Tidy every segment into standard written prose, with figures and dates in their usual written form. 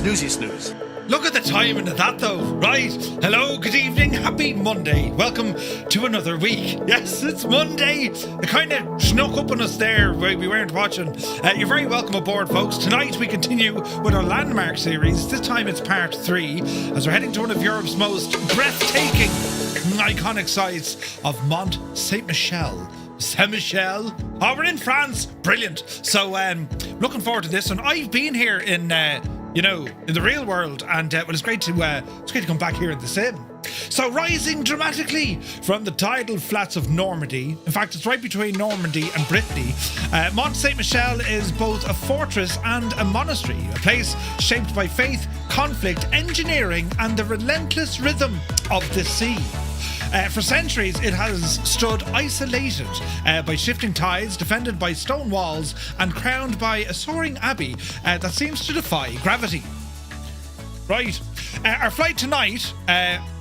snoozy snooze. Look at the timing of that though, right? Hello, good evening, happy Monday. Welcome to another week. Yes, it's Monday. It kind of snuck up on us there while we weren't watching. You're very welcome aboard, folks. Tonight we continue with our landmark series. This time it's part 3, as we're heading to one of Europe's most breathtaking, iconic sites of Mont-Saint-Michel. Saint-Michel. Oh, we're in France. Brilliant. So, looking forward to this one. I've been here in the real world, and well, it's great to come back here in the sim. So, rising dramatically from the tidal flats of Normandy, in fact, it's right between Normandy and Brittany, Mont-Saint-Michel is both a fortress and a monastery, a place shaped by faith, conflict, engineering, and the relentless rhythm of the sea. For centuries, it has stood isolated by shifting tides, defended by stone walls, and crowned by a soaring abbey that seems to defy gravity. Right. Our flight tonight,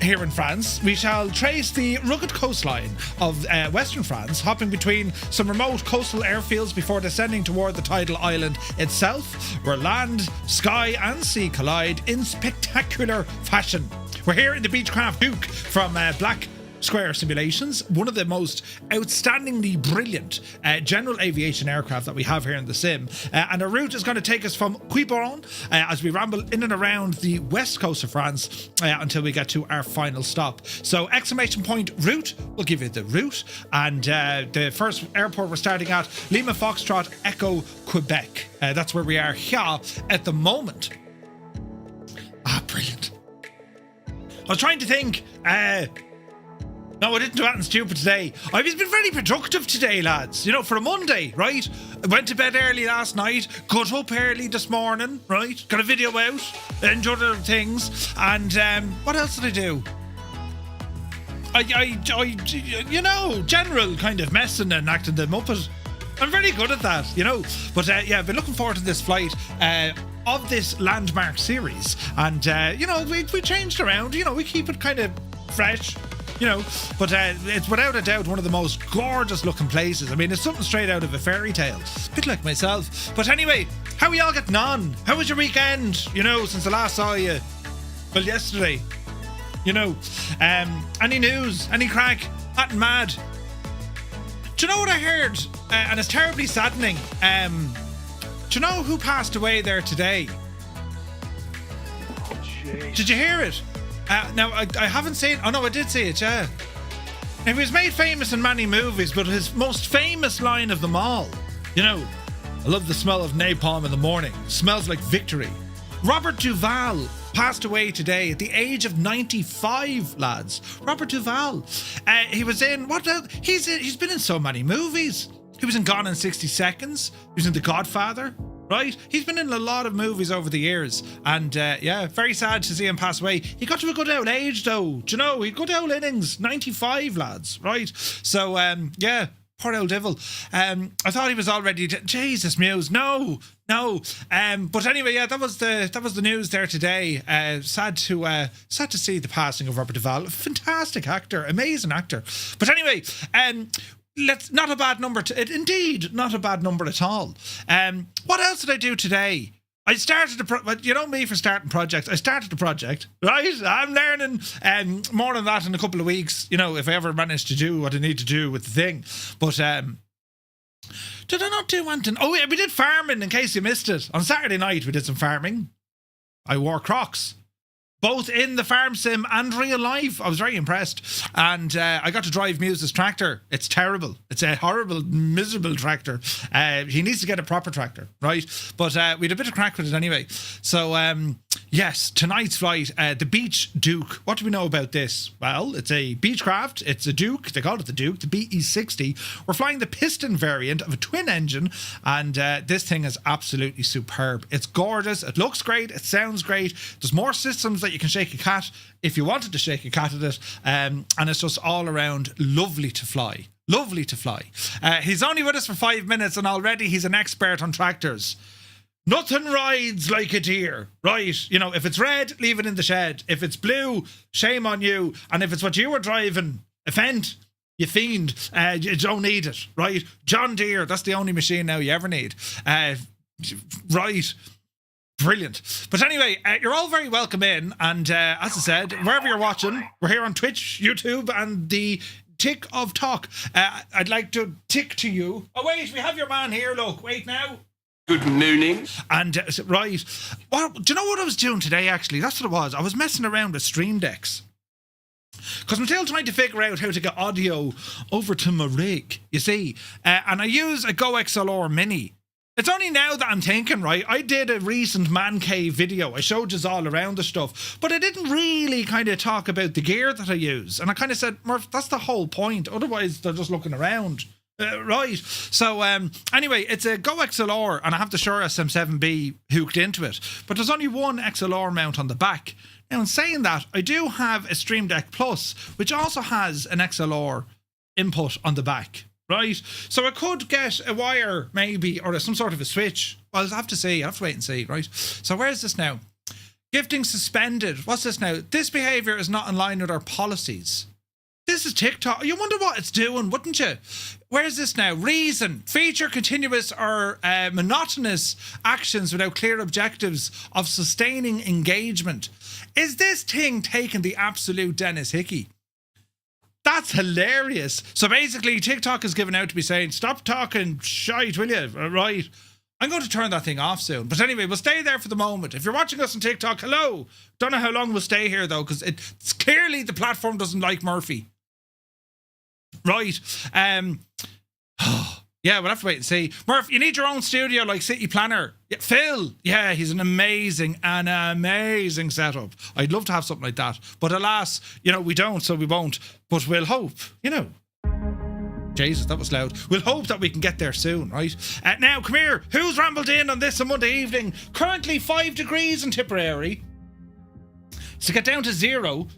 here in France, we shall trace the rugged coastline of western France, hopping between some remote coastal airfields before descending toward the tidal island itself, where land, sky, and sea collide in spectacular fashion. We're here in the Beechcraft Duke from Black Square Simulations, one of the most outstandingly brilliant general aviation aircraft that we have here in the sim, and our route is going to take us from Quiberon as we ramble in and around the west coast of France until we get to our final stop. So exclamation point route will give you the route, and the first airport we're starting at, Lima Foxtrot Echo Quebec. That's where we are here at the moment. Brilliant. I was trying to think, no, I didn't do anything stupid today. I've been very productive today, lads. You know, for a Monday, right? I went to bed early last night, got up early this morning, right? Got a video out, enjoyed other things, and what else did I do? I general kind of messing and acting the muppet. I'm very good at that, you know. But yeah, I've been looking forward to this flight of this landmark series, and we changed around. You know, we keep it kind of fresh. You know, but it's without a doubt one of the most gorgeous looking places. I mean, it's something straight out of a fairy tale. A bit like myself. But anyway, how are y'all getting on? How was your weekend? You know, since I last saw you. Well, yesterday. You know, any news? Any crack? Hot and mad? Do you know what I heard? And it's terribly saddening. Do you know who passed away there today? Oh, jeez. Did you hear it? Now, I haven't seen... Oh, no, I did see it, yeah. He was made famous in many movies, but his most famous line of them all, you know, I love the smell of napalm in the morning. Smells like victory. Robert Duvall passed away today at the age of 95, lads. Robert Duvall. He was in... What else? He's been in so many movies. He was in Gone in 60 Seconds. He was in The Godfather. Right? He's been in a lot of movies over the years, and yeah, very sad to see him pass away. He got to a good old age though. Do you know, he got old innings, 95, lads, right? So yeah, poor old devil. I thought he was already Jesus Muse, no. But anyway, yeah, that was the news there today. Sad to see the passing of Robert Duvall. Fantastic actor, amazing actor. But anyway, not a bad number. Indeed, not a bad number at all. What else did I do today? I started you know me for starting projects. I started the project, right? I'm learning more on that in a couple of weeks, you know, if I ever manage to do what I need to do with the thing. But did I not do anything? Oh, yeah, we did farming, in case you missed it. On Saturday night, we did some farming. I wore Crocs. Both in the farm sim and real life. I was very impressed. And I got to drive Muse's tractor. It's terrible. It's a horrible, miserable tractor. He needs to get a proper tractor, right? But we had a bit of crack with it anyway. So, yes, tonight's flight, the Beech Duke. What do we know about this? Well, it's a Beechcraft. It's a Duke. They call it the Duke, the BE60. We're flying the piston variant of a twin engine, and this thing is absolutely superb. It's gorgeous. It looks great. It sounds great. There's more systems that you can shake a cat if you wanted to shake a cat at it, and it's just all around lovely to fly. Lovely to fly. He's only with us for 5 minutes, and already he's an expert on tractors. Nothing rides like a deer, right? You know, if it's red, leave it in the shed. If it's blue, shame on you. And if it's what you were driving, a Fendt, you fiend, you don't need it, right? John Deere, that's the only machine now you ever need. Right. Brilliant. But anyway, you're all very welcome in. And as I said, wherever you're watching, we're here on Twitch, YouTube, and the Tick of Talk. I'd like to tick to you. Oh, wait, we have your man here. Look, wait now. Good morning. And, right. Well, do you know what I was doing today, actually? That's what it was. I was messing around with Stream Decks. Because I'm still trying to figure out how to get audio over to my rig, you see. And I use a Go XLR Mini. It's only now that I'm thinking, right, I did a recent man cave video. I showed you all around the stuff, but I didn't really kind of talk about the gear that I use. And I kind of said, Murph, that's the whole point. Otherwise, they're just looking around. Right. So, anyway, it's a Go XLR, and I have the Shure SM7B hooked into it. But there's only one XLR mount on the back. Now, in saying that, I do have a Stream Deck Plus, which also has an XLR input on the back. Right, so I could get a wire maybe, or some sort of a switch. Well, I'll have to see. I have to wait and see, right? So where's this now? Gifting suspended. What's this now? This behaviour is not in line with our policies. This is TikTok. You wonder what it's doing, wouldn't you? Where's this now? Reason. Feature continuous or monotonous actions without clear objectives of sustaining engagement. Is this thing taking the absolute Dennis Hickey? That's hilarious. So basically, TikTok is given out to be saying, stop talking shite, will you? Right. I'm going to turn that thing off soon. But anyway, we'll stay there for the moment. If you're watching us on TikTok, hello. Don't know how long we'll stay here, though, because it's clearly the platform doesn't like Murphy. Right. Yeah, we'll have to wait and see. Murph, you need your own studio like City Planner. Yeah, Phil, yeah, he's an amazing setup. I'd love to have something like that. But alas, we don't, so we won't. But we'll hope, Jesus, that was loud. We'll hope that we can get there soon, right? Now, come here. Who's rambled in on this Monday evening? Currently 5 degrees in Tipperary. So get down to 0.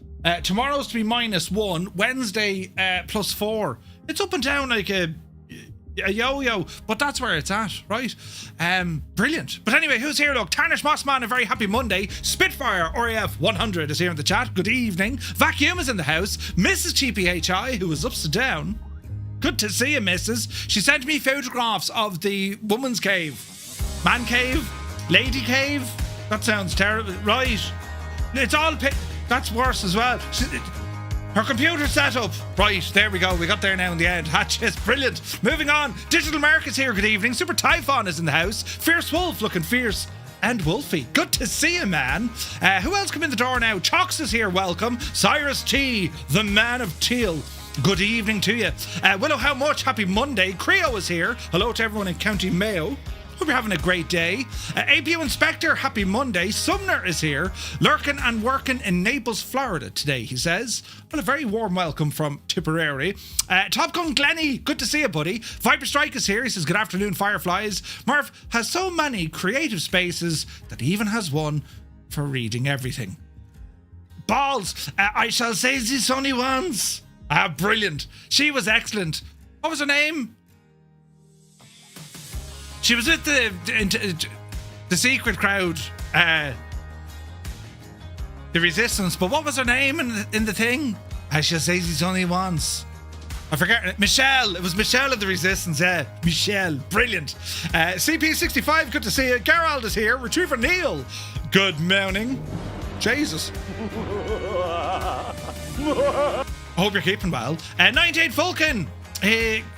Tomorrow's to be -1. Wednesday, +4. It's up and down like a yo-yo, but that's where it's at, right? Brilliant. But anyway, who's here? Look, Tarnish Mossman, a very happy Monday. Spitfire RAF 100 is here in the chat. Good evening. Vacuum is in the house. Mrs. TPHI, who is upside down. Good to see you, Mrs. She sent me photographs of the woman's cave. Man cave? Lady cave? That sounds terrible. Right. It's all... That's worse as well. Her computer setup. Right, there we go. We got there now in the end. Hatches, brilliant. Moving on. Digital Markets here. Good evening. Super Typhon is in the house. Fierce Wolf looking fierce and wolfy. Good to see you, man. Who else come in the door now? Chox is here. Welcome. Cyrus T, the man of teal. Good evening to you. Willow, how much? Happy Monday. Creo is here. Hello to everyone in County Mayo. Hope you're having a great day. APU Inspector, happy Monday. Sumner is here, lurking and working in Naples, Florida today, he says. Well, a very warm welcome from Tipperary. Top Gun Glenny, good to see you, buddy. Viper Strike is here. He says, good afternoon, Fireflies. Murph has so many creative spaces that he even has one for reading everything. Balls, I shall say this only once. Brilliant. She was excellent. What was her name? She was with the secret crowd, the resistance, but what was her name in the thing? I shall say this only once. I forget. Michelle. It was Michelle of the resistance, yeah. Michelle. Brilliant. CP65, good to see you. Gerald is here. Retriever Neil. Good morning. Jesus. I hope you're keeping well. 98 Vulcan.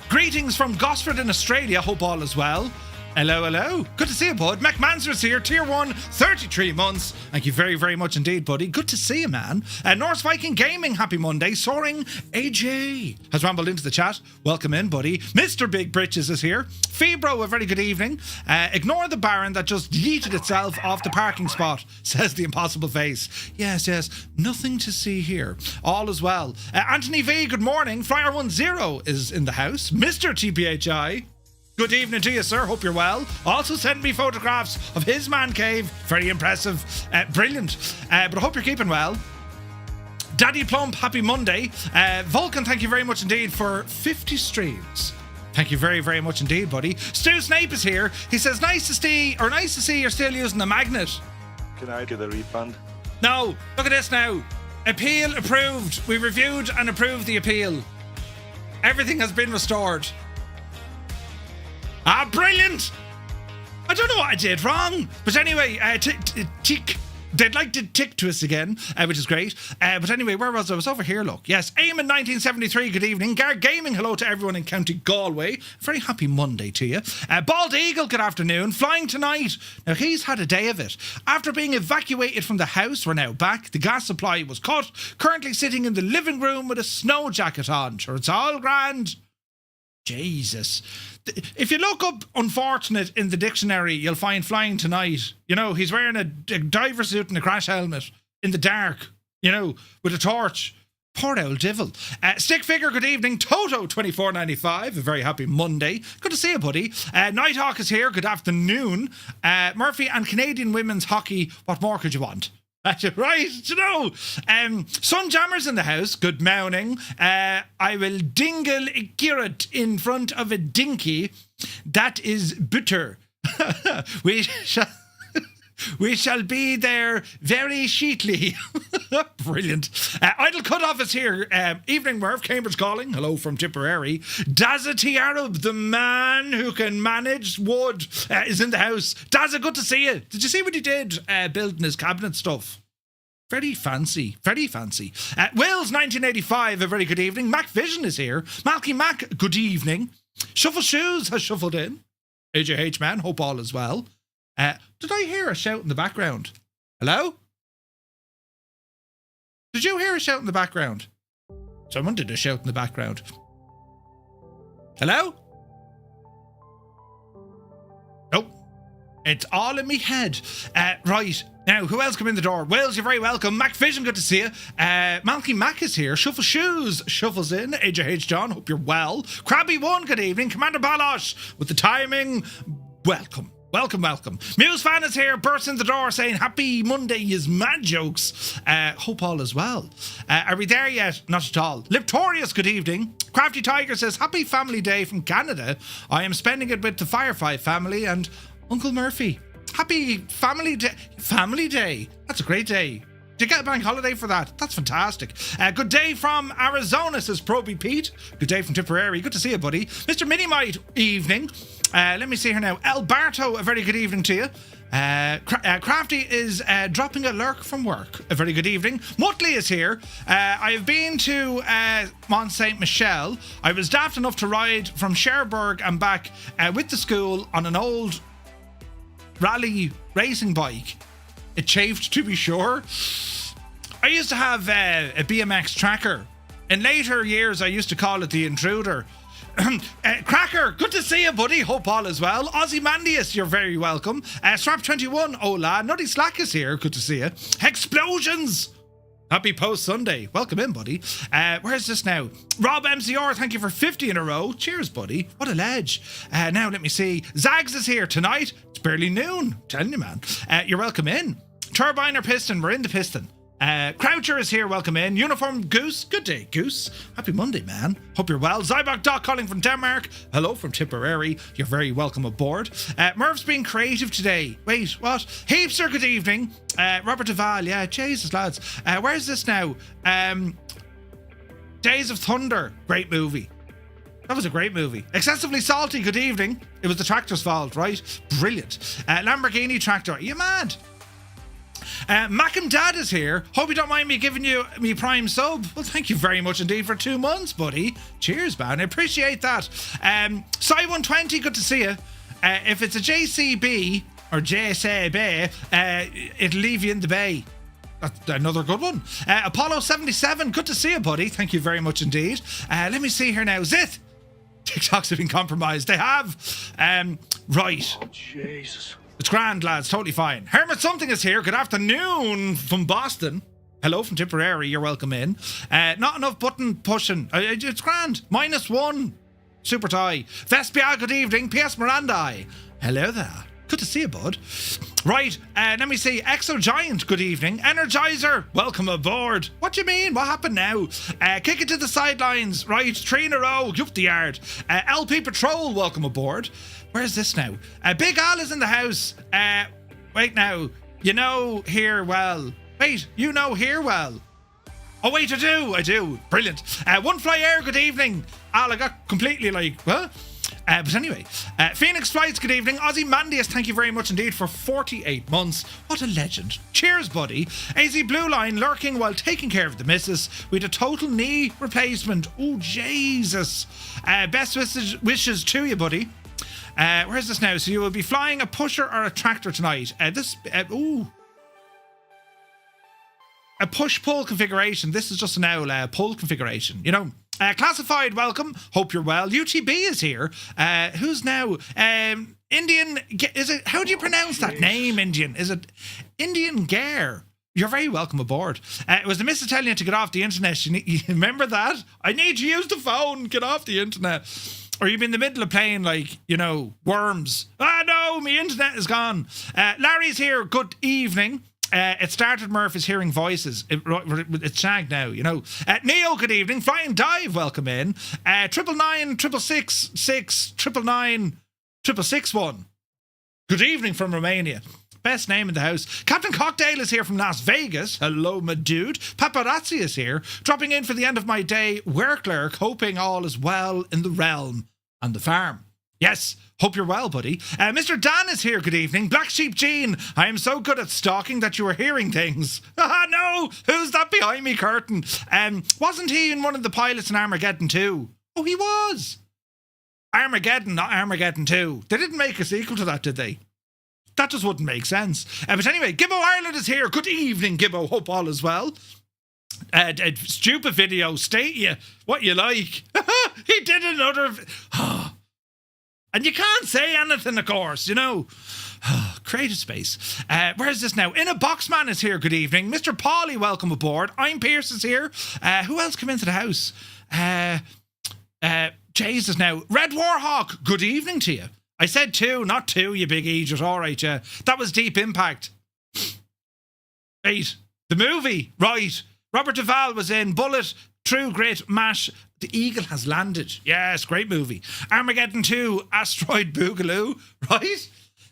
Greetings from Gosford in Australia. Hope all is well. Hello, hello. Good to see you, bud. Mac Manser's here. Tier 1, 33 months. Thank you very, very much indeed, buddy. Good to see you, man. Norse Viking Gaming, happy Monday. Soaring AJ has rambled into the chat. Welcome in, buddy. Mr. Big Britches is here. Febro, a very good evening. Ignore the Baron that just yeeted itself off the parking spot, says the impossible face. Yes, yes. Nothing to see here. All is well. Anthony V, good morning. Flyer 10 is in the house. Mr. TPHI. Good evening to you, sir. Hope you're well. Also sent me photographs of his man cave. Very impressive. Brilliant. But I hope you're keeping well. Daddy Plump, happy Monday. Vulcan, thank you very much indeed for 50 streams. Thank you very, very much indeed, buddy. Stu Snape is here. He says, nice to see you're still using the magnet. Can I get a refund? No. Look at this now. Appeal approved. We reviewed and approved the appeal. Everything has been restored. Brilliant! I don't know what I did wrong. But anyway, they'd like to tick to us again, which is great. But anyway, where was I? I was over here, look. Yes, Eamon 1973, good evening. Gar Gaming, hello to everyone in County Galway. Very happy Monday to you. Bald Eagle, good afternoon. Flying tonight. Now, he's had a day of it. After being evacuated from the house, we're now back. The gas supply was cut. Currently sitting in the living room with a snow jacket on. Sure, it's all grand. Jesus. If you look up unfortunate in the dictionary, you'll find flying tonight. You know, he's wearing a diver suit and a crash helmet in the dark, you know, with a torch. Poor old devil. Stick figure, good evening. Toto 2495, a very happy Monday. Good to see you, buddy. Nighthawk is here, good afternoon. Murphy and Canadian women's hockey, what more could you want? Right, you know. Sunjammers in the house, good morning. I will dingle a carrot in front of a dinky. That is bitter. We shall be there very shortly. Brilliant. Idle Cutoff is here. Evening, Murph. Cambridge calling. Hello from Tipperary. Dazza Arab, the man who can manage wood, is in the house. Dazza, good to see you. Did you see what he did building his cabinet stuff? Very fancy, very fancy. Wills 1985, a very good evening. Mac Vision is here. Malky Mac, good evening. Shuffle Shoes has shuffled in. AJH man, hope all is well. Did I hear a shout in the background? Hello? Did you hear a shout in the background? Someone did a shout in the background. Hello? Nope. It's all in me head. Right. Now, who else come in the door? Wales, you're very welcome. Mac Vision, good to see you. Malky Mac is here. Shuffle Shoes shuffles in. AJH John, hope you're well. Krabby1, good evening. Commander Balosh with the timing. Welcome. Welcome, welcome. Muse fan is here, bursts in the door saying, happy Monday is mad jokes. Hope all is well. Are we there yet? Not at all. Liptorius, good evening. Crafty Tiger says, happy family day from Canada. I am spending it with the Firefly family and Uncle Murphy. Happy family day. Family day. That's a great day. Did you get a bank holiday for that? That's fantastic. Good day from Arizona, says Proby Pete. Good day from Tipperary. Good to see you, buddy. Mr. Minimite, evening. Let me see here now. Alberto, a very good evening to you. Crafty is dropping a lurk from work. A very good evening. Mutley is here. I have been to Mont-Saint-Michel. I was daft enough to ride from Cherbourg and back with the school on an old rally racing bike. It chafed, to be sure. I used to have a BMX tracker. In later years, I used to call it the Intruder. Cracker, good to see you, buddy. Hope all is well. Ozymandias, you're very welcome. Strap21, hola. Nutty Slack is here. Good to see you. Explosions. Happy post Sunday. Welcome in, buddy. Where's this now? Rob MCR, thank you for 50 in a row. Cheers, buddy. What a ledge. Now, let me see. Zags is here tonight. It's barely noon. I'm telling you, man. You're welcome in. Turbine or Piston? We're in the Piston. Croucher is here, welcome in. Uniform Goose, good day, Goose. Happy Monday, man. Hope you're well. Zybok Doc calling from Denmark. Hello from Tipperary. You're very welcome aboard. Merv's being creative today. Wait, what? Heapster, good evening. Robert Duvall, yeah, Jesus, lads. Where's this now? Days of Thunder, great movie. That was a great movie. Excessively Salty, good evening. It was the tractor's fault, right? Brilliant. Lamborghini tractor, are you mad? Macam Dad is here. Hope you don't mind me giving you me prime sub. Well, thank you very much indeed for 2 months, buddy. Cheers, man. I appreciate that. Sai120, good to see you. If it's a JCB or JSAB, it'll leave you in the bay. That's another good one. Apollo 77, good to see you, buddy. Thank you very much indeed. Let me see here now. Zith. TikToks have been compromised. They have. Right. Oh, Jesus. It's grand, lads. Totally fine. Hermit Something is here. Good afternoon from Boston. Hello from Tipperary. You're welcome in. Not enough button pushing. It's grand. -1. Super tie. Vespia, good evening. P.S. Mirandai. Hello there. Good to see you, bud. Right, let me see. Exo Giant, good evening. Energizer, welcome aboard. What do you mean? What happened now? Kick it to the sidelines. Right, 3 in a row. Up the yard. LP Patrol, welcome aboard. Where's this now? Big Al is in the house. Wait now. You know here well. Wait, you know here well. Oh wait, I do. Brilliant. One Fly Air, good evening. Al, I got completely like, huh? But anyway, Phoenix Flights, good evening. Aussie Mandius, thank you very much indeed for 48 months. What a legend. Cheers, buddy. AZ Blue Line lurking while taking care of the missus with a total knee replacement. Oh, Jesus. Best wishes to you, buddy. Where's this now? So you will be flying a pusher or a tractor tonight. A push-pull configuration. This is just an owl pull configuration, you know. Classified, welcome. Hope you're well. UTB is here. Who's now? Indian, is it? How do you pronounce that name, Indian? Is it Indian Gare? You're very welcome aboard. It was the Miss Italian to get off the internet. You remember that? I need to use the phone. Get off the internet. Or you've been in the middle of playing, like, you know, Worms. Ah, no, my internet is gone. Larry's here. Good evening. It started, Murph is hearing voices. It's shagged now, you know. Neil, good evening. Flying Dive, welcome in. 999 666 999 661. Good evening from Romania. Best name in the house. Captain Cocktail is here from Las Vegas. Hello, my dude. Paparazzi is here. Dropping in for the end of my day. Work clerk, hoping all is well in the realm and the farm. Yes, hope you're well, buddy. Mr. Dan is here, good evening. Black Sheep Jean, I am so good at stalking that you are hearing things. Ah, no, who's that behind me curtain? Wasn't he in one of the pilots in Armageddon 2? Oh, he was. Armageddon, not Armageddon 2. They didn't make a sequel to that, did they? That just wouldn't make sense. But anyway, Gibbo Ireland is here. Good evening, Gibbo. Hope all is well. Stupid video. State you what you like. He did another... And you can't say anything, of course, you know. Creative space. Where's this now? In a Boxman is here, good evening. Mr. Paulie, welcome aboard. I'm Pierce is here. Who else came into the house? Jesus now. Red Warhawk, good evening to you. I said 2, not 2, you big idiot. All right, yeah. That was Deep Impact. 8. The movie, right. Robert Duvall was in Bullet, True Grit, MASH. The Eagle has landed. Yes, great movie. Armageddon 2, Asteroid Boogaloo, right?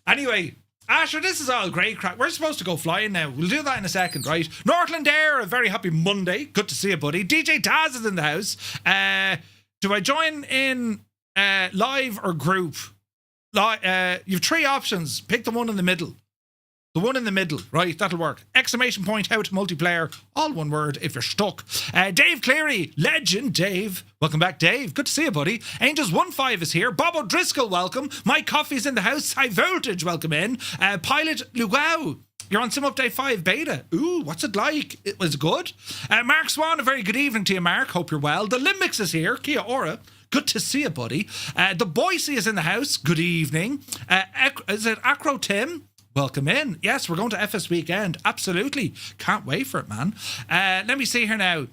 Anyway, Asher, this is all great crap. We're supposed to go flying now. We'll do that in a second, right? Northland Air, a very happy Monday. Good to see you, buddy. DJ Taz is in the house. Do I join in live or group? You've 3 options. Pick the one in the middle. The one in the middle, right? That'll work. Exclamation point, how to multiplayer. All one word if you're stuck. Dave Cleary, legend Dave. Welcome back, Dave. Good to see you, buddy. Angels15 is here. Bob O'Driscoll, welcome. Mike Coffey's in the house. High Voltage, welcome in. Pilot Lugao, you're on Sim Update 5 Beta. Ooh, what's it like? It was good. Mark Swan, a very good evening to you, Mark. Hope you're well. The Limbics is here. Kia ora. Good to see you, buddy. The Boise is in the house. Good evening. Is it Acro Tim? Welcome in. Yes, we're going to FS Weekend. Absolutely. Can't wait for it, man. Let me see here now.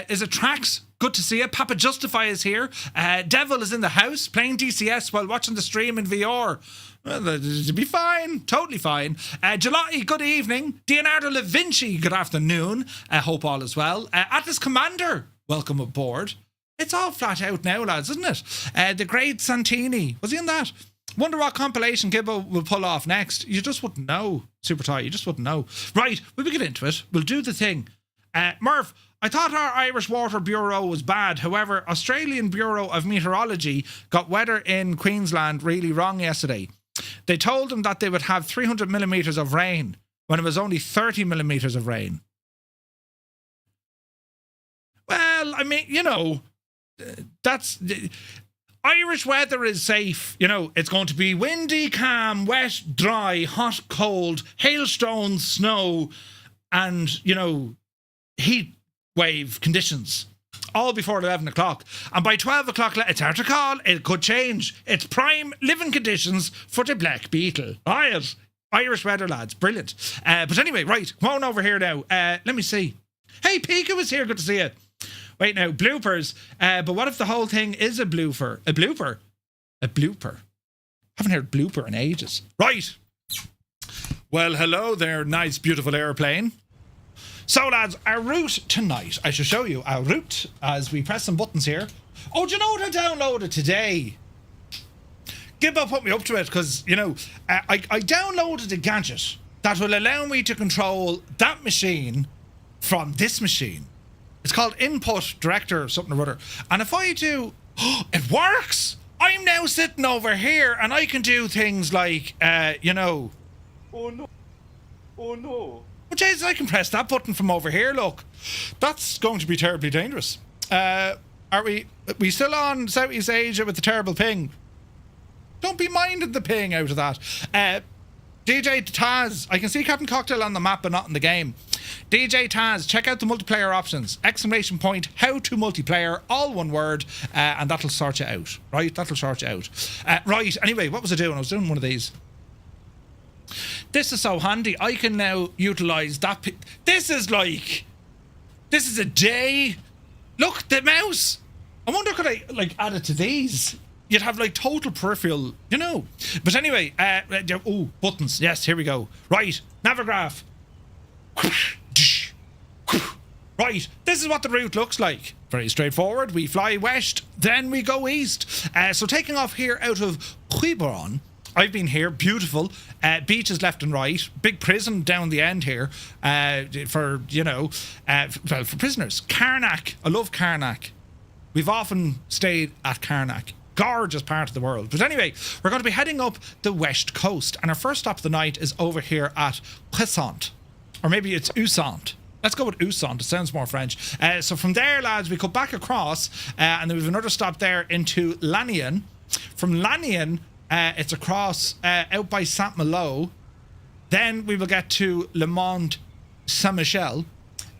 Is it Trax? Good to see you. Papa Justify is here. Devil is in the house playing DCS while watching the stream in VR. Well, it'll be fine. Totally fine. Gelati, good evening. Leonardo Da Vinci, good afternoon. Hope all is well. Atlas Commander, welcome aboard. It's all flat out now, lads, isn't it? The Great Santini, was he in that? Wonder what compilation Gibbo will pull off next. You just wouldn't know, Super Tie. You just wouldn't know. Right, we'll get into it. We'll do the thing. Murph, I thought our Irish Water Bureau was bad. However, Australian Bureau of Meteorology got weather in Queensland really wrong yesterday. They told them that they would have 300 millimetres of rain when it was only 30 millimetres of rain. Well, I mean, you know, that's... Irish weather is safe. You know, it's going to be windy, calm, wet, dry, hot, cold, hailstones, snow, and, you know, heat wave conditions. All before 11 o'clock. And by 12 o'clock, it's hard to call. It could change. It's prime living conditions for the Black Beetle. Right. Irish weather, lads. Brilliant. But anyway, right. Come on over here now. Let me see. Hey, Pika was here. Good to see you. Wait now, bloopers. But what if the whole thing is a blooper? A blooper? A blooper. Haven't heard blooper in ages. Right. Well, hello there, nice, beautiful airplane. So, lads, our route tonight. I shall show you our route as we press some buttons here. Oh, do you know what I downloaded today? Gibbo put me up to it because, you know, I downloaded a gadget that will allow me to control that machine from this machine. It's called Input Director or something or other. And if I do It works! I'm now sitting over here and I can do things like, you know... Oh no. Oh no. Oh, Jesus, I can press that button from over here, look. That's going to be terribly dangerous. Are we still on Southeast Asia with the terrible ping? Don't be minding the ping out of that. DJ Taz, I can see Captain Cocktail on the map but not in the game. DJ Taz, check out the multiplayer options. ! How to multiplayer, all one word, and that'll sort you out. Right, that'll sort you out. Right, anyway, what was I doing? I was doing one of these. This is so handy. I can now utilise that. This is a day. Look, the mouse. I wonder could I like add it to these? You'd have like total peripheral, you know. But anyway, oh, buttons. Yes, here we go. Right, Navigraph. Right, this is what the route looks like. Very straightforward. We fly west, then we go east. So taking off here out of Quiberon, I've been here, beautiful. Beaches left and right. Big prison down the end here for, you know, well, for prisoners. Karnak. I love Karnak. We've often stayed at Karnak. Gorgeous part of the world. But anyway, we're going to be heading up the west coast. And our first stop of the night is over here at Crescent. Or maybe it's Usant. Let's go with Usant. It sounds more French. So from there, lads, we go back across. And then we have another stop there into Lannion. From Lannion... it's across out by Saint-Malo. Then we will get to Le Mont-Saint-Michel.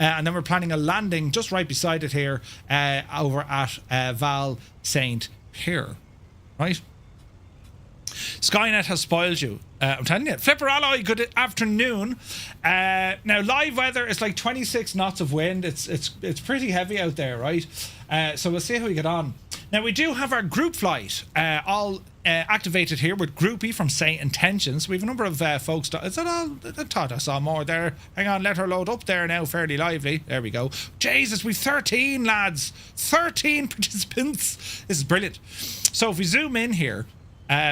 And then we're planning a landing just right beside it here over at Val Saint-Pierre. Right? Skynet has spoiled you. I'm telling you. Flipper Alloy, good afternoon. Now, live weather is like 26 knots of wind. It's pretty heavy out there, right? So we'll see how we get on. Now, we do have our group flight all activated here with Groupie from Say Intentions. We have a number of folks. Is that all? I thought I saw more there. Hang on, let her load up there now, fairly lively. There we go. Jesus, we've 13 lads. 13 participants. This is brilliant. So if we zoom in here,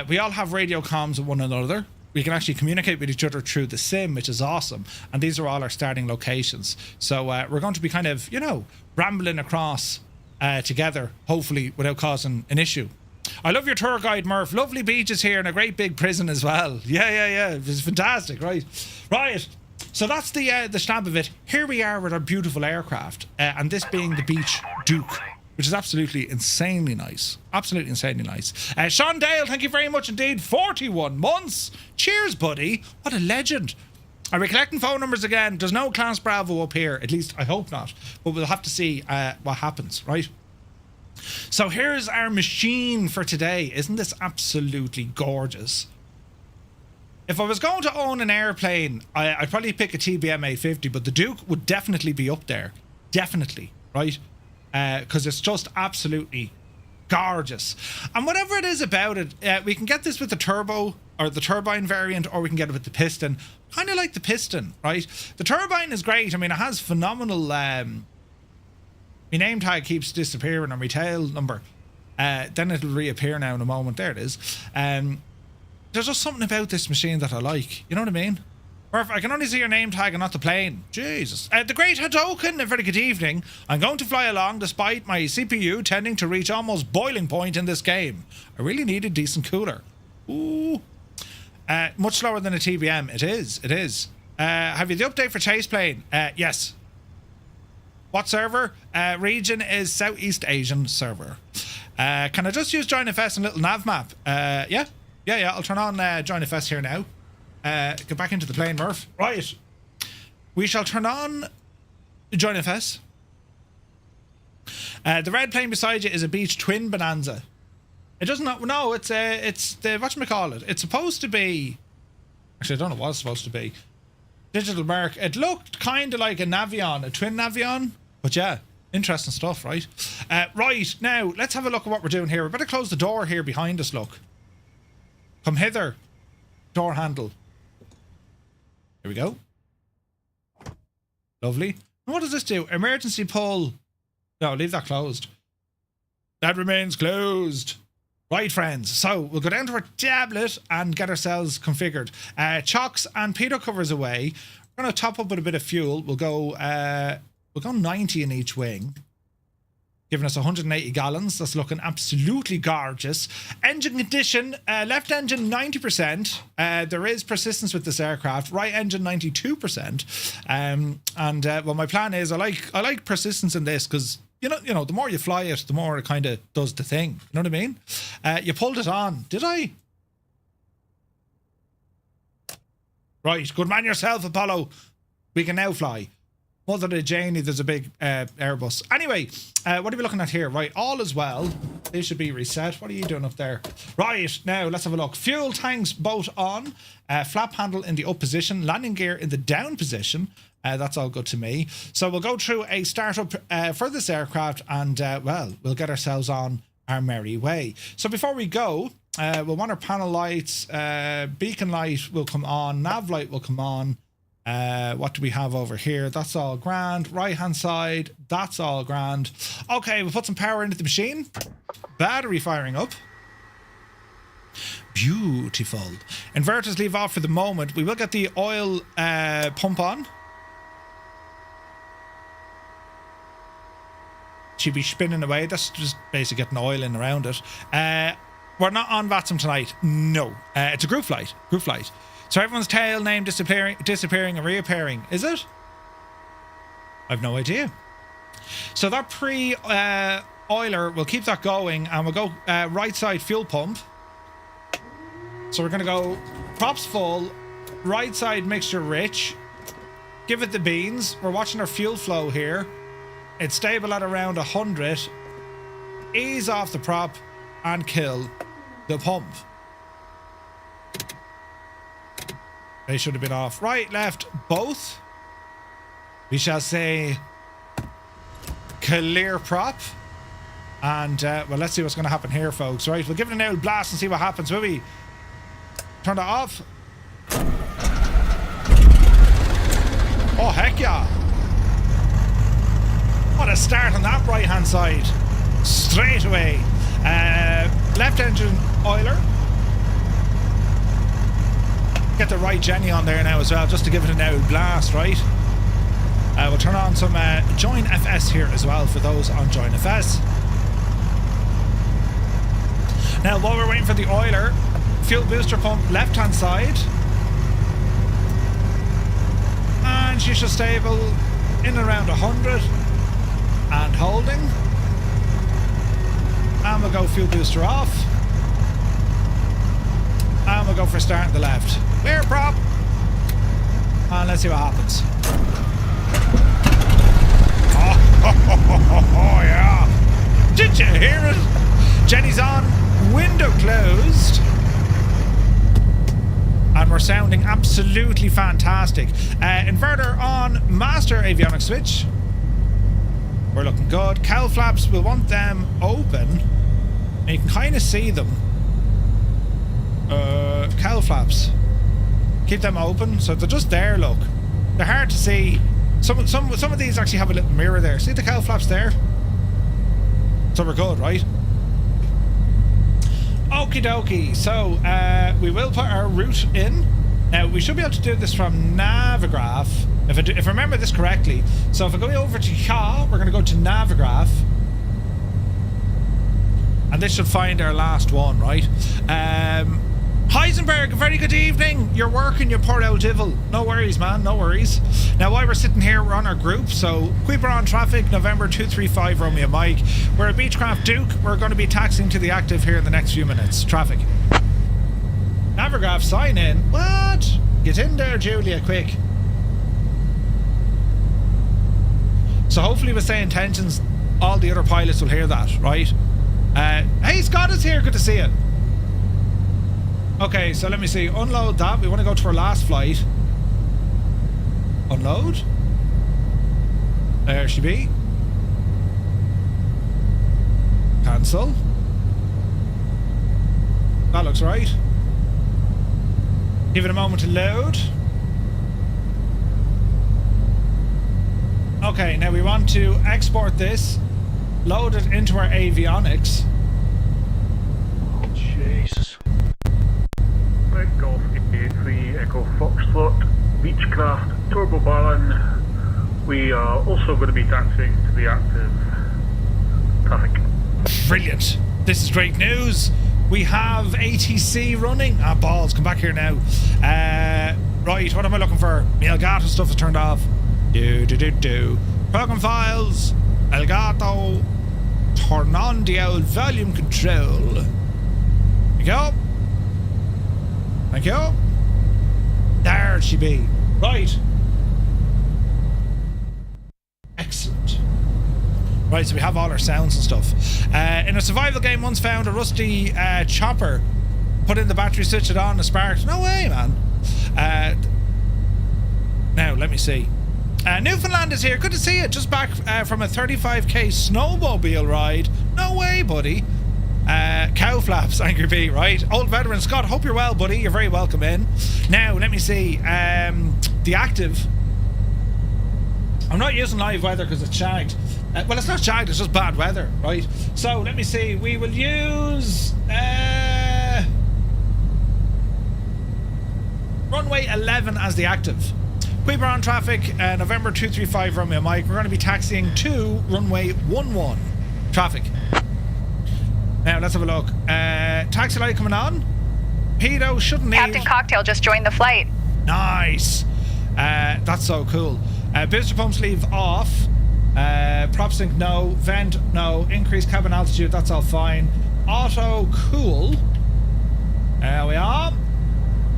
we all have radio comms with one another. We can actually communicate with each other through the sim, which is awesome. And these are all our starting locations. So we're going to be kind of, you know, rambling across together, hopefully without causing an issue. I love your tour guide, Murph. Lovely beaches here and a great big prison as well. Yeah. It's fantastic, right? Right. So that's the stab of it. Here we are with our beautiful aircraft, and this being the Beach Duke, which is absolutely insanely nice. Absolutely insanely nice. Sean Dale, thank you very much indeed. 41 months. Cheers, buddy. What a legend. Are we collecting phone numbers again? There's no Class Bravo up here. At least I hope not. But we'll have to see what happens, right? So here's our machine for today. Isn't this absolutely gorgeous? If I was going to own an airplane, I'd probably pick a TBM 850, but the Duke would definitely be up there. Definitely, right? Because it's just absolutely gorgeous. And whatever it is about it, we can get this with the turbo or the turbine variant, or we can get it with the piston. Kind of like the piston, right? The turbine is great. I mean, it has phenomenal... my name tag keeps disappearing on my tail number. Then it'll reappear now in a moment. There it is. There's just something about this machine that I like. You know what I mean? Or if I can only see your name tag and not the plane. Jesus. The Great Hadoken, a very good evening. I'm going to fly along despite my CPU tending to reach almost boiling point in this game. I really need a decent cooler. Ooh. Much slower than a TBM. It is. Have you the update for Chase Plane? Yes. What server? Region is Southeast Asian server. Can I just use JoinFS and little nav map? Yeah. I'll turn on JoinFS here now. Get back into the plane, Murph. Right. We shall turn on JoinFS. The red plane beside you is a Beach Twin Bonanza. It doesn't. No, it's the whatchamacallit. It's supposed to be. Actually, I don't know what it's supposed to be. Digital mark. It looked kind of like a Navion, a twin Navion. But yeah, interesting stuff, right? Right, now, let's have a look at what we're doing here. We better close the door here behind us, look. Come hither. Door handle. Here we go. Lovely. And what does this do? Emergency pull. No, leave that closed. That remains closed. Right, friends. So we'll go down to our tablet and get ourselves configured. Chocks and pedo covers away. We're going to top up with a bit of fuel. We'll go 90 in each wing. giving us 180 gallons. That's looking absolutely gorgeous. Engine condition, left engine 90%. There is persistence with this aircraft. Right engine 92%. Well, my plan is I like persistence in this because you know, the more you fly it, the more it kind of does the thing. You know what I mean? You pulled it on, did I? Right, good man yourself, Apollo. We can now fly. Mother to Janie, there's a big Airbus. Anyway, what are we looking at here? Right, all is well. They should be reset. What are you doing up there? Right, now let's have a look. Fuel tanks both on. Flap handle in the up position. Landing gear in the down position. That's all good to me. So we'll go through a startup for this aircraft and, well, we'll get ourselves on our merry way. So before we go, we'll want our panel lights. Beacon light will come on. Nav light will come on. What do we have over here? That's all grand. Right hand side, that's all grand. Okay, we'll put some power into the machine. Battery firing up. Beautiful. Inverters leave off for the moment. We will get the oil pump on. She'd be spinning away. That's just basically getting oil in around it. We're not on VATSIM tonight. No. It's a group flight. Group flight. So everyone's tail name disappearing and reappearing. Is it? I've no idea. So that pre-oiler, we'll keep that going and we'll go right side fuel pump. So we're going to go props full, right side mixture rich. Give it the beans. We're watching our fuel flow here. It's stable at around 100. Ease off the prop and kill the pump. They should have been off. Right, left, both. We shall say clear prop. And, well, let's see what's going to happen here, folks. Right, we'll give it an old blast and see what happens. Will we? Turn that off. Oh, heck yeah. What a start on that right-hand side. Straight away. Left engine oiler. Get the right Jenny on there now as well, just to give it an old blast, right? We'll turn on some Join FS here as well for those on Join FS. Now, while we're waiting for the oiler, fuel booster pump left-hand side. And she should stable in around 100. And holding. And we'll go fuel booster off. And we'll go for starting the left. Clear prop. And let's see what happens. Oh, yeah. Did you hear it? Jenny's on. Window closed. And we're sounding absolutely fantastic. Inverter on. Master avionics switch. We're looking good. Cowl flaps, we'll want them open. And you can kind of see them. Cowl flaps. Keep them open. So they're just there, look. They're hard to see. Some of these actually have a little mirror there. See the cowl flaps there? So we're good, right? Okie dokie. So we will put our route in. Now we should be able to do this from Navigraph. If I remember this correctly. So if I go over to Shaw, we're going to go to Navigraph. And this should find our last one, right? Heisenberg, a very good evening. You're working, you poor old devil. No worries, man, no worries. Now, while we're sitting here, we're on our group. So, Quiber on traffic, November 235, Romeo Mike. We're at Beechcraft Duke. We're going to be taxiing to the active here in the next few minutes. Traffic. Navigraph, sign in. What? Get in there, Julia, quick. So, hopefully with say intentions, all the other pilots will hear that, right? Hey, Scott is here. Good to see you. Okay, so let me see. Unload that. We want to go to our last flight. Unload. There she be. Cancel. That looks right. Give it a moment to load. Okay, now we want to export this. Load it into our avionics. Oh, Jesus. Right, Golf 83 Echo Foxtrot, Beechcraft, Turbo Baron. We are also going to be taxiing to the active traffic. Brilliant. This is great news. We have ATC running. Ah, balls, come back here now. Right, what am I looking for? My Elgato stuff is turned off. Program files. Elgato. Turn on the old volume control. There you go. Thank you. There she be. Right. Excellent. Right, so we have all our sounds and stuff. In a survival game, once found a rusty chopper. Put in the battery, switch it on, and sparked. No way, man. Now, let me see. Newfoundland is here. Good to see you. Just back from a 35k snowmobile ride. No way, buddy. Cow flaps, Angry B, right? Old veteran Scott, hope you're well, buddy. You're very welcome in. Now, let me see. The active. I'm not using live weather because it's shagged. Well, it's not shagged, it's just bad weather, right? So, let me see. We will use... runway 11 as the active. We're on traffic, November 235 Romeo Mike. We're going to be taxiing to runway 11 traffic. Now, let's have a look. Taxi light coming on. Pedo shouldn't need... Captain Cocktail just joined the flight. Nice. That's so cool. Booster pumps leave off. Prop sync, no. Vent, no. Increased cabin altitude, that's all fine. Auto cool. There we are.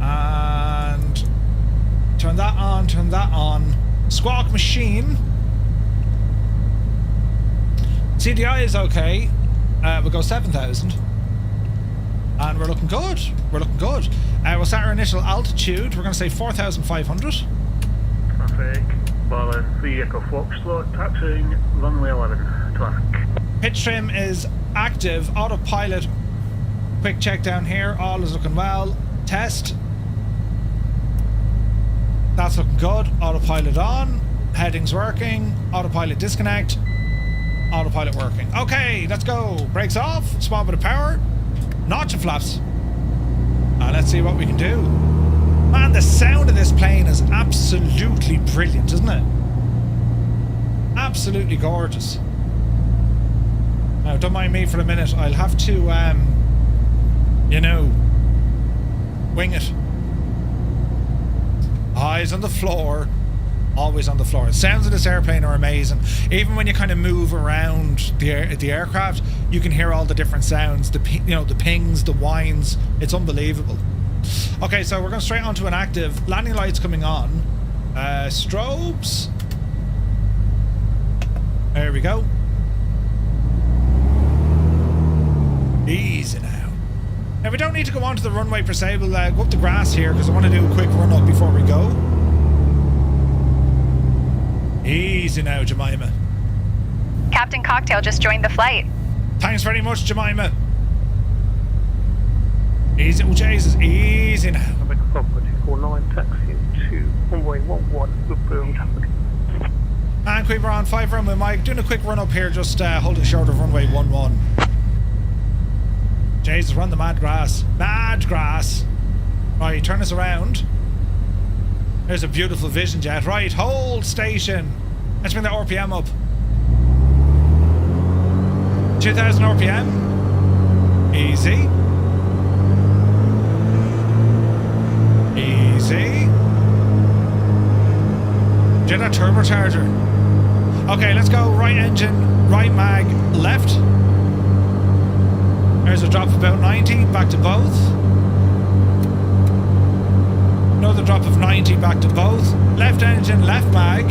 And turn that on, turn that on. Squawk machine. CDI is okay. We'll go 7,000. And we're looking good. We're looking good. We'll set our initial altitude. We're going to say 4,500. Traffic. Balance 3 Echo Foxtrot, taxiing runway 11 traffic. Pitch trim is active. Autopilot. Quick check down here. All is looking well. Test. That's looking good. Autopilot on. Headings working. Autopilot disconnect. Autopilot working. Okay, let's go. Brakes off. Small bit of power. Notch and flaps. Let's see what we can do. Man, the sound of this plane is absolutely brilliant, isn't it? Absolutely gorgeous. Now, don't mind me for a minute. I'll have to, you know, wing it. Eyes on the floor. Always on the floor. The sounds of this airplane are amazing. Even when you kind of move around the aircraft, you can hear all the different sounds. The pings, the whines. It's unbelievable. Okay, so we're going straight onto an active. Landing lights coming on. Strobes. There we go. Easy now. Now we don't need to go onto the runway per se. We'll go up the grass here because I want to do a quick run up before we go. Easy now, Jemima. Captain Cocktail just joined the flight. Thanks very much, Jemima. Easy, oh Jesus, easy now. Traffic from 249, taxi to runway 11, Woodburn traffic. And Creeper on 5 runway Mike, doing a quick run up here, just holding short of runway 11. Jesus, run the mad grass. Mad grass. Right, turn us around. There's a beautiful vision jet. Right, hold station. Let's bring the RPM up. 2,000 RPM. Easy. Easy. Do that turbocharger. Okay, let's go. Right engine, right mag, left. There's a drop of about 90, back to both. Another drop of 90, back to both. Left engine, left mag.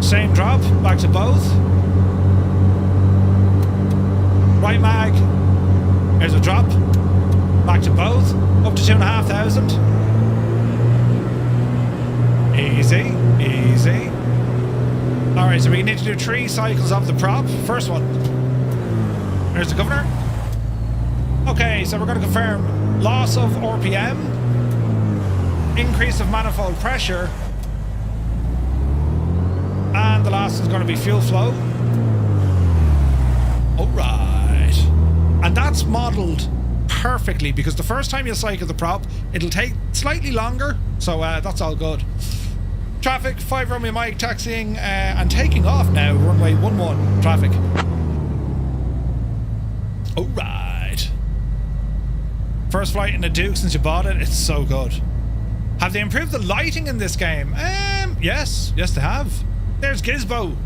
Same drop, back to both. Right mag. There's a drop. Back to both. Up to 2,500. Easy, easy. Alright, so we need to do 3 cycles of the prop. First one. There's the governor. Okay, so we're going to confirm loss of RPM, increase of manifold pressure, and the last is going to be fuel flow. Alright. And that's modelled perfectly because the first time you cycle the prop, it'll take slightly longer, so that's all good. Traffic, 5 Romeo Mike, taxiing and taking off now. Runway 11, traffic. Alright. First flight in the Duke since you bought it. It's so good. Have they improved the lighting in this game? Yes. Yes, they have. There's Gizbo.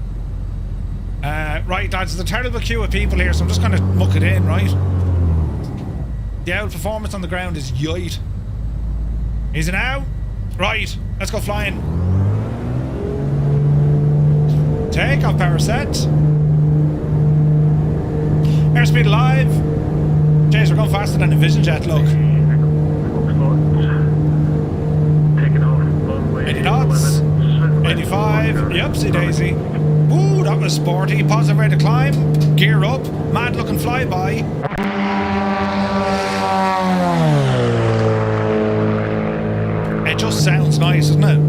Right, lads, there's a terrible queue of people here, so I'm just going to muck it in, right? The old performance on the ground is yoit. Easy now. Right, let's go flying. Take off, power set. Airspeed alive. Jeez, we're going faster than a VisionJet, look. Taking off runway 80 knots. 85. Yupsie daisy. Ooh, that was sporty. Positive rate of climb. Gear up. Mad looking flyby. It just sounds nice, doesn't it?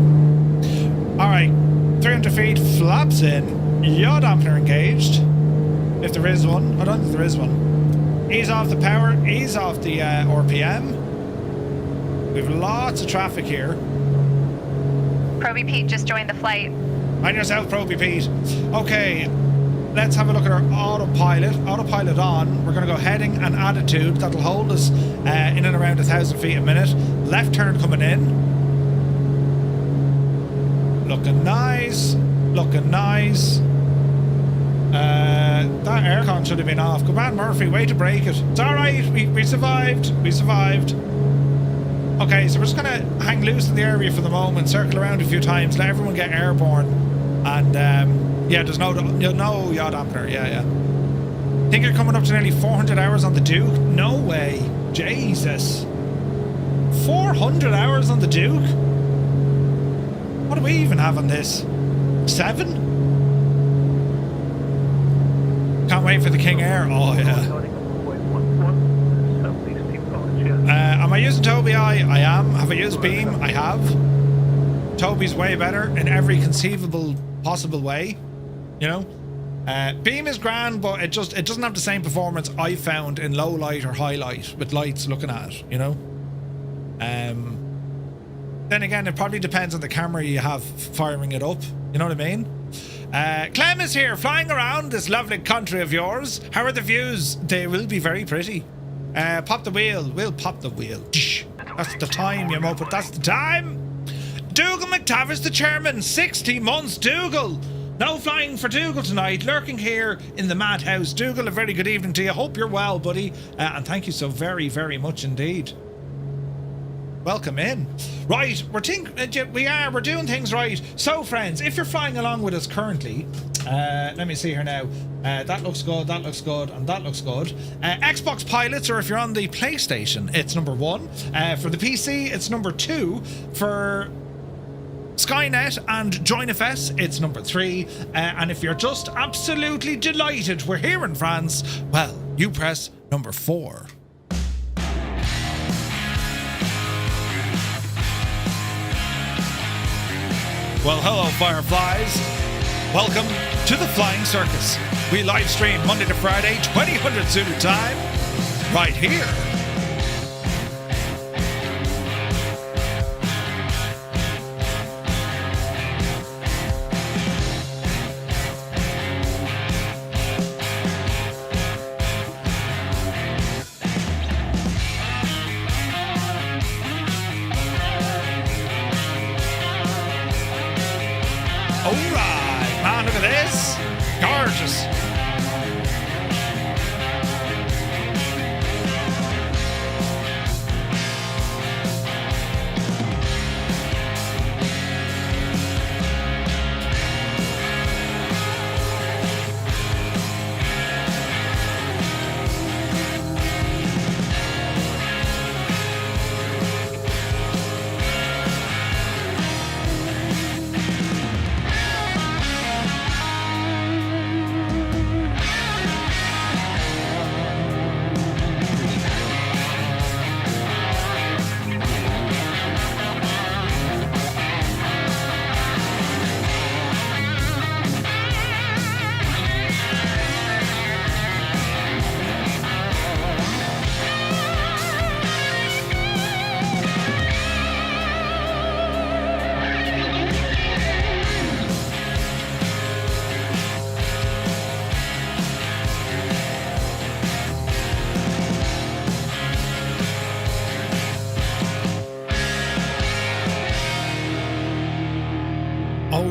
Alright. 300 feet. Flaps in. Yaw dampener engaged. If there is one. I don't think there is one. Ease off the power. Ease off the RPM. We've lots of traffic here. Proby Pete just joined the flight. Mind yourself, Proby Pete. Okay, let's have a look at our autopilot. Autopilot on. We're going to go heading and attitude. That'll hold us in and around 1,000 feet a minute. Left turn coming in. Looking nice. Looking nice. That aircon should have been off. Come on, Murphy, way to break it. It's alright, we survived. We survived. Okay, so we're just gonna hang loose in the area for the moment, circle around a few times, let everyone get airborne, and yeah, there's no yaw dampener. Yeah. Think you're coming up to nearly 400 hours on the Duke? No way. Jesus. 400 hours on the Duke? What do we even have on this? 7? Can't wait for the King Air. Oh yeah. Am I using Toby? I am. Have I used Beam? I have. Toby's way better in every conceivable possible way. You know? Beam is grand, but it doesn't have the same performance I found in low light or high light with lights looking at it, you know? Then again, it probably depends on the camera you have firing it up. You know what I mean? Clem is here, flying around this lovely country of yours. How are the views? They will be very pretty. Pop the wheel. We'll pop the wheel. That's the time, you moped. That's the time. Dougal McTavish, the chairman. 60 months, Dougal. No flying for Dougal tonight. Lurking here in the madhouse. Dougal, a very good evening to you. Hope you're well, buddy. And thank you so very, very much indeed. Welcome in. Right, we're doing things right. So, friends, if you're flying along with us currently, let me see here now. That looks good, and that looks good. Xbox pilots, or if you're on the PlayStation, it's number 1. For the PC, it's number 2. For Skynet and JoinFS, it's number 3. And if you're just absolutely delighted we're here in France, well, you press number 4. Well, hello, Fireflies. Welcome to the Flying Circus. We live stream Monday to Friday, 2000 Zulu time, right here. Alright, man, look at this. Gorgeous.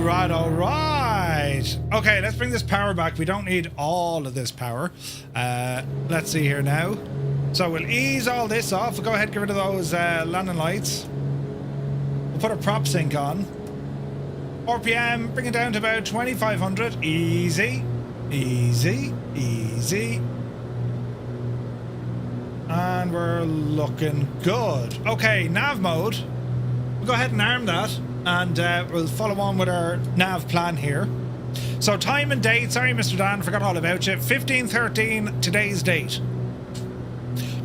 right, all right. Okay, let's bring this power back. We don't need all of this power. Let's see here now. So we'll ease all this off. We'll go ahead and get rid of those landing lights. We'll put a prop sync on. RPM, bring it down to about 2,500. Easy, easy, easy. And we're looking good. Okay, nav mode. We'll go ahead and arm that. And we'll follow on with our nav plan here. So time and date. Sorry, Mr. Dan, forgot all about you. 15/13, today's date.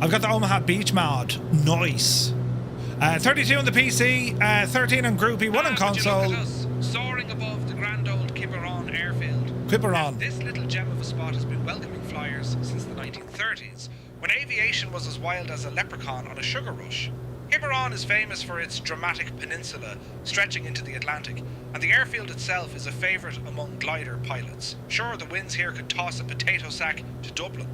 I've got the Omaha Beach mod. Nice. 32 on the PC, 13 on Groupie, 1 on console. Soaring above the grand old Quiberon airfield. Quiberon. This little gem of a spot has been welcoming flyers since the 1930s, when aviation was as wild as a leprechaun on a sugar rush. Quiberon is famous for its dramatic peninsula stretching into the Atlantic, and the airfield itself is a favourite among glider pilots. Sure, the winds here could toss a potato sack to Dublin.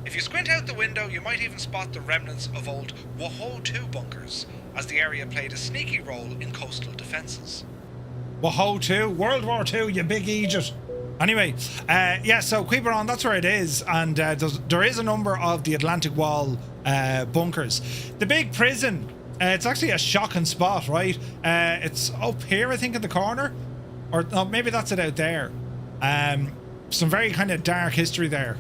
If you squint out the window, you might even spot the remnants of old Whoa 2 bunkers, as the area played a sneaky role in coastal defences. Whoa 2, World War II, you big Egypt. Anyway, yeah, so Quiberon, that's where it is, and there is a number of the Atlantic Wall bunkers. The big prison, it's actually a shocking spot, right? It's up here, I think, in the corner, or no, maybe that's it out there. Some very kind of dark history there.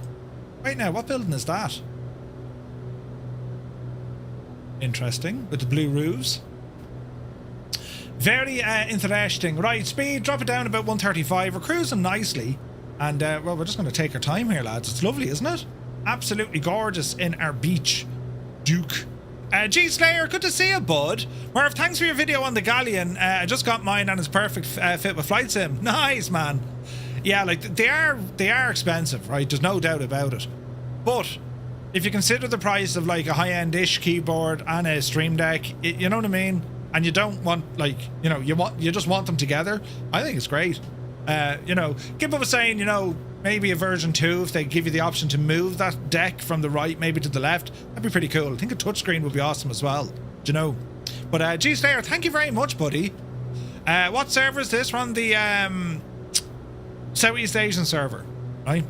Wait now, what building is that? Interesting, with the blue roofs. Very interesting. Right, speed, drop it down about 135. We're cruising nicely. And, well, we're just going to take our time here, lads. It's lovely, isn't it? Absolutely gorgeous in our beach. Duke. G-Slayer, good to see you, bud. Murph, thanks for your video on the Galleon. I just got mine and it's perfect fit with Flight Sim. Nice, man. Yeah, like, they are expensive, right? There's no doubt about it. But if you consider the price of, like, a high-end-ish keyboard and a Stream Deck, you know what I mean? And you don't want, like, you know, you just want them together. I think it's great. You know, Gimbo was saying, you know, maybe a version 2, if they give you the option to move that deck from the right maybe to the left, that'd be pretty cool. I think a touchscreen would be awesome as well. Do you know? But G-Slayer, thank you very much, buddy. What server is this? We're on the Southeast Asian server, right?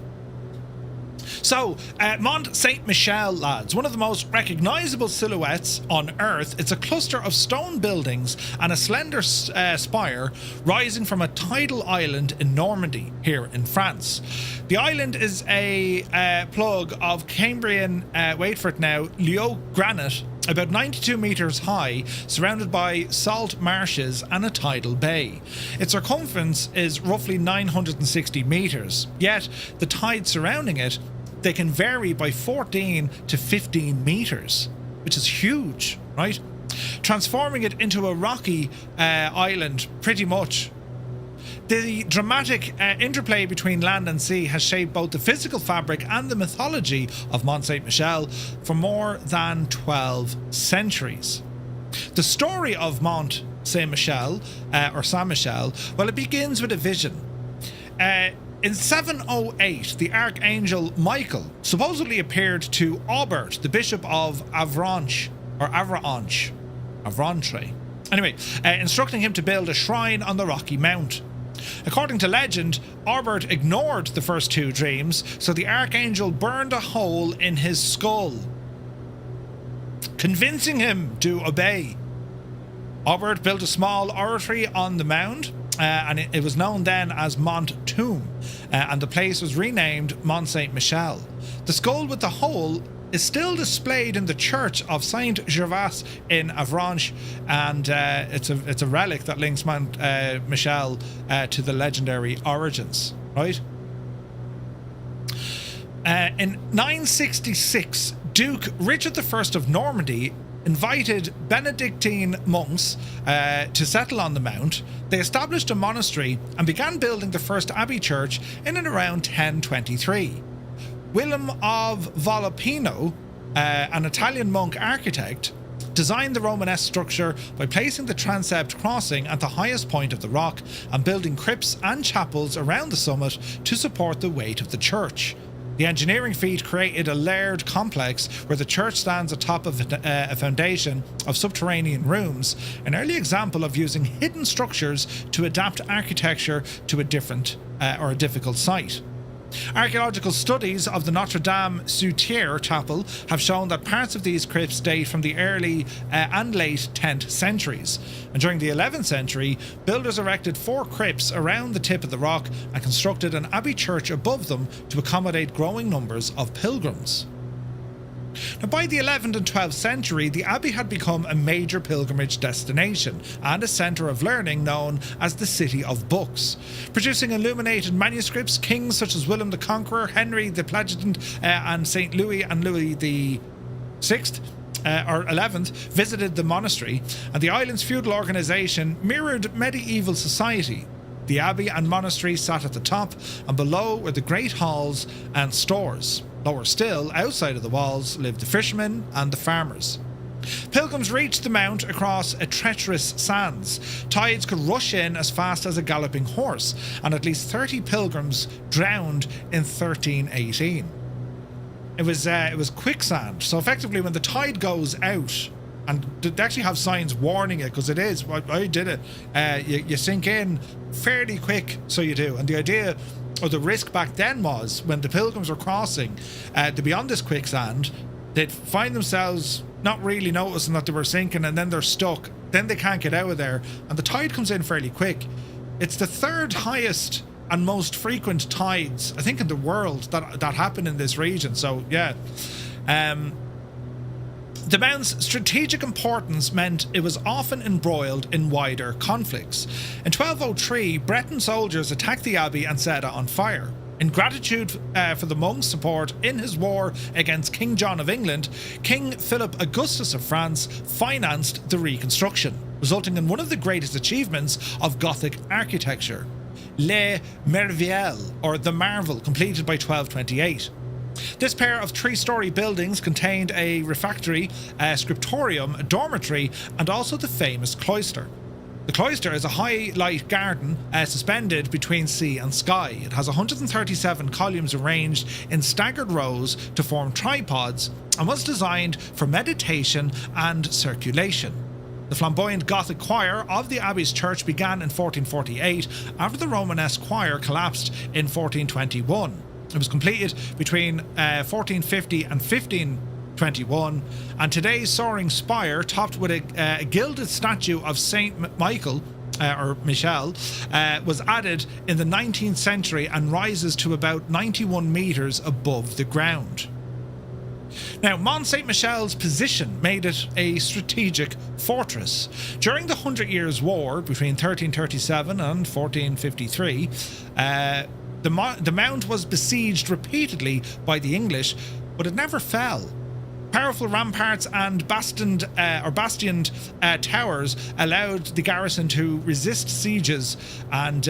So, Mont-Saint-Michel, lads, one of the most recognisable silhouettes on Earth. It's a cluster of stone buildings and a slender spire rising from a tidal island in Normandy, here in France. The island is a plug of Cambrian, wait for it now, Leo granite, about 92 metres high, surrounded by salt marshes and a tidal bay. Its circumference is roughly 960 metres, yet the tides surrounding it, they can vary by 14 to 15 metres, which is huge, right? Transforming it into a rocky island, pretty much. The dramatic interplay between land and sea has shaped both the physical fabric and the mythology of Mont-Saint-Michel for more than 12 centuries. The story of Mont-Saint-Michel, or Saint-Michel, well, it begins with a vision. In 708, the Archangel Michael supposedly appeared to Aubert, the Bishop of Avranches, or Avranches. Anyway, instructing him to build a shrine on the rocky mount. According to legend, Aubert ignored the first 2 dreams, so the Archangel burned a hole in his skull, convincing him to obey. Aubert built a small oratory on the mound, and it was known then as Mont-Tomb, and the place was renamed Mont-Saint-Michel. The skull with the hole is still displayed in the church of Saint Gervais in Avranches, and it's a relic that links Mont-Michel to the legendary origins, right? In 966, Duke Richard I of Normandy invited Benedictine monks to settle on the mount. They established a monastery and began building the first abbey church in and around 1023. Willem of Volpino, an Italian monk architect, designed the Romanesque structure by placing the transept crossing at the highest point of the rock and building crypts and chapels around the summit to support the weight of the church. The engineering feat created a layered complex where the church stands atop of a foundation of subterranean rooms, an early example of using hidden structures to adapt architecture to a different or a difficult site. Archaeological studies of the Notre Dame Soutier chapel have shown that parts of these crypts date from the early and late 10th centuries. And during the 11th century, builders erected 4 crypts around the tip of the rock and constructed an abbey church above them to accommodate growing numbers of pilgrims. Now, by the 11th and 12th century, the abbey had become a major pilgrimage destination and a centre of learning known as the City of Books. Producing illuminated manuscripts, kings such as William the Conqueror, Henry the Plantagenet, and St. Louis and Louis the Sixth or 11th visited the monastery, and the island's feudal organisation mirrored medieval society. The abbey and monastery sat at the top, and below were the great halls and stores. Lower still, outside of the walls, lived the fishermen and the farmers. Pilgrims reached the mount across a treacherous sands. Tides could rush in as fast as a galloping horse, and at least 30 pilgrims drowned in 1318. It was quicksand, so effectively when the tide goes out, and they actually have signs warning it, because it is, I did it, you sink in fairly quick, so you do. And the idea, or the risk back then was, when the pilgrims were crossing to be on this quicksand, they'd find themselves not really noticing that they were sinking, and then they're stuck, then they can't get out of there, and the tide comes in fairly quick. It's the 3rd highest and most frequent tides, I think, in the world that happen in this region, so yeah. The mount's strategic importance meant it was often embroiled in wider conflicts. In 1203, Breton soldiers attacked the abbey and set it on fire. In gratitude for the monks' support in his war against King John of England, King Philip Augustus of France financed the reconstruction, resulting in one of the greatest achievements of Gothic architecture, Les Merveilles, or the Marvel, completed by 1228. This pair of 3-storey buildings contained a refectory, a scriptorium, a dormitory, and also the famous cloister. The cloister is a high-light garden suspended between sea and sky. It has 137 columns arranged in staggered rows to form tripods and was designed for meditation and circulation. The flamboyant Gothic choir of the Abbey's church began in 1448 after the Romanesque choir collapsed in 1421. It was completed between 1450 and 1521, and today's soaring spire, topped with a gilded statue of Saint Michael, or Michel, was added in the 19th century and rises to about 91 metres above the ground. Now, Mont-Saint-Michel's position made it a strategic fortress. During the 100 Years' War between 1337 and 1453, the mount was besieged repeatedly by the English, but it never fell. Powerful ramparts and bastioned towers allowed the garrison to resist sieges, and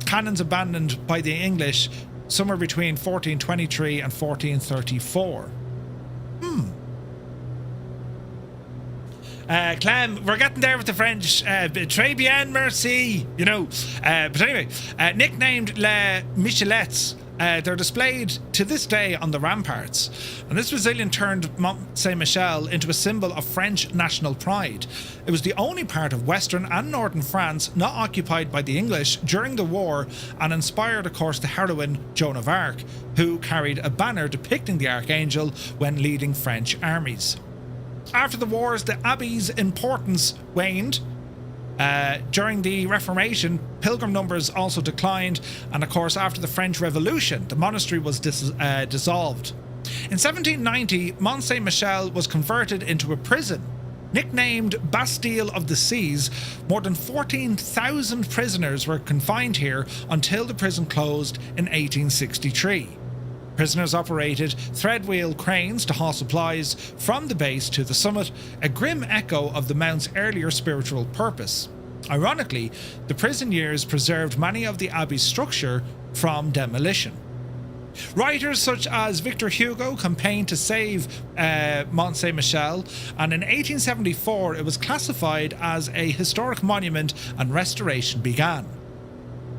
cannons abandoned by the English somewhere between 1423 and 1434. Clem, we're getting there with the French. Très bien, merci. You know. But anyway, nicknamed Les Michelettes, they're displayed to this day on the ramparts. And this Brazilian turned Mont-Saint-Michel into a symbol of French national pride. It was the only part of western and northern France not occupied by the English during the war, and inspired, of course, the heroine Joan of Arc, who carried a banner depicting the Archangel when leading French armies. After the wars, the abbey's importance waned. During the Reformation, pilgrim numbers also declined, and of course after the French Revolution, the monastery was dissolved. In 1790, Mont-Saint-Michel was converted into a prison. Nicknamed Bastille of the Seas, more than 14,000 prisoners were confined here until the prison closed in 1863. Prisoners operated thread-wheel cranes to haul supplies from the base to the summit, a grim echo of the mount's earlier spiritual purpose. Ironically, the prison years preserved many of the abbey's structure from demolition. Writers such as Victor Hugo campaigned to save Mont-Saint-Michel, and in 1874 it was classified as a historic monument and restoration began.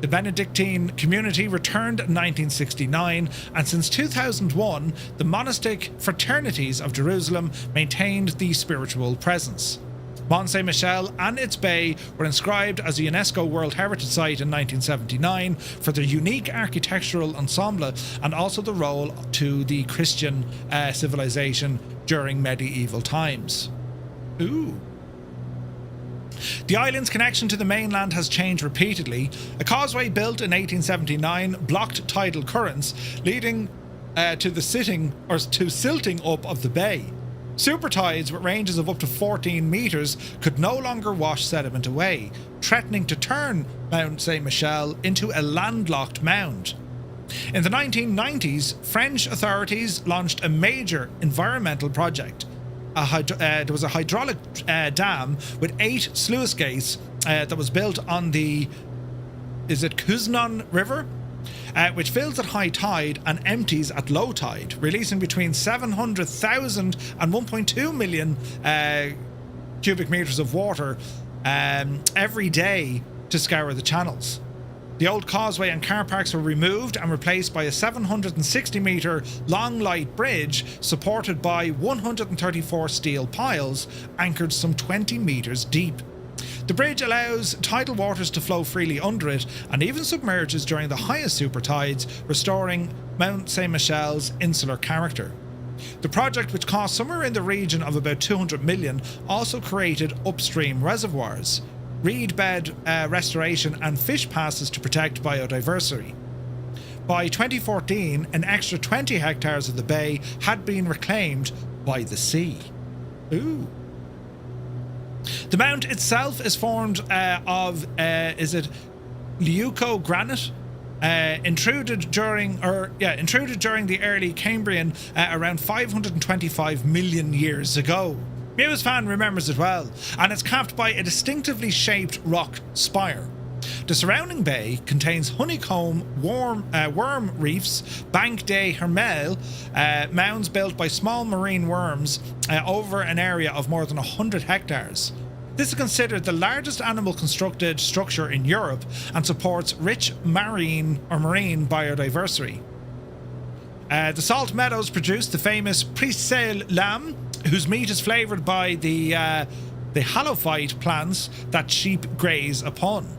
The Benedictine community returned in 1969, and since 2001, the monastic fraternities of Jerusalem maintained the spiritual presence. Mont-Saint-Michel and its bay were inscribed as a UNESCO World Heritage Site in 1979 for their unique architectural ensemble and also the role to the Christian civilization during medieval times. Ooh. The island's connection to the mainland has changed repeatedly. A causeway built in 1879 blocked tidal currents, leading to the silting up of the bay. Super tides with ranges of up to 14 metres could no longer wash sediment away, threatening to turn Mont-Saint-Michel into a landlocked mound. In the 1990s, French authorities launched a major environmental project. There was a hydraulic dam with 8 sluice gates that was built on the Coastline River, which fills at high tide and empties at low tide, releasing between 700,000 and 1.2 million cubic metres of water every day to scour the channels. The old causeway and car parks were removed and replaced by a 760-metre long light bridge supported by 134 steel piles anchored some 20 metres deep. The bridge allows tidal waters to flow freely under it and even submerges during the highest super tides, restoring Mont-Saint-Michel's insular character. The project, which cost somewhere in the region of about 200 million, also created upstream reservoirs, reed bed restoration and fish passes to protect biodiversity. By 2014, an extra 20 hectares of the bay had been reclaimed by the sea. Ooh. The mount itself is formed of Leuco granite, intruded during the early Cambrian around 525 million years ago. Muse fan remembers it well, and it's capped by a distinctively shaped rock spire. The surrounding bay contains honeycomb worm reefs, Banque des Hermelles, mounds built by small marine worms over an area of more than 100 hectares. This is considered the largest animal constructed structure in Europe and supports rich marine biodiversity. The salt meadows produce the famous Pricelle lamb, whose meat is flavoured by the halophyte plants that sheep graze upon.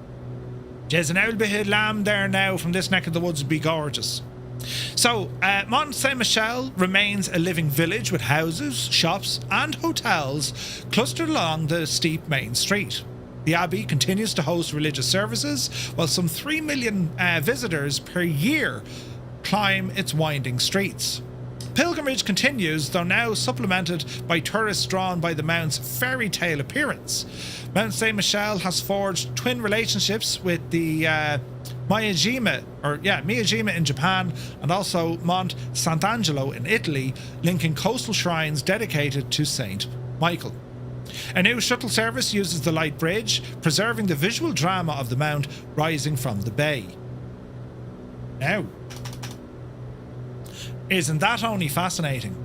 There's an old bit of lamb there now from this neck of the woods would be gorgeous. So, Mont-Saint-Michel remains a living village with houses, shops and hotels clustered along the steep main street. The abbey continues to host religious services, while some 3 million visitors per year climb its winding streets. Pilgrimage continues, though now supplemented by tourists drawn by the mount's fairy tale appearance. Mont-Saint-Michel has forged twin relationships with the Miyajima in Japan and also Mont Sant'Angelo in Italy, linking coastal shrines dedicated to Saint Michael. A new shuttle service uses the light bridge, preserving the visual drama of the mount rising from the bay. Now, isn't that only fascinating?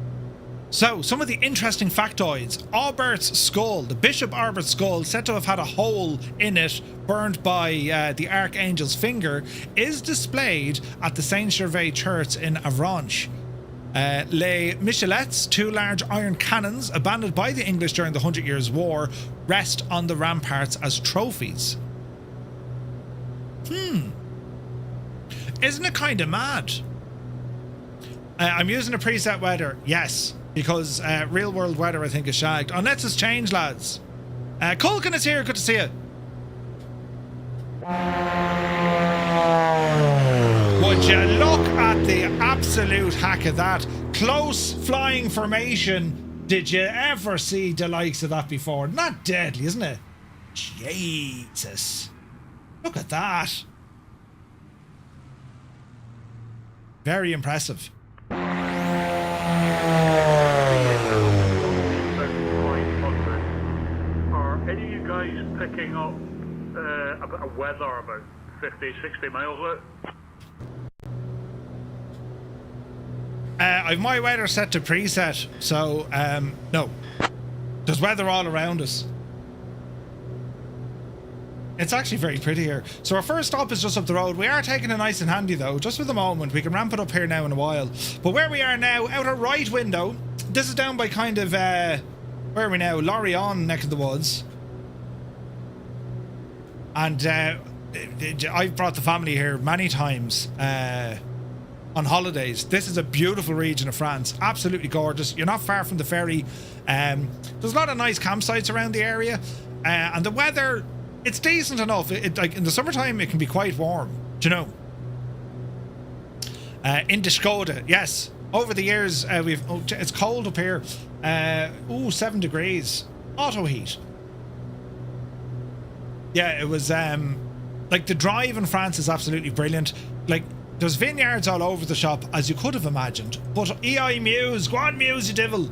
So, some of the interesting factoids. Aubert's skull, the Bishop Aubert's skull, said to have had a hole in it burned by the Archangel's finger, is displayed at the Saint-Gervais Church in Avranches. Les Michelettes, 2 large iron cannons abandoned by the English during the 100 Years' War, rest on the ramparts as trophies. Isn't it kind of mad? I'm using a preset weather, yes, because real world weather I think is shagged. Unless it's changed, lads. Culkin is here, good to see you. Would you look at the absolute hack of that? Close flying formation. Did you ever see the likes of that before? Not deadly, isn't it? Jesus. Look at that. Very impressive. Are any of you guys picking up a bit of weather about 50, 60 miles out? I've my weather set to preset, so no. There's weather all around us. It's actually very pretty here. So our first stop is just up the road. We are taking it nice and handy though, just for the moment. We can ramp it up here now in a while. But where we are now, out our right window, this is down by kind of, where are we now? Lorient neck of the woods. And I've brought the family here many times on holidays. This is a beautiful region of France. Absolutely gorgeous. You're not far from the ferry. There's a lot of nice campsites around the area. And the weather... It's decent enough. Like in the summertime, it can be quite warm. Do you know? In Skoda, yes. Over the years, it's cold up here. 7 degrees. Auto heat. Yeah, it was like the drive in France is absolutely brilliant. Like there's vineyards all over the shop, as you could have imagined. But EI Muse, go on Muse, you devil.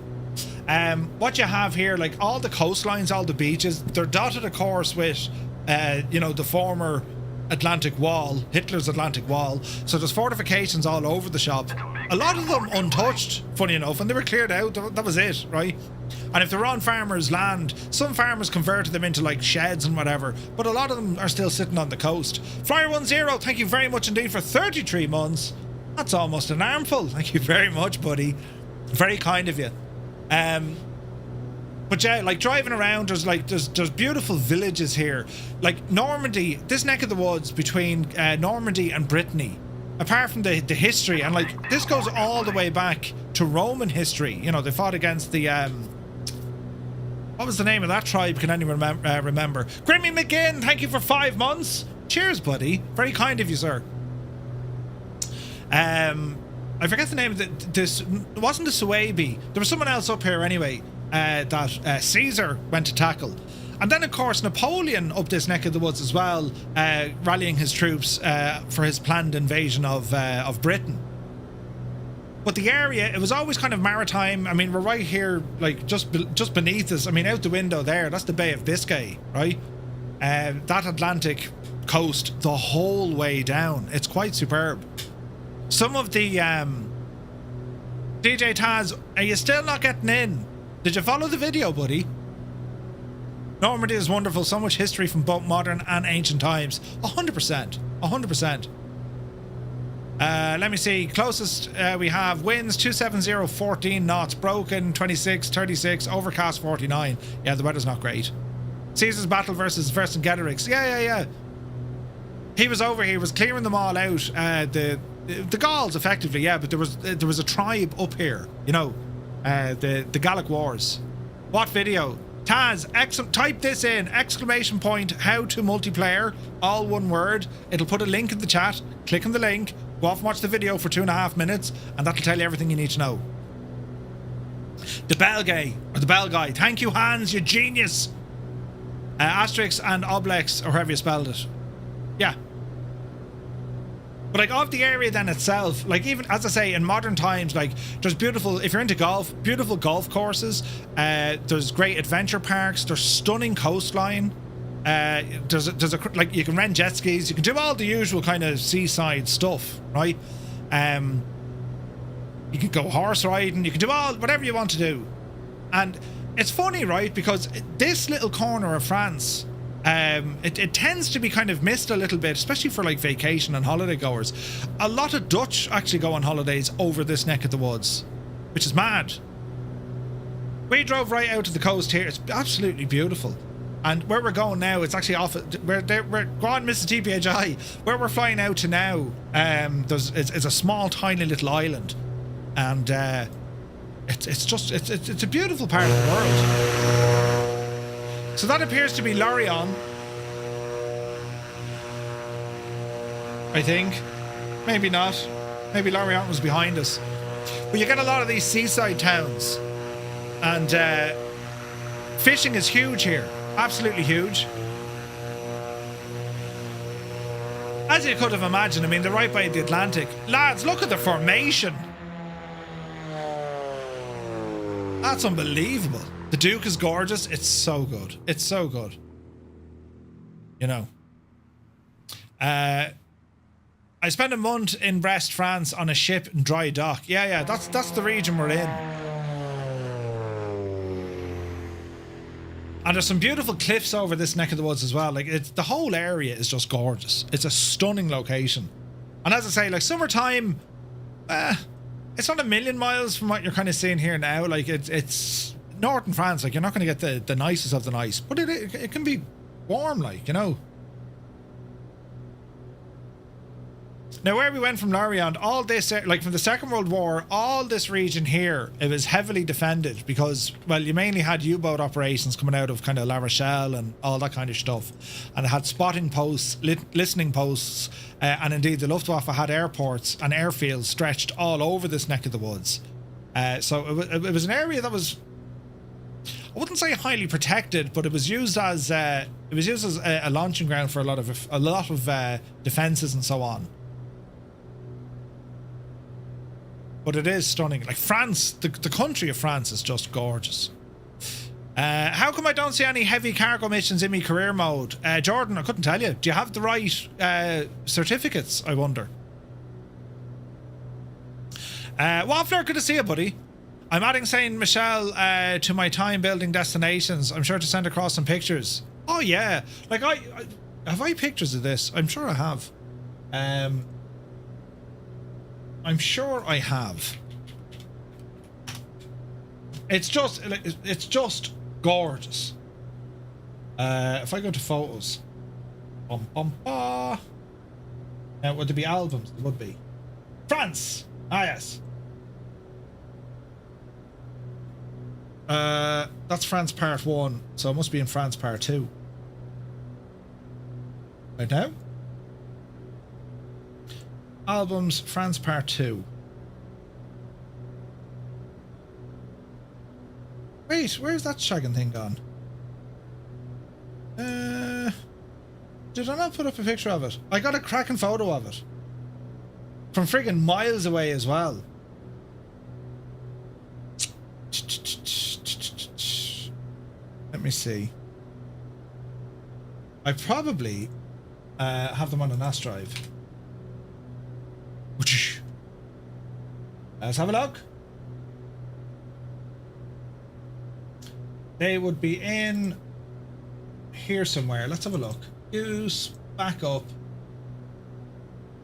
What you have here, like all the coastlines, all the beaches, they're dotted of course with, the former Atlantic Wall, Hitler's Atlantic Wall. So there's fortifications all over the shop. A lot of them untouched, funny enough, and they were cleared out. That was it, right? And if they're on farmers' land, some farmers converted them into like sheds and whatever, but a lot of them are still sitting on the coast. Flyer10, thank you very much indeed for 33 months. That's almost an armful. Thank you very much, buddy. Very kind of you. But yeah, like driving around, there's beautiful villages here. Like Normandy, this neck of the woods between Normandy and Brittany, apart from the history, and like this goes all the way back to Roman history. You know, they fought against the what was the name of that tribe? Can anyone remember? Grimmy McGinn, thank you for 5 months. Cheers, buddy. Very kind of you, sir. I forget the name of this. It wasn't the Suabi. There was someone else up here anyway. That Caesar went to tackle. And then of course Napoleon up this neck of the woods as well, rallying his troops for his planned invasion of Britain. But the area, it was always kind of maritime. I mean, we're right here, like just beneath us. I mean, out the window there, that's the Bay of Biscay, right? That Atlantic coast the whole way down. It's quite superb. Some of the DJ Taz, are you still not getting in? Did you follow the video, buddy? Normandy is wonderful. So much history from both modern and ancient times. 100%. 100%. Let me see. Closest we have winds 270, 14 knots. Broken 26, 36. Overcast 49. Yeah, the weather's not great. Caesar's battle versus Vercingetorix. Yeah. He was over here. Was clearing them all out. The Gauls, effectively, yeah. But there was a tribe up here. You know. The Gallic Wars. What video? Taz, type this in, ! How to multiplayer, all one word. It'll put a link in the chat. Click on the link, go off and watch the video for 2.5 minutes, and that'll tell you everything you need to know. The Bell Guy. Thank you, Hans, you genius. Asterix and Obelix, or however you spelled it. Yeah. But like of the area then itself, like even as I say in modern times, like there's beautiful, if you're into golf, beautiful golf courses. There's great adventure parks. There's stunning coastline. There's a like you can rent jet skis. You can do all the usual kind of seaside stuff, right? You can go horse riding. You can do whatever you want to do. And it's funny, right? Because this little corner of France, it tends to be kind of missed a little bit, especially for like vacation and holiday goers. A lot of Dutch actually go on holidays over this neck of the woods, which is mad. We drove right out to the coast here. It's absolutely beautiful. And where we're going now, it's actually off. We're going, Mrs. TPHI. Where we're flying out to now, it's a small, tiny little island, and it's a beautiful part of the world. So that appears to be Lorient, I think. Maybe not. Maybe Lorient was behind us. But you get a lot of these seaside towns, and fishing is huge here. Absolutely huge. As you could have imagined, I mean, they're right by the Atlantic. Lads, look at the formation. That's unbelievable. The Duke is gorgeous. It's so good. It's so good. You know. I spent a month in Brest, France on a ship in dry dock. Yeah, that's the region we're in. And there's some beautiful cliffs over this neck of the woods as well. Like, the whole area is just gorgeous. It's a stunning location. And as I say, like, summertime, it's not a million miles from what you're kind of seeing here now. Like, it's northern France. Like, you're not going to get the nicest of the nice, but it can be warm, like, you know. Now, where we went from Lorient, all this, like from the Second World War, all this region here, it was heavily defended because, well, you mainly had U-boat operations coming out of kind of La Rochelle and all that kind of stuff. And it had spotting posts, listening posts, and indeed the Luftwaffe had airports and airfields stretched all over this neck of the woods. So it was an area that was, I wouldn't say highly protected, but it was used as a launching ground for a lot of defences and so on. But it is stunning. Like France, the country of France is just gorgeous. How come I don't see any heavy cargo missions in my career mode? Jordan, I couldn't tell you. Do you have the right certificates, I wonder? Waffler, good to see you, buddy. I'm adding Saint-Michel to my time building destinations. I'm sure to send across some pictures. Oh yeah. Like have I pictures of this? I'm sure I have. I'm sure I have. It's just gorgeous. If I go to photos, would there be albums? There would be. France. Ah yes. That's France Part 1, so it must be in France Part 2. Right now. Albums, France Part 2. Wait, where's that shagging thing gone? Did I not put up a picture of it? I got a cracking photo of it. From friggin' miles away as well. Let me see. I probably have them on a NAS drive. Let's have a look. They would be in here somewhere. Let's have a look. Use backup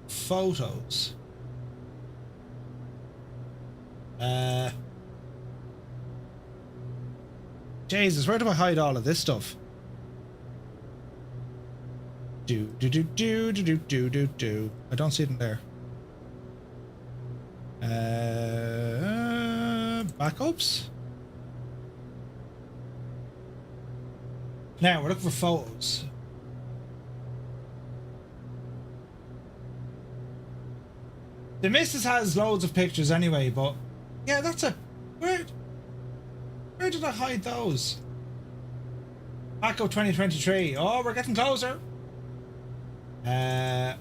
photos. Jesus, where do I hide all of this stuff? I don't see it in there. Backups. Now we're looking for photos. The missus has loads of pictures anyway, but yeah, that's a where did I hide those? Backup 2023. Oh, we're getting closer. No,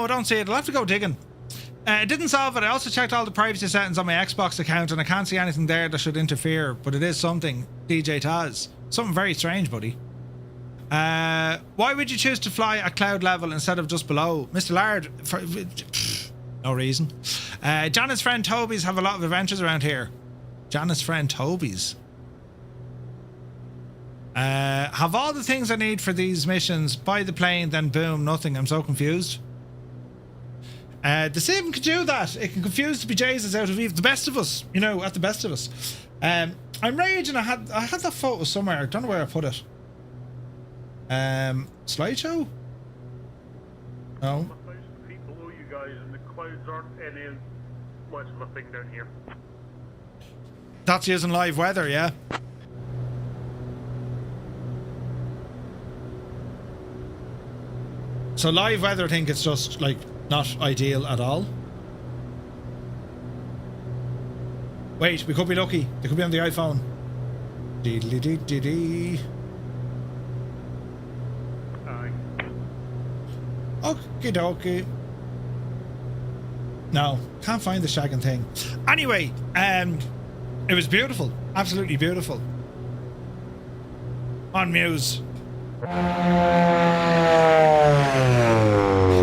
I don't see it. I'll have to go digging. It didn't solve it. I also checked all the privacy settings on my Xbox account and I can't see anything there that should interfere, but it is something. DJ Taz. Something very strange, buddy. Why would you choose to fly at cloud level instead of just below? Mr. Lard, no reason. Janice's friend Toby's have a lot of adventures around here. Janice's friend Toby's. Have all the things I need for these missions. Buy the plane, then boom, nothing. I'm so confused. The Sim can do that. It can confuse the bejesus out of even the best of us. You know, at the best of us. I'm raging. I had that photo somewhere. I don't know where I put it. Slideshow? No. 1,000 feet below you guys, and the clouds aren't any much of a thing down here. That's using live weather, yeah. So live weather, I think it's just like not ideal at all. Wait, we could be lucky. They could be on the iPhone. Deedly-dee-dee-dee. Aye. Okie dokie. No, can't find the shagging thing. Anyway, it was beautiful. Absolutely beautiful. On Muse.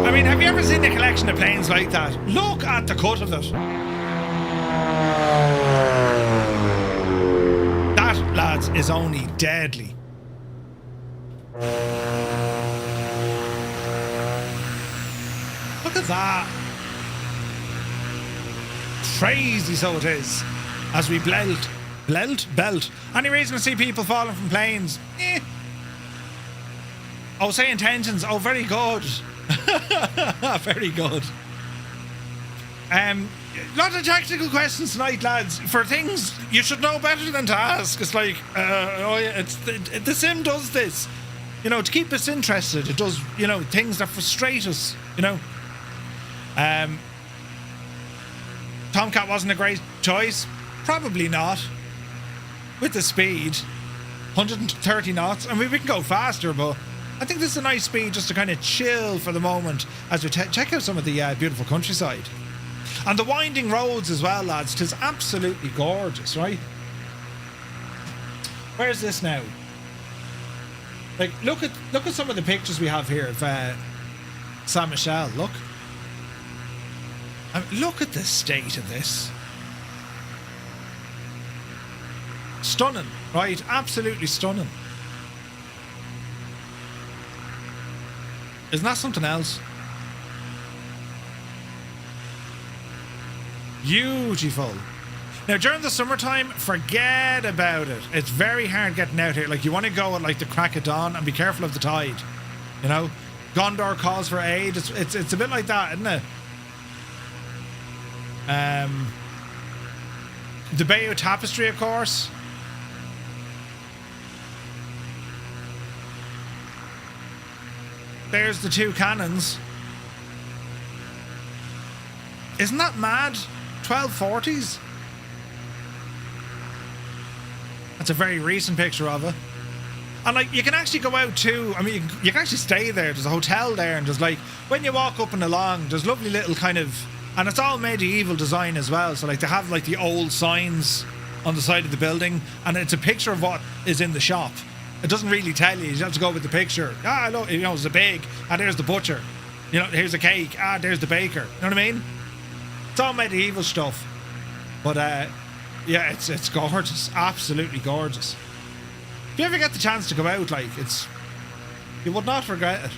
I mean, have you ever seen in a collection of planes like that, look at the cut of it. That, lads, is only deadly. Look at that. Crazy so it is. As we belt. Any reason to see people falling from planes? Oh, say intentions. Oh, very good. Very good. Lot of tactical questions tonight, lads. For things you should know better than to ask. It's like, oh yeah, the sim does this. You know, to keep us interested. It does, you know, things that frustrate us. You know. Tomcat wasn't a great choice. Probably not. With the speed, 130 knots. I mean, we can go faster, but I think this is a nice speed just to kind of chill for the moment as we check out some of the beautiful countryside. And the winding roads as well, lads. 'Tis absolutely gorgeous, right? Where's this now? Like, look at some of the pictures we have here of Saint-Michel. Look. I mean, look at the state of this. Stunning, right? Absolutely stunning. Isn't that something else? Beautiful. Now, during the summertime, forget about it. It's very hard getting out here. Like, you want to go at like the crack of dawn and be careful of the tide. You know, Gondor calls for aid. It's a bit like that, isn't it? The Bayeux Tapestry, of course. There's the two cannons. Isn't that mad? 1240s? That's a very recent picture of it. And like, you can actually go out too. I mean, you can actually stay there. There's a hotel there, and there's like, when you walk up and along, there's lovely little kind of, and it's all medieval design as well. So like, they have like the old signs on the side of the building, and it's a picture of what is in the shop. It doesn't really tell you. You have to go with the picture. Ah, look, you know, there's a pig. Ah, there's the butcher. You know, here's a cake. Ah, there's the baker. You know what I mean? It's all medieval stuff. But yeah, it's gorgeous. Absolutely gorgeous. If you ever get the chance to go out, like, you would not regret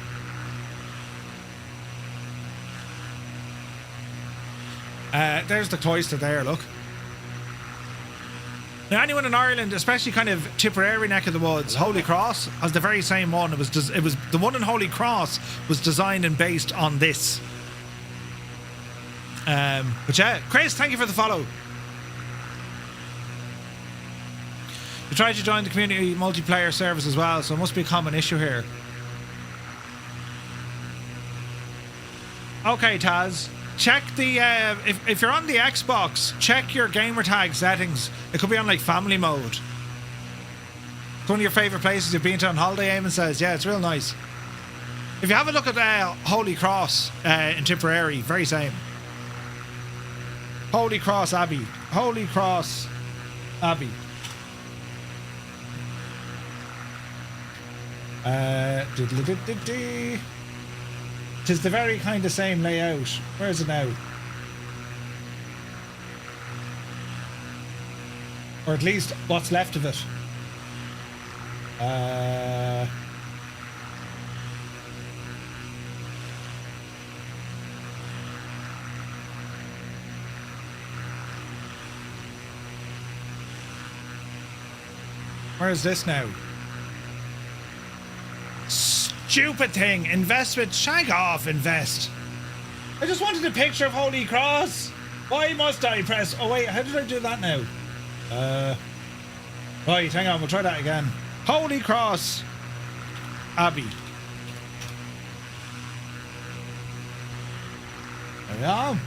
it. There's the cloister there, look. Now, anyone in Ireland, especially kind of Tipperary neck of the woods, Holy Cross has the very same one. It was the one in Holy Cross was designed and based on this. But yeah, Chris, thank you for the follow. You tried to join the community multiplayer service as well, so it must be a common issue here. Okay, Taz. Check the if you're on the Xbox, check your gamertag settings. It could be on like family mode. It's one of your favourite places you've been to on holiday, Eamon says. Yeah, it's real nice. If you have a look at Holy Cross in Tipperary, very same. Holy Cross Abbey. Holy Cross Abbey. Tis the very kind of same layout. Where is it now? Or at least what's left of it. Where is this now? Stupid thing. Investment. Shag off, invest. I just wanted a picture of Holy Cross. Why must I press? Oh wait, how did I do that now? Right, hang on, we'll try that again. Holy Cross Abbey. There we are.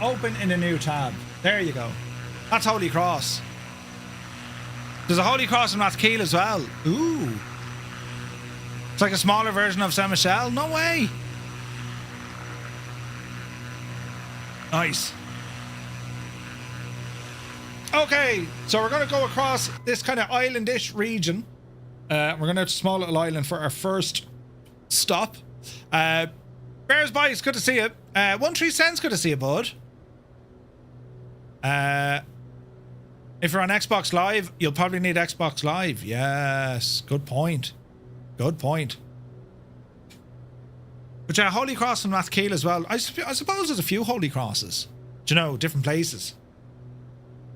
Open in a new tab. There you go. That's Holy Cross. There's a Holy Cross in Rathkeil as well. Ooh. It's like a smaller version of Saint-Michel. No way. Nice. Okay, so we're going to go across this kind of islandish region. We're going to have a small little island for our first stop. Bears Boys, good to see you. 13 Cents, good to see you, bud. If you're on Xbox Live, you'll probably need Xbox Live. Yes, good point. Good point. But yeah, Holy Cross and Rathkeil as well. I suppose there's a few Holy Crosses. Do you know, different places.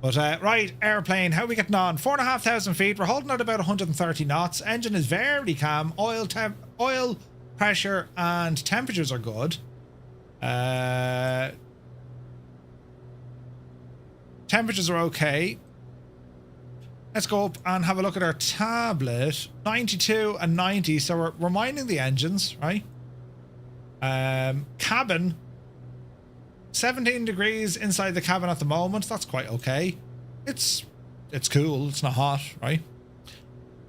But right, airplane, how are we getting on? 4,500 feet. We're holding at about 130 knots. Engine is very calm. Oil pressure and temperatures are good. Temperatures are okay. Let's go up and have a look at our tablet. 92 and 90, so we're minding the engines, right? Cabin, 17 degrees inside the cabin at the moment. That's quite okay. It's cool. It's not hot, right?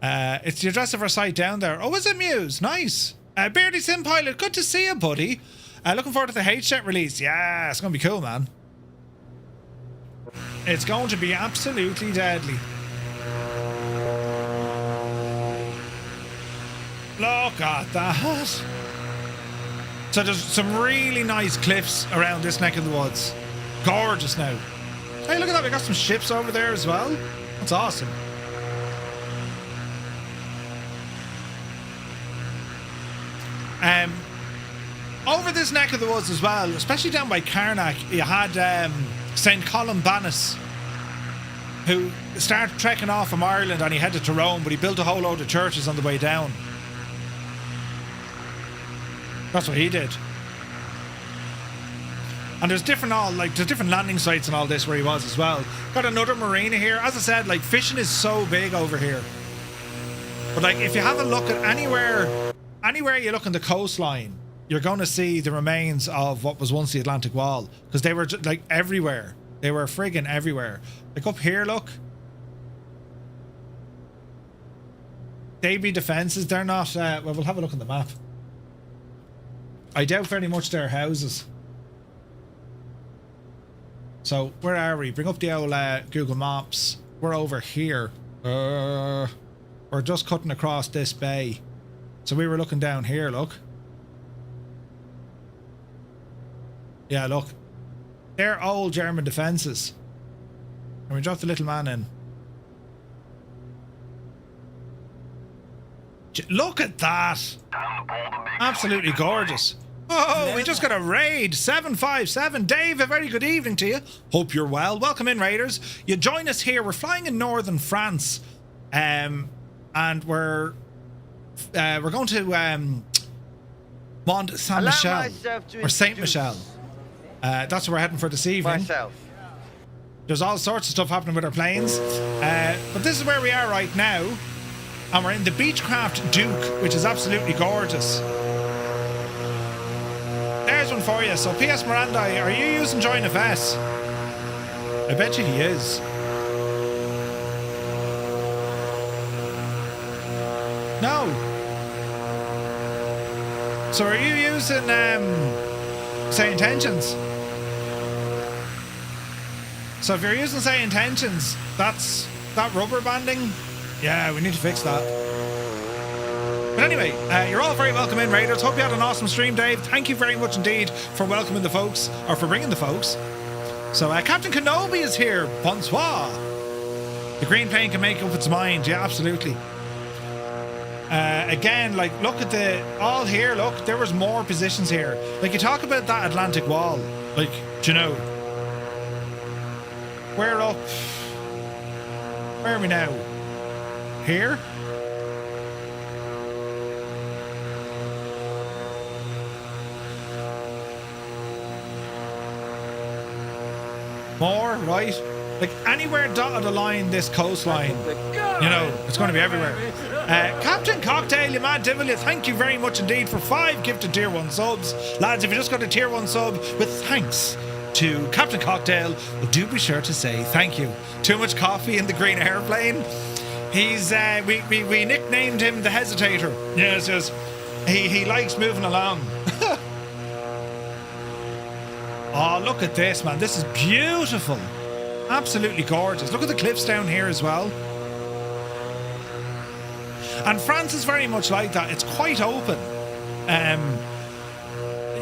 It's the address of our site down there. Oh, is it Muse? Nice. Beardy Sim Pilot, good to see you, buddy. Looking forward to the H-Jet release. Yeah, it's going to be cool, man. It's going to be absolutely deadly. Look at that. So there's some really nice cliffs around this neck of the woods. Gorgeous now. Hey, look at that. We got some ships over there as well. That's awesome. Over this neck of the woods as well, especially down by Carnac, you had St. Columbanus, who started trekking off from Ireland and he headed to Rome, but he built a whole load of churches on the way down. That's what he did. And there's different landing sites and all this where he was as well. Got another marina here. As I said, like, fishing is so big over here. But like, if you have a look at anywhere you look on the coastline, you're going to see the remains of what was once the Atlantic Wall, because they were just, like, everywhere. They were friggin' everywhere. Like up here, look. They be defences. They're not. Well, we'll have a look on the map. I doubt very much they're houses. So where are we? Bring up the old Google Maps. We're over here. We're just cutting across this bay. So we were looking down here, look. Yeah, look. They're old German defences. And we dropped the little man in. Look at that. Absolutely gorgeous. Oh, we just got a raid. 757. Dave, a very good evening to you. Hope you're well. Welcome in, Raiders. You join us here. We're flying in northern France. And we're going to Mont-Saint-Michel. Or Saint-Michel. That's where we're heading for this evening. There's all sorts of stuff happening with our planes. But this is where we are right now. And we're in the Beechcraft Duke, which is absolutely gorgeous. There's one for you. So, P.S. Miranda, are you using Join FS? I bet you he is. No. So, are you using, say, intentions? So, if you're using, say, intentions, that's that rubber banding. Yeah, we need to fix that. But anyway, you're all very welcome in, Raiders. Hope you had an awesome stream, Dave. Thank you very much indeed for welcoming the folks, or for bringing the folks. So, Captain Kenobi is here. Bonsoir. The green plane can make up its mind. Yeah, absolutely. Again, like, look at all here, look, there was more positions here. Like, you talk about that Atlantic Wall. Like, do you know? We're up. Where are we now? Here? More, right? Like, anywhere dotted along this coastline, you know, it's going to be everywhere. Captain Cocktail, you mad devil, thank you very much indeed for 5 gifted tier 1 subs. Lads, if you just got a tier 1 sub with thanks to Captain Cocktail, well, do be sure to say thank you. Too much coffee in the green airplane. He's we nicknamed him the Hesitator. Yes, yes. He likes moving along. Oh, look at this, man. This is beautiful. Absolutely gorgeous. Look at the cliffs down here as well. And France is very much like that. It's quite open.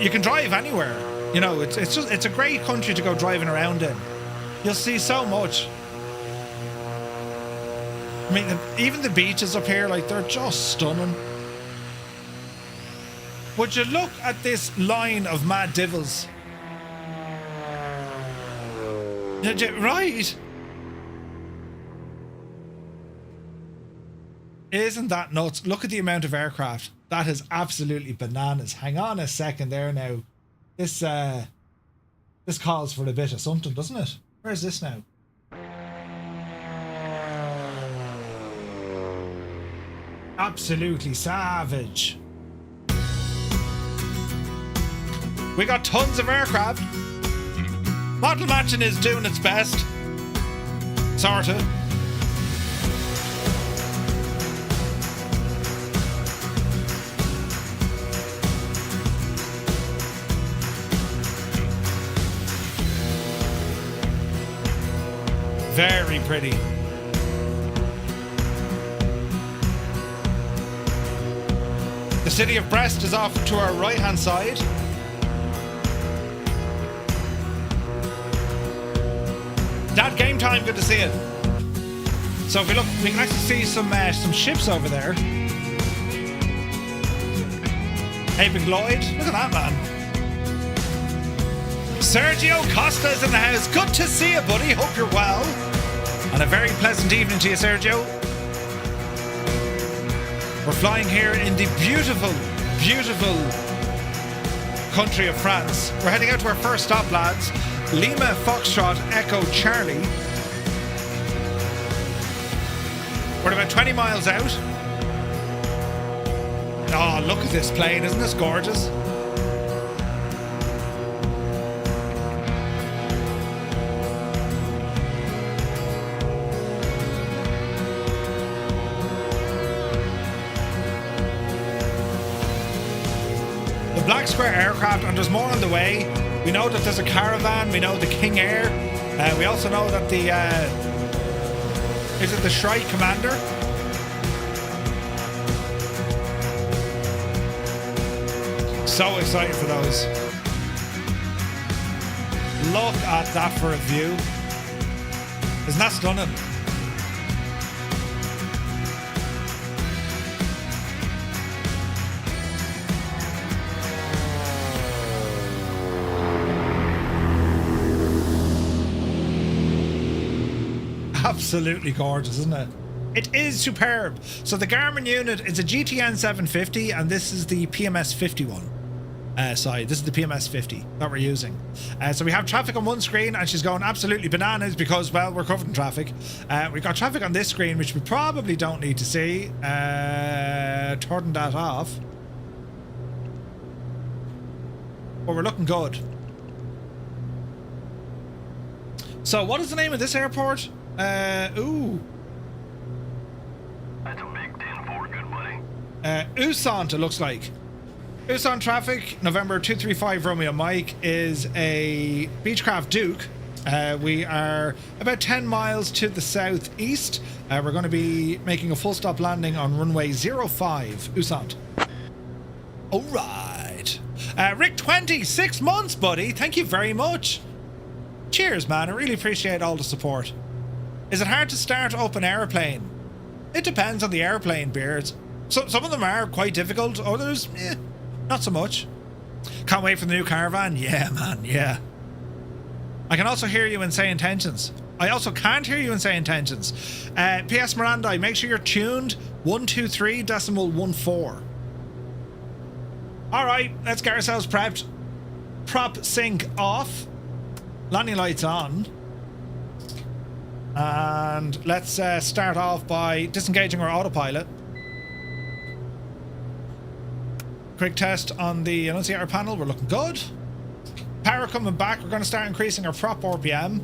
You can drive anywhere. You know, it's a great country to go driving around in. You'll see so much. I mean, even the beaches up here, like, they're just stunning. Would you look at this line of mad divils? Right? Isn't that nuts? Look at the amount of aircraft. That is absolutely bananas. Hang on a second there now. This calls for a bit of something, doesn't it? Where's this now? Absolutely savage. We got tons of aircraft. Model matching is doing its best. Sorta. Very pretty. The city of Brest is off to our right hand side. Dad, game time, good to see it. So if we look, we can actually see some ships over there. Hey, Big Lloyd, look at that, man. Sergio Costa's in the house. Good to see you, buddy. Hope you're well. And a very pleasant evening to you, Sergio. We're flying here in the beautiful, beautiful country of France. We're heading out to our first stop, lads. Lima Foxtrot Echo Charlie. We're about 20 miles out. Oh, look at this plane. Isn't this gorgeous? Black Square aircraft, and there's more on the way. We know that there's a Caravan, we know the King Air, we also know that the is it the Shrike Commander? So excited for those. Look at that for a view. Isn't that stunning? Absolutely gorgeous, isn't it? It is superb. So the Garmin unit is a GTN 750, and this is the PMS 51. Sorry, this is the PMS 50 that we're using. So we have traffic on one screen, and she's going absolutely bananas because, well, we're covered in traffic. We've got traffic on this screen, which we probably don't need to see. Turn that off. But we're looking good. So what is the name of this airport? Ooh. That's a big 10-4, good buddy. Usant, it looks like. Usant traffic, November 235 Romeo Mike, is a Beechcraft Duke. We are about 10 miles to the southeast. We're going to be making a full stop landing on runway 05, Usant. All right. Rick 20, 6 months, buddy. Thank you very much. Cheers, man. I really appreciate all the support. Is it hard to start up an airplane? It depends on the airplane, Beards. So, some of them are quite difficult, others, not so much. Can't wait for the new Caravan? Yeah, man, yeah. I can also hear you in Say Intentions. I also can't hear you in Say Intentions. P.S. Miranda, make sure you're tuned 123.14. Alright, let's get ourselves prepped. Prop sync off. Landing lights on. And let's start off by disengaging our autopilot. Quick test on the annunciator panel. We're looking good. Power coming back. We're going to start increasing our prop RPM.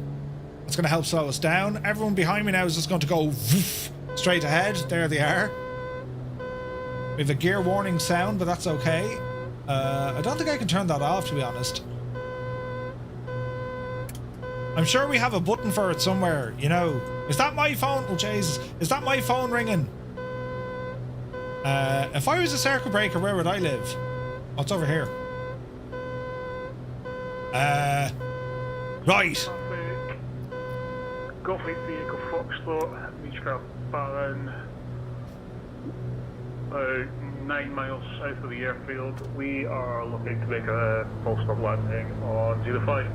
That's going to help slow us down. Everyone behind me now is just going to go woof, straight ahead. There they are. We have a gear warning sound, but that's okay. I don't think I can turn that off, to be honest. I'm sure we have a button for it somewhere, you know. Is that my phone? Oh, Jesus. Is that my phone ringing? If I was a circuit breaker, where would I live? Oh, it's over here. Right. Traffic. Golf 8 vehicle Foxtrot, Beechcraft Baron. 9 miles south of the airfield. We are looking to make a full stop landing on 05.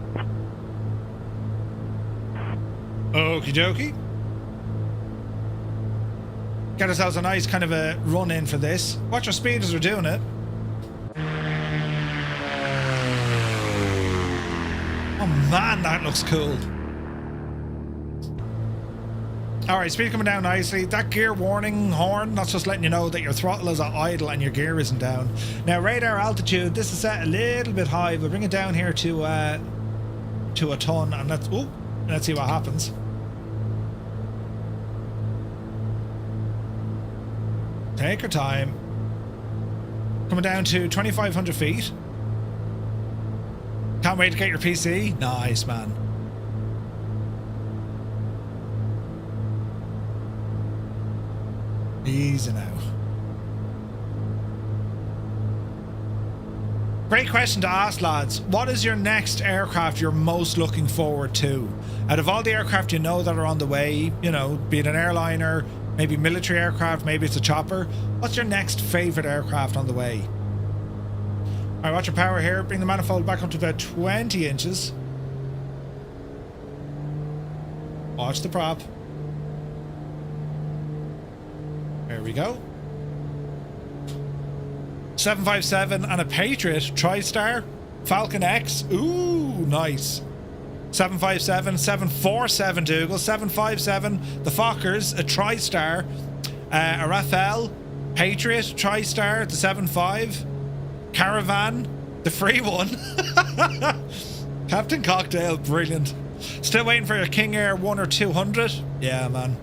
Okie dokie. Get ourselves a nice kind of a run in for this. Watch your speed as we're doing it. Oh man, that looks cool. Alright, speed coming down nicely. That gear warning horn, that's just letting you know that your throttle is at idle and your gear isn't down. Now radar altitude, this is set a little bit high. We'll bring it down here to a ton, and let's see what happens. Take your time. Coming down to 2,500 feet. Can't wait to get your PC. Nice, man. Easy now. Great question to ask, lads. What is your next aircraft you're most looking forward to? Out of all the aircraft you know that are on the way, you know, be it an airliner, maybe military aircraft, maybe it's a chopper. What's your next favourite aircraft on the way? Alright, watch your power here. Bring the manifold back up to about 20 inches. Watch the prop. There we go. 757 and a Patriot TriStar Falcon X. Ooh, nice. 757, 747 Dougal, 757, the Fokkers, a TriStar, a Rafale, Patriot, TriStar, the 75, Caravan, the free one. Captain Cocktail, brilliant. Still waiting for your King Air 1 or 200? Yeah, man.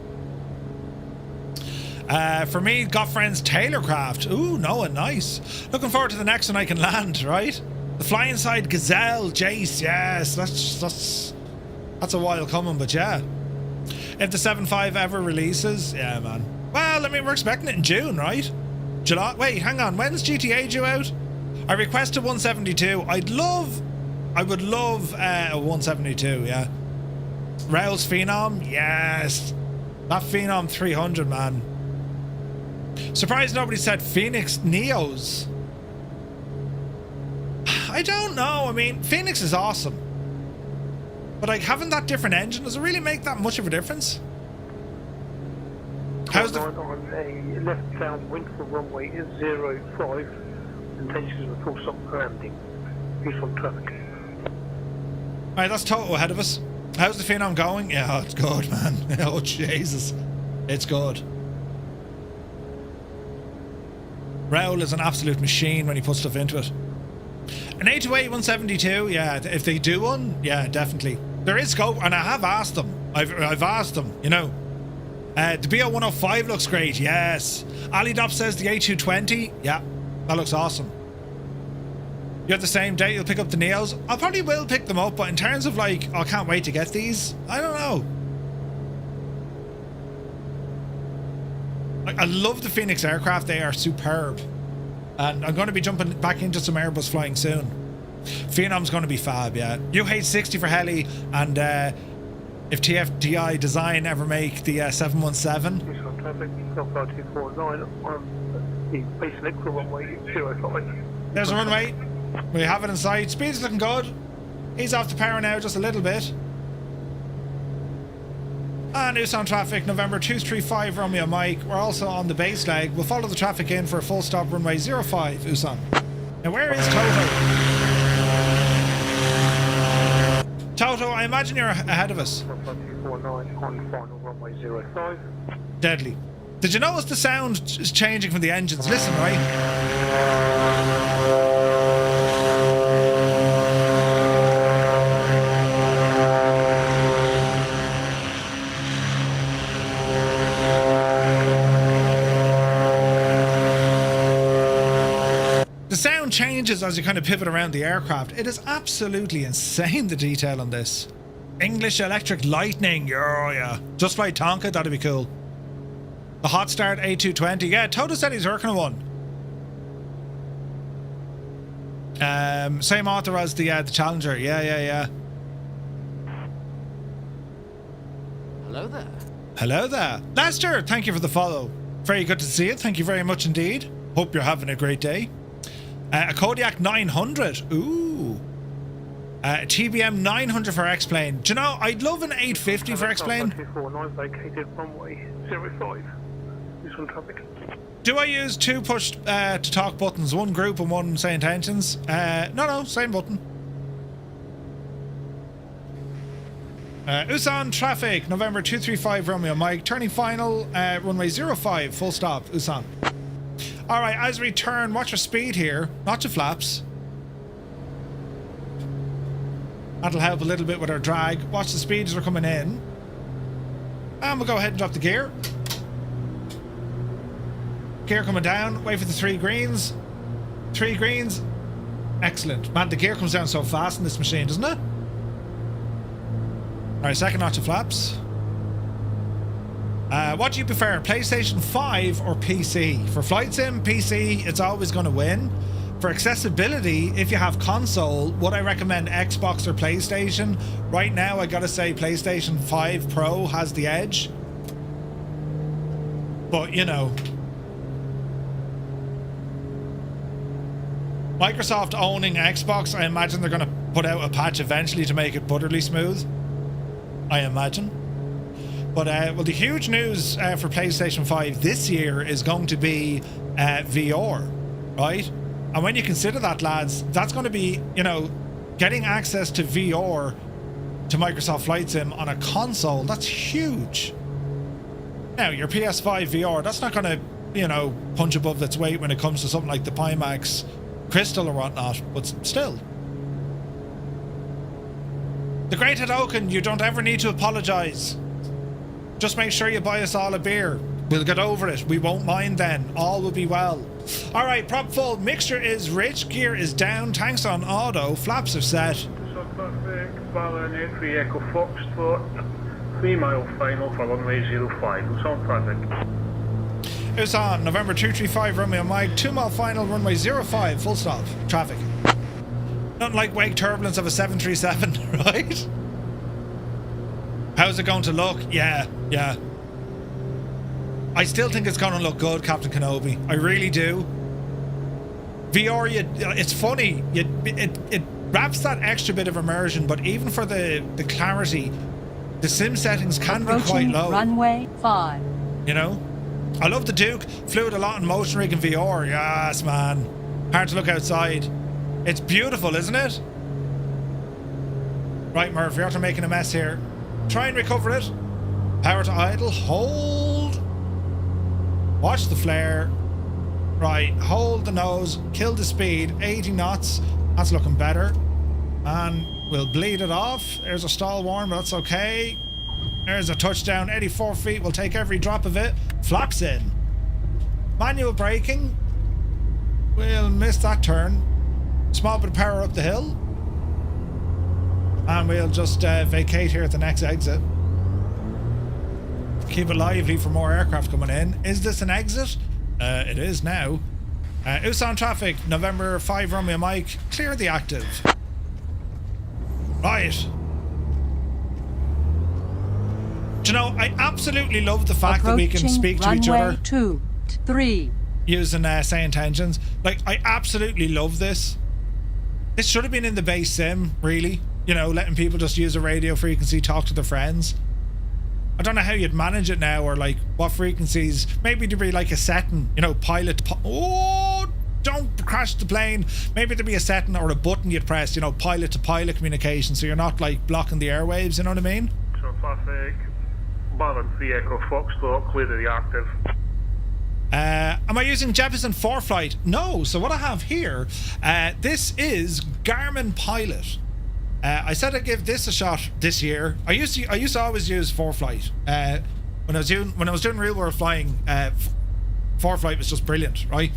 For me, got friends Taylorcraft. Ooh, Noah, nice. Looking forward to the next one I can land, right? The Flying Side Gazelle, Jace, yes, that's a while coming, but yeah. If the 7.5 ever releases, yeah, man. Well, I mean, we're expecting it in June, right? July. Wait, hang on. When's GTA due out? I requested 172. I would love a 172. Yeah. Rails Phenom, yes. That Phenom 300, man. Surprised nobody said Phoenix Neos. I don't know. I mean, Phoenix is awesome. But like having that different engine, does it really make that much of a difference? How's the... On a left downwind for runway 05, intentions of full stop landing. Peaceful traffic. Alright, that's Toto ahead of us. How's the Phenom going? Yeah, it's good, man. Oh, Jesus. It's good. Raoul is an absolute machine when he puts stuff into it. An A2A 172, yeah, if they do one, yeah, definitely. There is scope, and I have asked them. I've asked them, you know. The BO105 looks great, yes. Ali Dop says the A220, yeah, that looks awesome. You have the same date, you'll pick up the Neos. I probably will pick them up, but in terms of like, oh, I can't wait to get these, I don't know. I love the Phoenix aircraft, they are superb. And I'm going to be jumping back into some Airbus flying soon. Phenom's going to be fab, yeah. UH-60 for heli, and if TFDI Design ever make the 717. Peaceful traffic, Alpha 249 on the base leg for runway 05. There's a runway. We have it in sight. Speed's looking good. He's off the power now just a little bit. And Usan traffic, November 235 Romeo Mike. We're also on the base leg. We'll follow the traffic in for a full stop runway 05 Usan. Now where is Toto? Toto, I imagine you're ahead of us. Alpha 249 on final runway 05. Deadly. Did you notice the sound is changing from the engines? Listen, right? The sound changes as you kind of pivot around the aircraft. It is absolutely insane, the detail on this. English Electric Lightning. Oh, yeah. Just like Tonka, that'd be cool. The Hot Start A220. Yeah, Toto said he's working on one. Same author as the Challenger. Yeah. Hello there. Hello there. Lester, thank you for the follow. Very good to see you. Thank you very much indeed. Hope you're having a great day. A Kodiak 900. Ooh. TBM 900 for X-Plane. Do you know, I'd love an 850 for X-Plane. 249 vacated runway 05. This one traffic. Do I use two push to talk buttons? One group and one say intentions? No, same button. Usan traffic, November 235 Romeo Mike, turning final, runway 05, full stop, Usan. Alright, as we turn, watch our speed here, not your flaps. That'll help a little bit with our drag. Watch the speed as we're coming in. And we'll go ahead and drop the gear. Gear coming down, wait for the 3 greens. 3 greens. Excellent. Man, the gear comes down so fast in this machine, doesn't it? Alright, second notch of flaps. What do you prefer, PlayStation 5 or PC? For Flight Sim, PC, it's always going to win. For accessibility, if you have console, would I recommend Xbox or PlayStation? Right now, I gotta say PlayStation 5 Pro has the edge. But, you know, Microsoft owning Xbox, I imagine they're gonna put out a patch eventually to make it butterly smooth. I imagine. But, well, the huge news for PlayStation 5 this year is going to be VR, right? And when you consider that, lads, that's going to be, you know, getting access to VR to Microsoft Flight Sim on a console, that's huge. Now, your PS5 VR, that's not going to, you know, punch above its weight when it comes to something like the Pimax Crystal or whatnot, but still. The Great Hadoken, you don't ever need to apologise. Just make sure you buy us all a beer. We'll get over it. We won't mind then. All will be well. Alright, prop full. Mixture is rich. Gear is down. Tanks on auto. Flaps are set. Traffic, Ballon, entry, Echo Foxtrot. 3 mile final for runway 05. It's on traffic. It's on. November 235 Romeo Mike. 2 mile final. Runway 05. Full stop. Traffic. Nothing like wake turbulence of a 737, right? How's it going to look? Yeah. I still think it's going to look good, Captain Kenobi. I really do. VR, it's funny. It wraps that extra bit of immersion, but even for the clarity, the sim settings can be quite low. Runway 5. You know? I love the Duke. Flew it a lot in motion rig and VR. Yes, man. Hard to look outside. It's beautiful, isn't it? Right, Murph, you're after making a mess here. Try and recover it. Power to idle. Hold. Watch the flare. Right, hold the nose. Kill the speed. 80 knots. That's looking better. And we'll bleed it off. There's a stall warn, but that's okay. There's a touchdown. 84 feet. We'll take every drop of it. Flaps in. Manual braking. We'll miss that turn. Small bit of power up the hill. And we'll just vacate here at the next exit. Keep it lively for more aircraft coming in. Is this an exit? It is now. Usan traffic, November 5 Romeo Mike. Clear the active. Right. Do you know, I absolutely love the fact that we can speak to each other. 2, 3. Using say intentions. Like, I absolutely love this. This should have been in the base sim, really. You know, letting people just use a radio frequency, talk to their friends. I don't know how you'd manage it now, or like what frequencies. Maybe there'd be like a setting, you know, oh, don't crash the plane. Maybe there'd be a setting or a button you'd press, you know, pilot to pilot communication, so you're not like blocking the airwaves, you know what I mean? So traffic, Ballon 3 Echo Foxtrot, clear to the active. Am I using Jeppesen 4Flight? No. So what I have here, this is Garmin Pilot. I said I'd give this a shot this year. I used to always use 4Flight. When I was doing real world flying, 4Flight was just brilliant, right?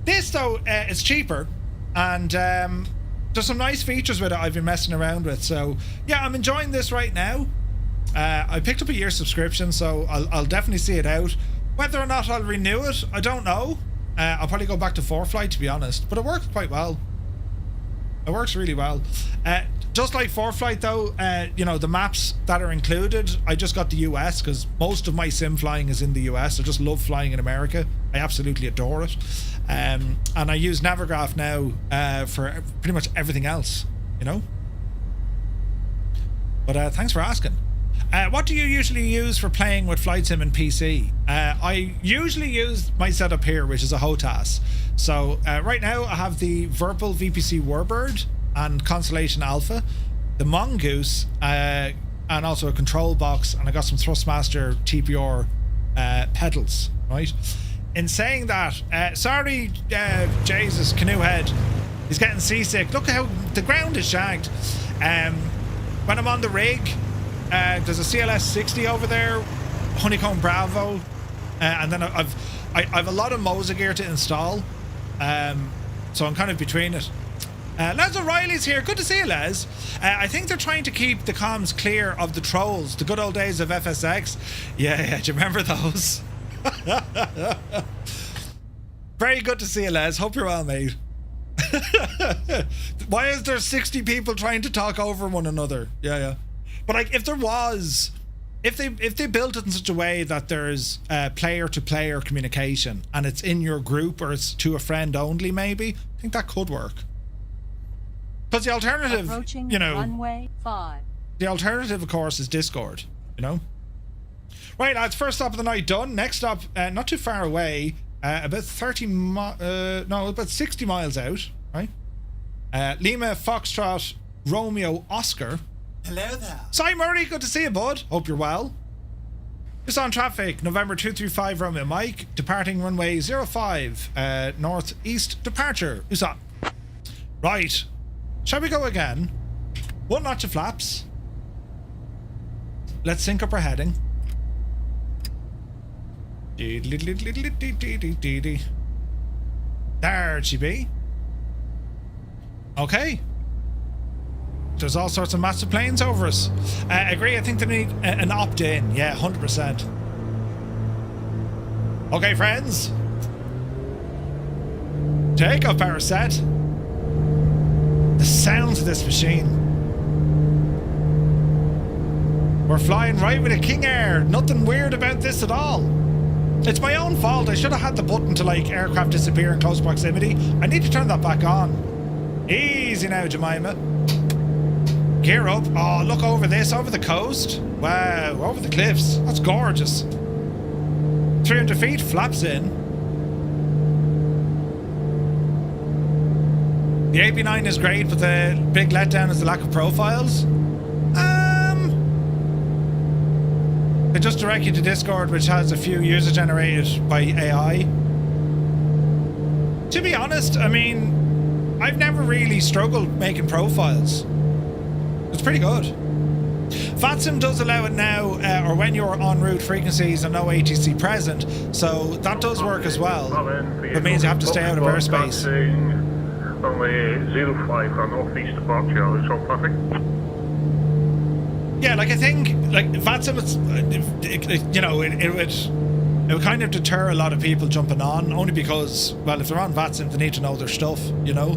This though, it's cheaper and there's some nice features with it I've been messing around with. So yeah, I'm enjoying this right now. I picked up a year subscription, so I'll definitely see it out. Whether or not I'll renew it, I don't know. I'll probably go back to ForeFlight, to be honest, but it works quite well. It works really well. Just like ForeFlight though, you know, the maps that are included, I just got the US because most of my sim flying is in the US. I just love flying in America. I absolutely adore it. And I use Navigraph now for pretty much everything else, you know. But thanks for asking. What do you usually use for playing with Flight Sim and PC? I usually use my setup here, which is a HOTAS. So right now I have the Virpil VPC Warbird and Constellation Alpha, the Mongoose, and also a control box, and I got some Thrustmaster TPR pedals, right? In saying that, sorry, Jesus, Canoehead, he's getting seasick. Look how the ground is shagged. When I'm on the rig, there's a CLS 60 over there, Honeycomb Bravo, and then I've a lot of Mosa gear to install, so I'm kind of between it. Les O'Reilly's here. Good to see you, Les. I think they're trying to keep the comms clear of the trolls, the good old days of FSX. Yeah, do you remember those? Very good to see you, Les. Hope you're well, mate. Why is there 60 people trying to talk over one another? Yeah. But like, if there was, if they built it in such a way that there's player-to-player communication and it's in your group or it's to a friend only, maybe, I think that could work. Because the alternative, Approaching you know, runway 5. the alternative, of course, is Discord, you know. Right, lads, first stop of the night done. Next stop, not too far away, about 60 miles out, right? Lima, Foxtrot, Romeo, Oscar. Hello there. Si Murray, good to see you, bud. Hope you're well. Just on traffic, November 235 Romeo Mike, departing runway 05, northeast departure. Who's that? Right. Shall we go again? One notch of flaps. Let's sync up our heading. There she be. Okay. There's all sorts of massive planes over us. Agree, I think they need an opt-in. Yeah, 100%. Okay, friends. Takeoff power set. The sounds of this machine. We're flying right with a King Air. Nothing weird about this at all. It's my own fault. I should have had the button to like aircraft disappear in close proximity. I need to turn that back on. Easy now, Jemima. Gear up. Oh, look over this, over the coast. Wow, over the cliffs. That's gorgeous. 300 feet, flaps in. The AP9 is great, but the big letdown is the lack of profiles. They just direct you to Discord, which has a few user generated by AI. To be honest, I mean, I've never really struggled making profiles. It's pretty good. VATSIM does allow it now, or when you're en route frequencies and no ATC present, so that does work as well. It means you have to stay out of airspace. Only 05 for northeast departure, it's all traffic. Yeah, like I think, like VATSIM, you know, it would kind of deter a lot of people jumping on, only because, well, if they're on VATSIM, they need to know their stuff, you know.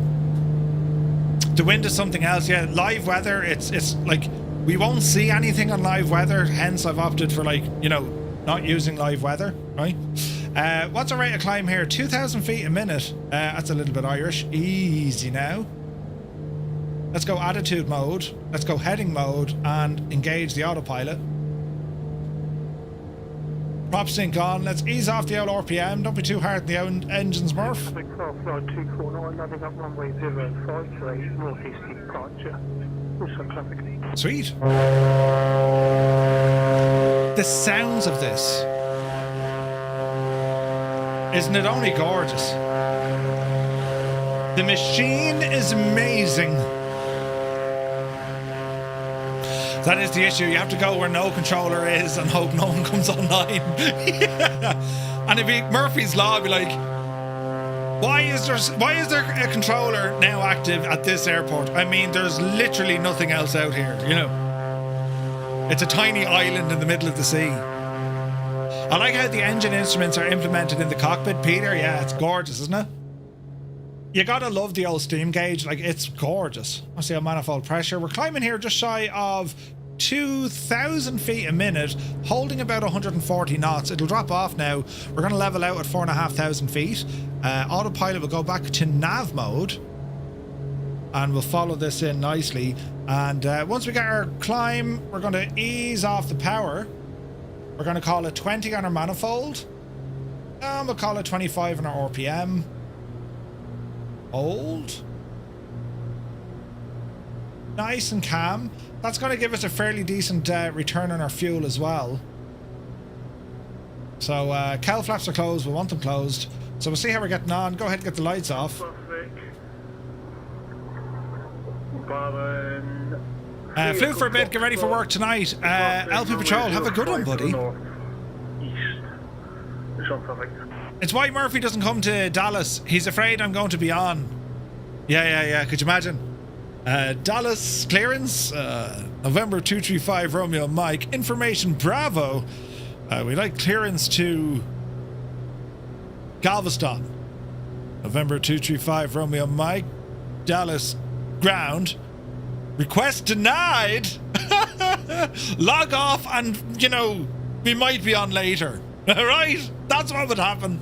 The wind is something else. Yeah, live weather, it's like we won't see anything on live weather, hence I've opted for, like, you know, not using live weather, right? What's our rate of climb here? 2,000 feet a minute. That's a little bit Irish. Easy now. Let's go attitude mode. Let's go heading mode and engage the autopilot. Prop sync on. Let's ease off the old RPM. Don't be too hard on the engines, Murph. Flight 249, landing up runway 05 for a northeast departure. Also traffic. Sweet. The sounds of this. Isn't it only gorgeous? The machine is amazing. That is the issue. You have to go where no controller is and hope no one comes online. Yeah. And it'd be Murphy's Law. It'd be like, Why is there a controller now active at this airport? I mean, there's literally nothing else out here, you know. It's a tiny island in the middle of the sea. I like how the engine instruments are implemented in the cockpit, Peter. Yeah, it's gorgeous, isn't it? You gotta love the old steam gauge. Like, it's gorgeous. I see a manifold pressure. We're climbing here just shy of 2,000 feet a minute, holding about 140 knots. It'll drop off now. We're going to level out at 4,500 feet. Autopilot will go back to nav mode, and we'll follow this in nicely. And once we get our climb, we're going to ease off the power. We're going to call it 20 on our manifold, and we'll call it 25 on our RPM. Hold. Nice and calm. That's going to give us a fairly decent return on our fuel as well. So cowl flaps are closed. We want them closed. So we'll see how we're getting on. Go ahead and get the lights off. Flew for a bit. Get ready for work tonight. LP Patrol, have a good one, buddy. It's why Murphy doesn't come to Dallas. He's afraid I'm going to be on. Yeah. Could you imagine? Dallas clearance, November 235 Romeo Mike. Information Bravo. We'd like clearance to Galveston. November 235 Romeo Mike. Dallas ground. Request denied. Log off and, you know, we might be on later. Alright? That's what would happen.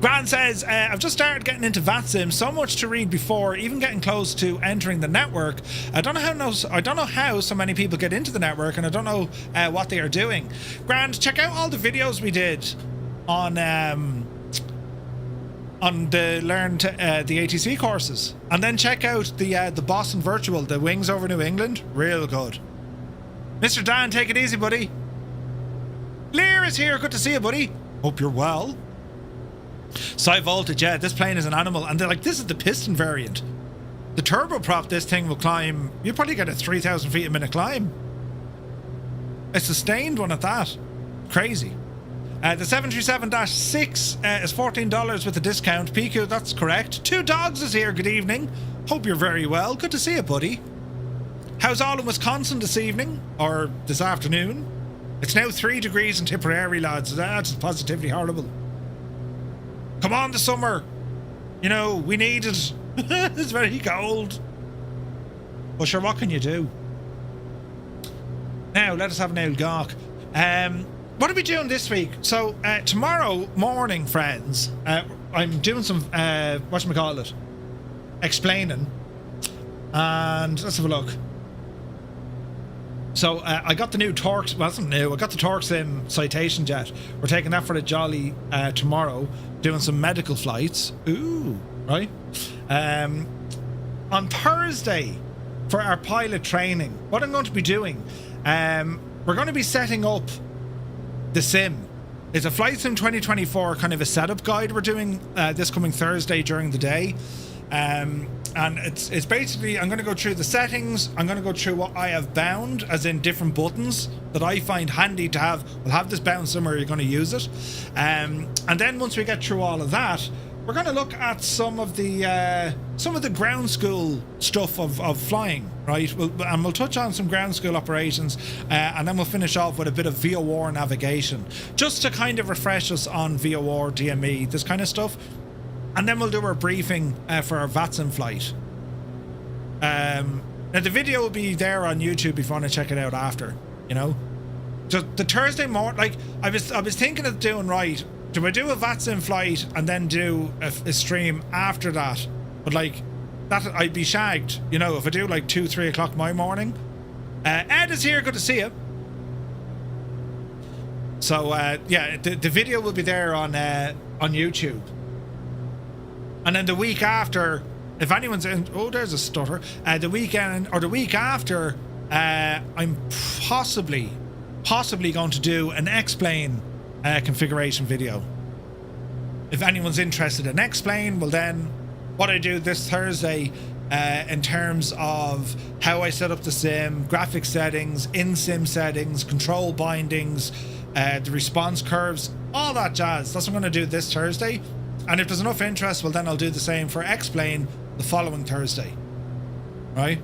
Grant says, I've just started getting into VATSIM, so much to read before even getting close to entering the network. I don't know how so many people get into the network, and I don't know what they are doing. Grant, check out all the videos we did on the the ATC courses, and then check out the Boston Virtual, the Wings over New England. Real good. Mr. Dan, take it easy, buddy. Lear is here. Good to see you, buddy. Hope you're well. High voltage, yeah, this plane is an animal. And they're like, this is the piston variant. The turboprop this thing will climb, you'll probably get a 3,000 feet a minute climb. A sustained one at that. Crazy. The 737-6 is $14 with a discount. PQ, that's correct. Two Dogs is here, good evening. Hope you're very well. Good to see you, buddy. How's all in Wisconsin this evening? Or this afternoon? It's now 3 degrees in Tipperary, lads. That's positively horrible. Come on, the summer. You know, we need it. It's very cold. Well, sure, what can you do? Now, let us have an old gawk. What are we doing this week? So, tomorrow morning, friends, I'm doing some, whatchamacallit, explaining. And let's have a look. So I got the new Torx, well, it's not new, I got the Torx Sim citation jet. We're taking that for the jolly tomorrow, doing some medical flights. Ooh, right? On Thursday, for our pilot training, what I'm going to be doing, we're going to be setting up the sim. It's a Flight Sim 2024 kind of a setup guide we're doing this coming Thursday during the day. And it's basically, I'm going to go through the settings, I'm going to go through what I have bound, as in different buttons that I find handy to have. We'll have this bound somewhere, you're going to use it. And then once we get through all of that, we're going to look at some of the ground school stuff of flying, right? We'll touch on some ground school operations, and then we'll finish off with a bit of VOR navigation, just to kind of refresh us on VOR, DME, this kind of stuff. And then we'll do our briefing for our VATSIM flight. Now the video will be there on YouTube if you want to check it out after, you know. Just the Thursday morning, like I was thinking of doing, right, do I do a VATSIM flight and then do a stream after that? But like that, I'd be shagged, you know, if I do like 2-3 o'clock my morning. Ed is here, good to see you. So yeah, the video will be there on YouTube. And then the week after, if anyone's in, oh, there's a stutter. The weekend or the week after, I'm possibly going to do an X-Plane configuration video. If anyone's interested in X-Plane, well then, what I do this Thursday in terms of how I set up the sim, graphic settings, in-sim settings, control bindings, the response curves, all that jazz. That's what I'm going to do this Thursday. And if there's enough interest, well, then I'll do the same for X-Plane the following Thursday. Right?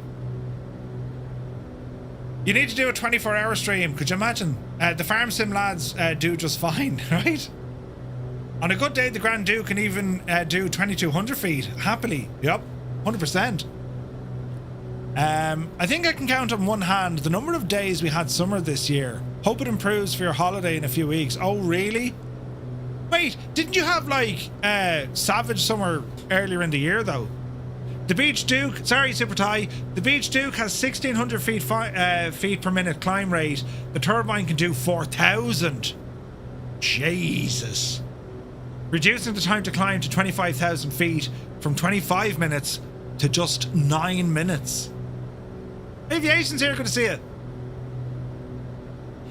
You need to do a 24-hour stream. Could you imagine? The Farm Sim lads do just fine, right? On a good day, the Grand Duke can even do 2,200 feet happily. Yep, 100%. I think I can count on one hand the number of days we had summer this year. Hope it improves for your holiday in a few weeks. Oh, really? Wait, didn't you have like savage summer earlier in the year though? The Beach Duke, sorry Super Tie, the Beach Duke has 1,600 feet per minute climb rate. The turbine can do 4,000. Jesus. Reducing the time to climb to 25,000 feet from 25 minutes to just 9 minutes. Aviation's here, good to see you.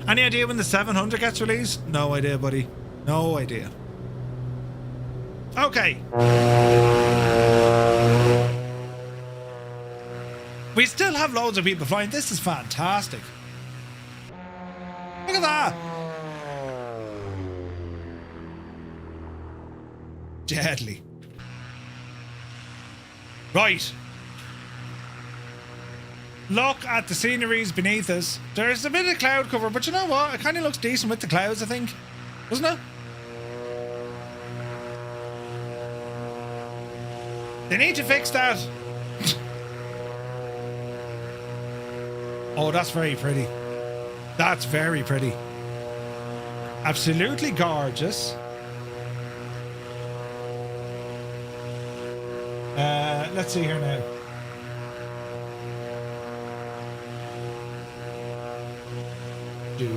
Any idea when the 700 gets released? No idea, buddy. No idea. Okay. We still have loads of people flying. This is fantastic. Look at that. Deadly. Right. Look at the sceneries beneath us. There's a bit of cloud cover, but you know what? It kind of looks decent with the clouds, I think. Doesn't it? They need to fix that. Oh, that's very pretty. That's very pretty. Absolutely gorgeous. Let's see here now. Do.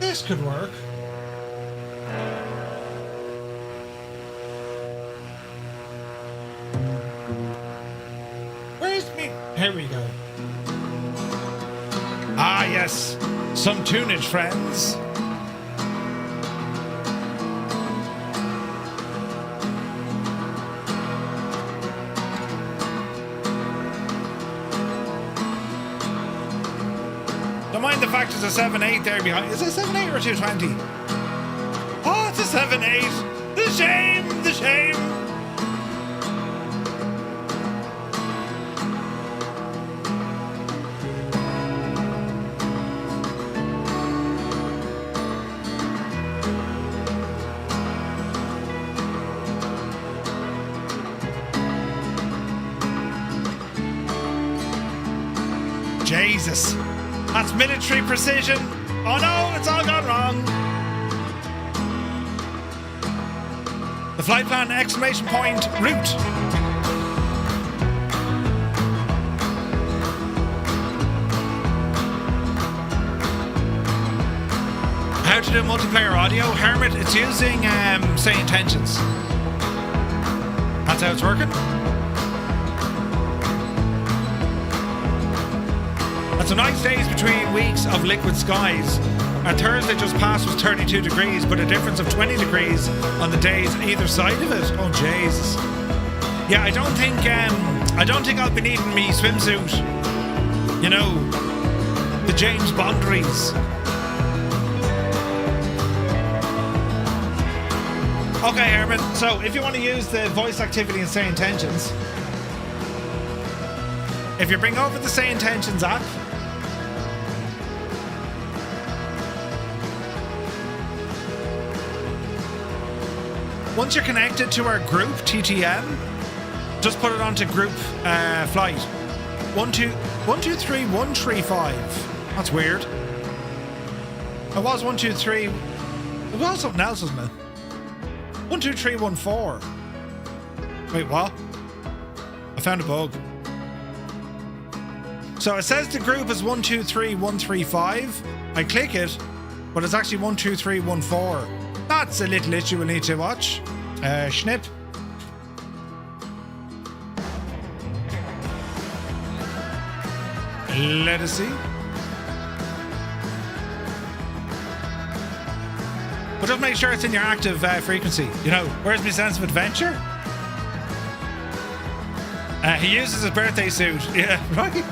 This could work. Where's me? Here we go. Ah, yes. Some tunage, friends. Don't mind the fact there's a 7.8 there behind. Is it a 7.8 or a 220? Oh, it's a 7.8. The shame, the shame. Jesus. That's military precision. Oh no, it's all gone wrong. The flight plan, exclamation point, route. How to do multiplayer audio? Hermit, it's using, say, intentions. That's how it's working. Some nice days between weeks of liquid skies. And Thursday just past was 32 degrees, but a difference of 20 degrees on the days either side of it. Oh Jesus. Yeah, I don't think I'll be needing me swimsuit. You know, the James Bonderies. Okay, Herman. So if you want to use the voice activity and say intentions, if you bring over the Say Intentions app, once you're connected to our group, TTM, just put it onto group flight. 123135. That's weird. It was 123. It was something else, wasn't it? 12314. Wait, what? I found a bug. So it says the group is 123135. I click it, but it's actually 12314. That's a little issue we'll need to watch. Snip. Let us see. But just make sure it's in your active frequency. You know, where's my sense of adventure? He uses his birthday suit. Yeah, right?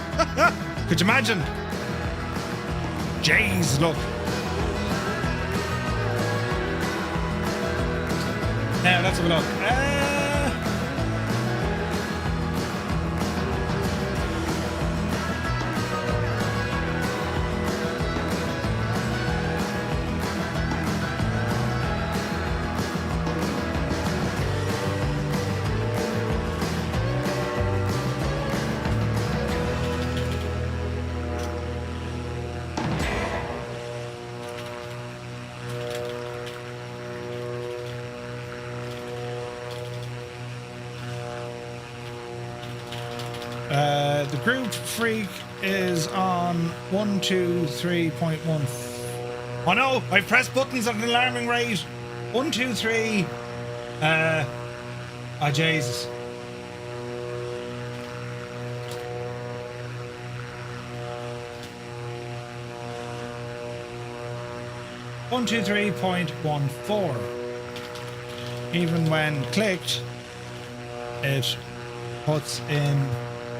Could you imagine? Jeez, look. Now, let's have a look. The group freak is on 123.1. Oh no, I've pressed buttons at an alarming rate. 123. Oh Jesus. One, 2, 3.14. Even when clicked, it puts in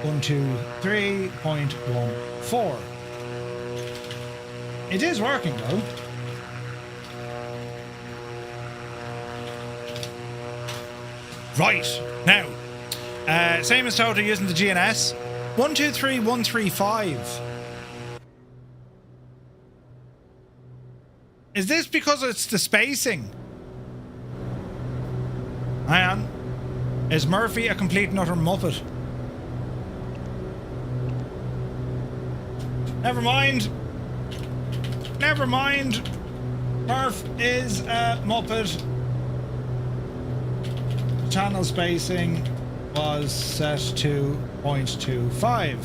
123.14. It is working though. Right now, same as total using the GNS. 123135. Is this because it's the spacing? Hang on. Is Murphy a complete and utter muppet? Never mind. Never mind. Murph is a muppet. Channel spacing was set to 0.25.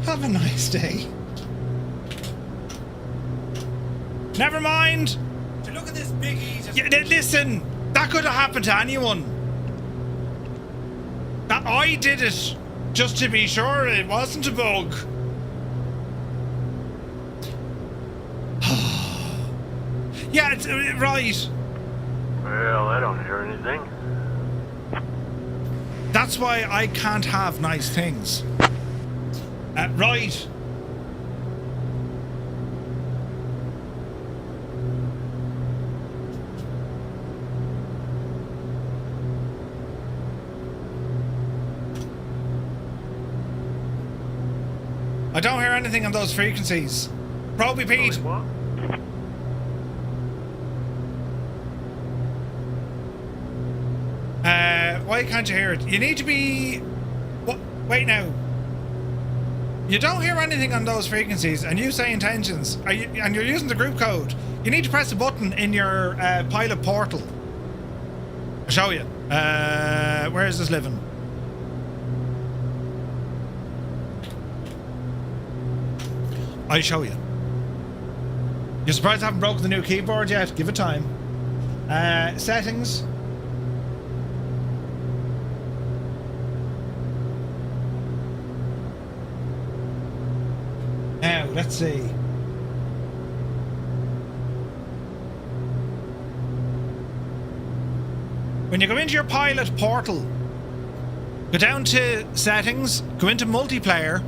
Have a nice day. Never mind. So look at this biggie. Yeah, listen, that could have happened to anyone. That I did it just to be sure it wasn't a bug. Yeah, it's right. Well, I don't hear anything. That's why I can't have nice things. Right. I don't hear anything on those frequencies. Probably Pete. What? Why can't you hear it? You need to be... What? Wait now. You don't hear anything on those frequencies, and you say intentions, and you're using the group code. You need to press a button in your pilot portal. I'll show you. Where is this living? I'll show you. You're surprised I haven't broken the new keyboard yet? Give it time. Settings. Now, let's see. When you go into your pilot portal, go down to settings, go into multiplayer,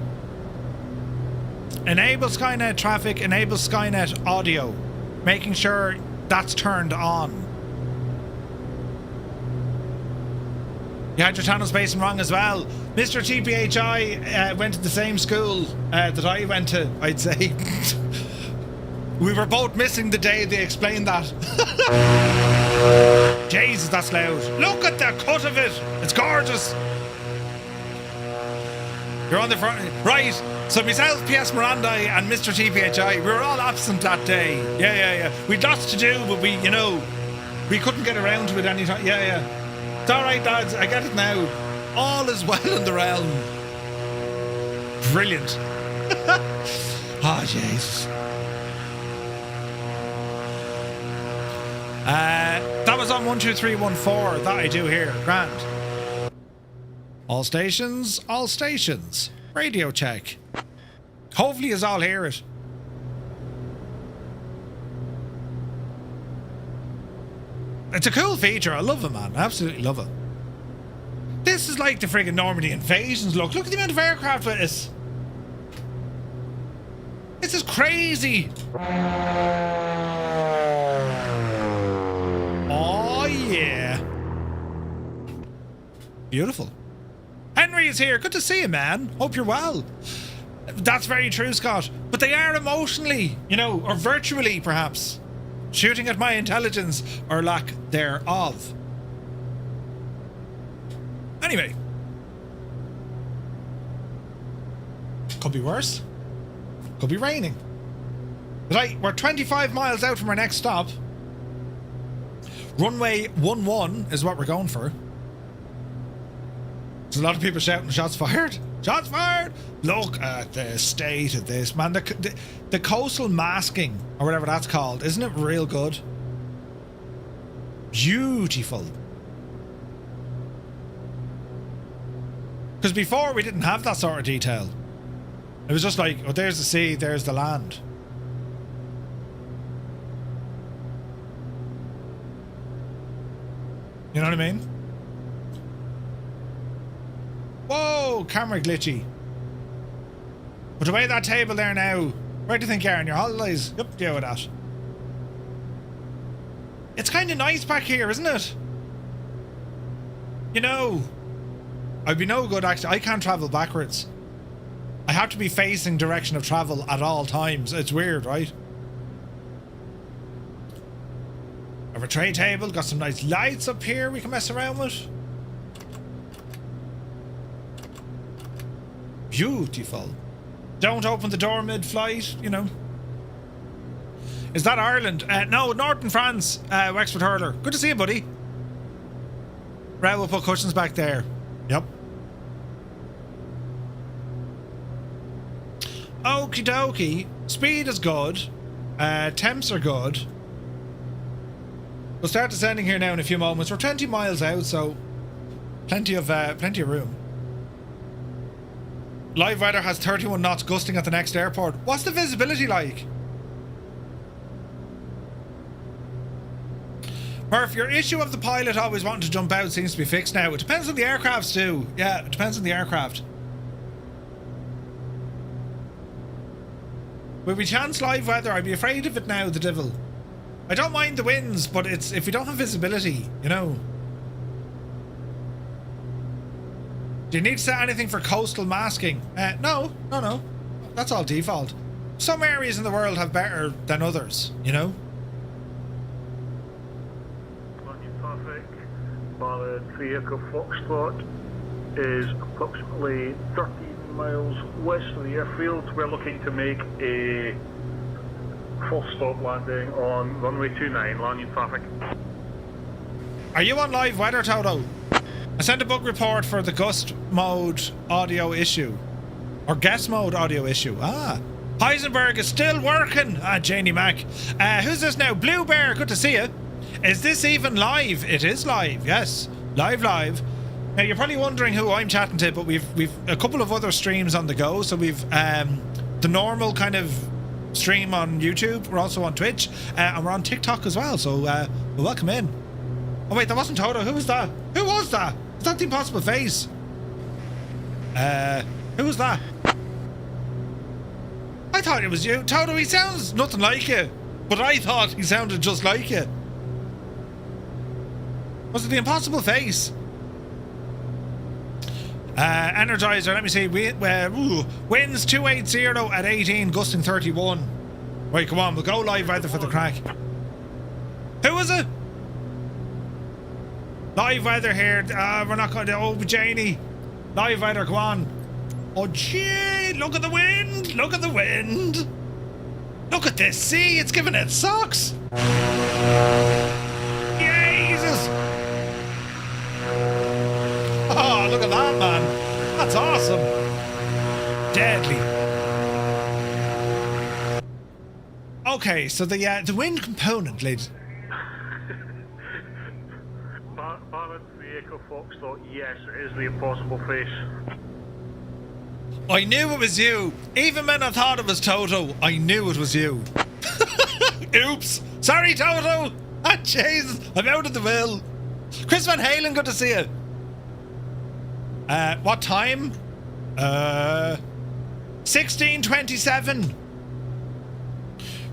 enable Skynet traffic, enable Skynet audio, making sure that's turned on. You had your channel spacing wrong as well. Mr. TPHI went to the same school that I went to, I'd say. We were both missing the day they explained that. Jesus, that's loud. Look at the cut of it. It's gorgeous. You're on the front. Right. So myself, P.S. Miranda and Mr. TPHI, we were all absent that day. Yeah. We'd lots to do, but we couldn't get around to it any time. Yeah. It's all right, lads. I get it now. All is well in the realm. Brilliant. Oh, Jesus. That was on 12314. That I do here. Grand. All stations. Radio check. Hopefully you all hear it. It's a cool feature. I love it, man. I absolutely love it. This is like the friggin' Normandy invasions. Look at the amount of aircraft with this. This is crazy. Oh, yeah. Beautiful. Henry is here. Good to see you, man. Hope you're well. That's very true, Scott. But they are emotionally, you know, or virtually, perhaps, shooting at my intelligence or lack thereof. Anyway. Could be worse. Could be raining. Right, we're 25 miles out from our next stop. Runway 11 is what we're going for. There's a lot of people shouting, shots fired. Shots fired! Look at the state of this, man. The coastal masking, or whatever that's called, isn't it real good? Beautiful. Because before we didn't have that sort of detail. It was just like, oh, there's the sea, there's the land. You know what I mean? Whoa, camera glitchy. Put away that table there now. Where do you think you are on your holidays? Yep, deal with that. It's kind of nice back here, isn't it? You know, I'd be no good actually. I can't travel backwards. I have to be facing direction of travel at all times. It's weird, right? Have a tray table. Got some nice lights up here we can mess around with. Beautiful. Don't open the door mid-flight, you know. Is that Ireland? No, Northern France, Wexford Hurler. Good to see you, buddy. Right, we'll put cushions back there. Yep. Okie dokie. Speed is good. Temps are good. We'll start descending here now in a few moments. We're 20 miles out, so plenty of room. Live weather has 31 knots gusting at the next airport. What's the visibility like? Murph, your issue of the pilot always wanting to jump out seems to be fixed now. It depends on the aircrafts too. Yeah, it depends on the aircraft. Will we chance live weather? I'd be afraid of it now, the devil. I don't mind the winds, but it's if we don't have visibility, you know. Do you need to set anything for coastal masking? No. That's all default. Some areas in the world have better than others, you know. London traffic, Ballard 3 Echo Foxtrot is approximately 13 miles west of the airfields. We're looking to make a full stop landing on runway 29, London traffic. Are you on live weather, Toto? I sent a bug report for the gust mode audio issue. Or guest mode audio issue. Heisenberg is still working. Janie Mac. Who's this now? Blue Bear, good to see you. Is this even live? It is live, yes. Live. Now you're probably wondering who I'm chatting to, but we've a couple of other streams on the go. So we've the normal kind of stream on YouTube. We're also on Twitch. And we're on TikTok as well. So welcome in. Oh wait, that wasn't Toto. Who was that? Who was that? Is that the Impossible Face? Who was that? I thought it was you. Toto, he sounds nothing like you. But I thought he sounded just like you. Was it the Impossible Face? Energizer, let me see. Winds 280 at 18, gusting 31. Right, come on, we'll go live weather for the crack. Who was it? Live weather here. We're not going to. Oh, Janie. Live weather, come on. Oh, gee, look at the wind. Look at the wind. Look at this sea. It's giving it socks. Jesus. Oh, look at that, man. That's awesome. Deadly. Okay, so the wind component, ladies. Ballard 3 Echo Foxtrot, yes, it is the Impossible Face. I knew it was you. Even when I thought it was Toto, I knew it was you. Oops. Sorry, Toto. Ah, Jesus, I'm out of the will. Chris Van Halen, good to see you. What time? 16:27.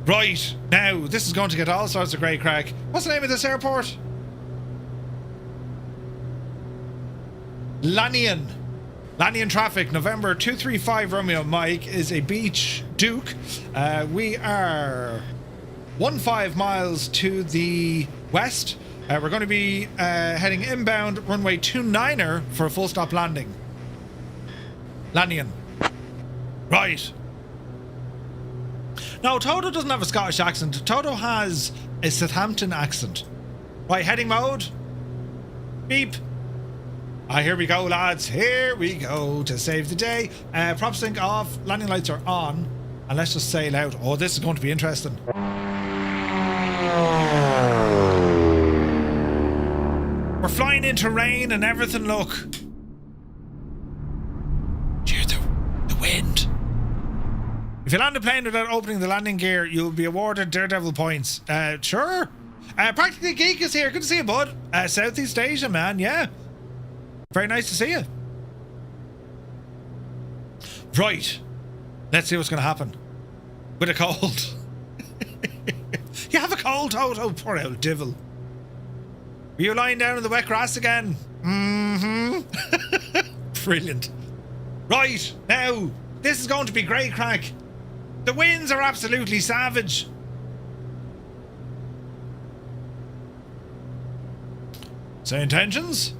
Right, now, this is going to get all sorts of great crack. What's the name of this airport? Lannion. Lannion traffic, November 235 Romeo Mike is a beach Duke. We are 15 miles to the west. We're going to be heading inbound runway 29er for a full stop landing. Lannion. Right. No, Toto doesn't have a Scottish accent. Toto has a Southampton accent. Right, heading mode. Beep. Here we go, lads. Here we go to save the day. Prop sync off. Landing lights are on. And let's just sail out. Oh, this is going to be interesting. We're flying into rain and everything, look. Hear the wind. If you land a plane without opening the landing gear, you'll be awarded Daredevil points. Sure. Practically Geek is here. Good to see you, bud. Southeast Asia, man. Yeah. Very nice to see you. Right. Let's see what's going to happen. With a cold. You have a cold, Toto. Poor old devil. Are you lying down in the wet grass again? Mm-hmm. Brilliant. Right. Now, this is going to be great crack. The winds are absolutely savage. Say intentions.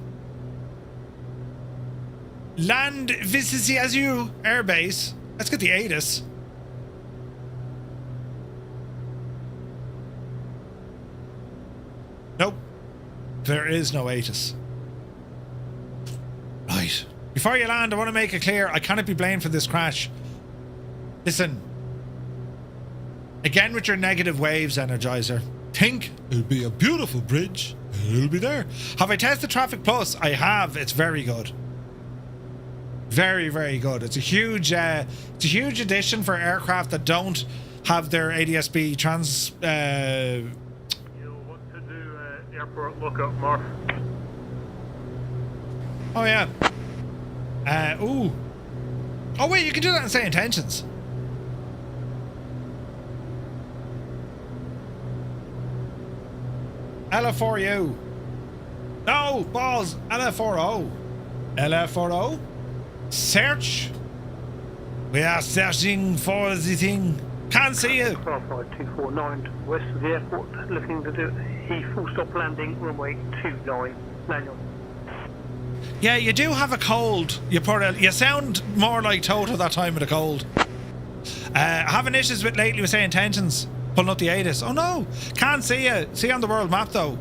Land Vicisiazu Airbase. Let's get the ATIS. Nope. There is no ATIS. Right. Before you land, I want to make it clear I cannot be blamed for this crash. Listen. Again with your negative waves, Energizer. Think it'll be a beautiful bridge. It'll be there. Have I tested Traffic Plus? I have. It's very good. Very, very good. It's a huge addition for aircraft that don't have their ADS-B trans. You want to do airport lookup, Murph? Oh yeah. Ooh. Oh wait, you can do that and say intentions. LFRU. No, balls. LFRO. LFRO. Search. We are searching for the thing. Can't see you. 249 west of the airport, looking to do a full stop landing, runway 29, manual. Yeah, you do have a cold. You sound more like Toto that time with a cold. Having issues with lately with say intentions. Pulling up the ATIS. Oh no, can't see you. See you on the world map though.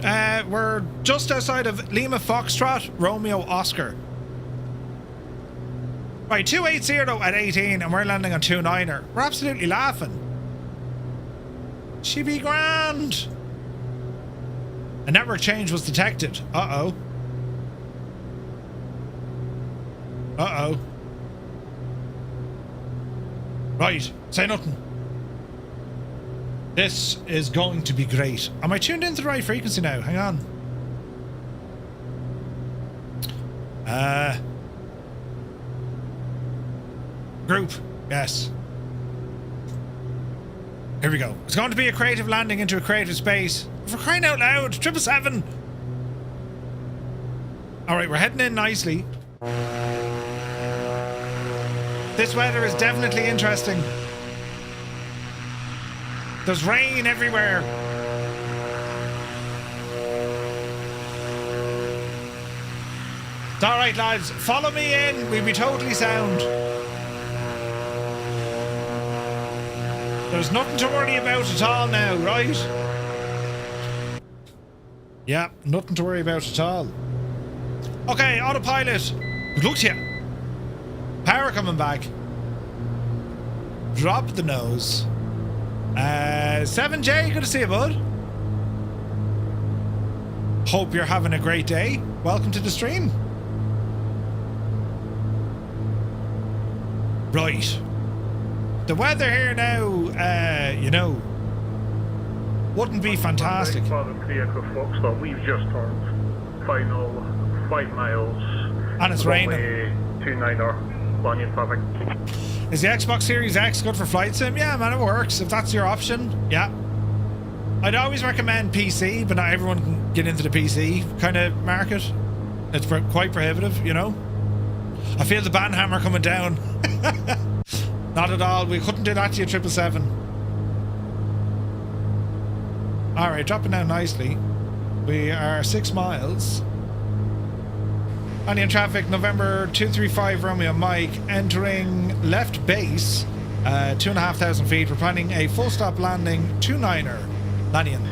We're just outside of Lima Foxtrot, Romeo Oscar. Right, 280 at 18 and we're landing on 29er. We're absolutely laughing. She be grand. A network change was detected. Uh-oh. Uh-oh. Right, say nothing. This is going to be great. Am I tuned into the right frequency now? Hang on. Group. Yes. Here we go. It's going to be a creative landing into a creative space. For crying out loud. 777. Alright, we're heading in nicely. This weather is definitely interesting. There's rain everywhere. It's alright, lads. Follow me in. We'll be totally sound. There's nothing to worry about at all now, right? Yeah, nothing to worry about at all. Okay, autopilot. Good luck to you. Power coming back. Drop the nose. 7J, good to see you, bud. Hope you're having a great day. Welcome to the stream. Right. The weather here now, you know, Wouldn't be fantastic. Father 3 Echo Foxtrot, we've just turned final 5 miles. And it's raining. 29er, Lanyon traffic. Is the Xbox Series X good for flight sim? Yeah, man, it works. If that's your option, yeah. I'd always recommend PC, but not everyone can get into the PC kind of market. It's quite prohibitive, you know. I feel the banhammer coming down. Not at all. We couldn't do that to you, 777. Alright, dropping down nicely. We are 6 miles. Onion traffic, November 235 Romeo Mike, entering left base, 2,500 feet. We're planning a full stop landing, 29er, Lanyon.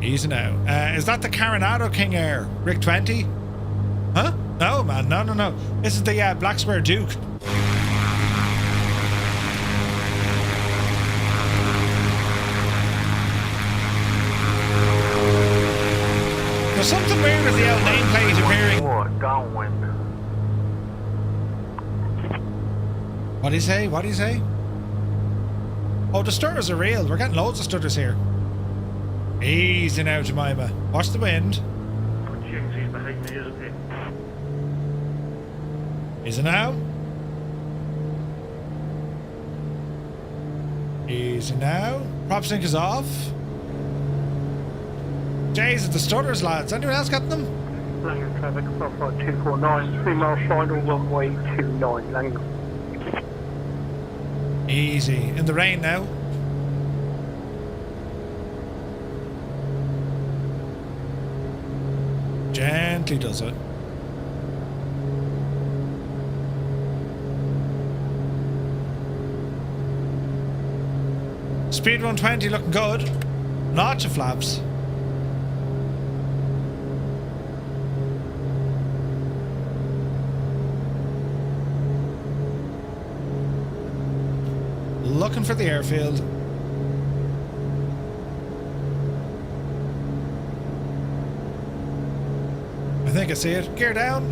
Easy now. Is that the Coronado King Air? Rick 20? Huh? No, man, no. This is the Black Square Duke. There's something weird with the L nameplate appearing. Downwind. What do you say? What do you say? Oh, the stutters are real. We're getting loads of stutters here. Easy now, Jemima. Watch the wind. James, he's behind me, isn't he? Easy now. Easy now. Prop sync is off. Jeez, it's the stutters, lads. Anyone else got them? Langham traffic, Flight 249, 3 mile final, runway 29, Langham. Easy. In the rain now. Gently does it. Speed 120 looking good. Notch of flaps. Looking for the airfield. I think I see it. Gear down.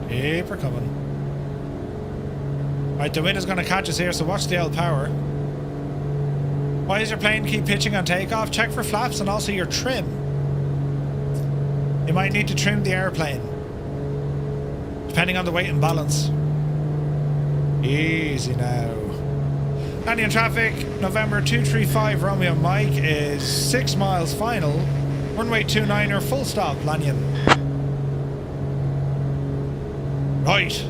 Keep her coming. Right, the wind is going to catch us here, so watch the L power. Why is your plane keep pitching on takeoff? Check for flaps and also your trim. You might need to trim the airplane, depending on the weight and balance. Easy now. Lanyon traffic, November 235 Romeo Mike is 6 miles final. Runway 29er, full stop, Lanyon. Right.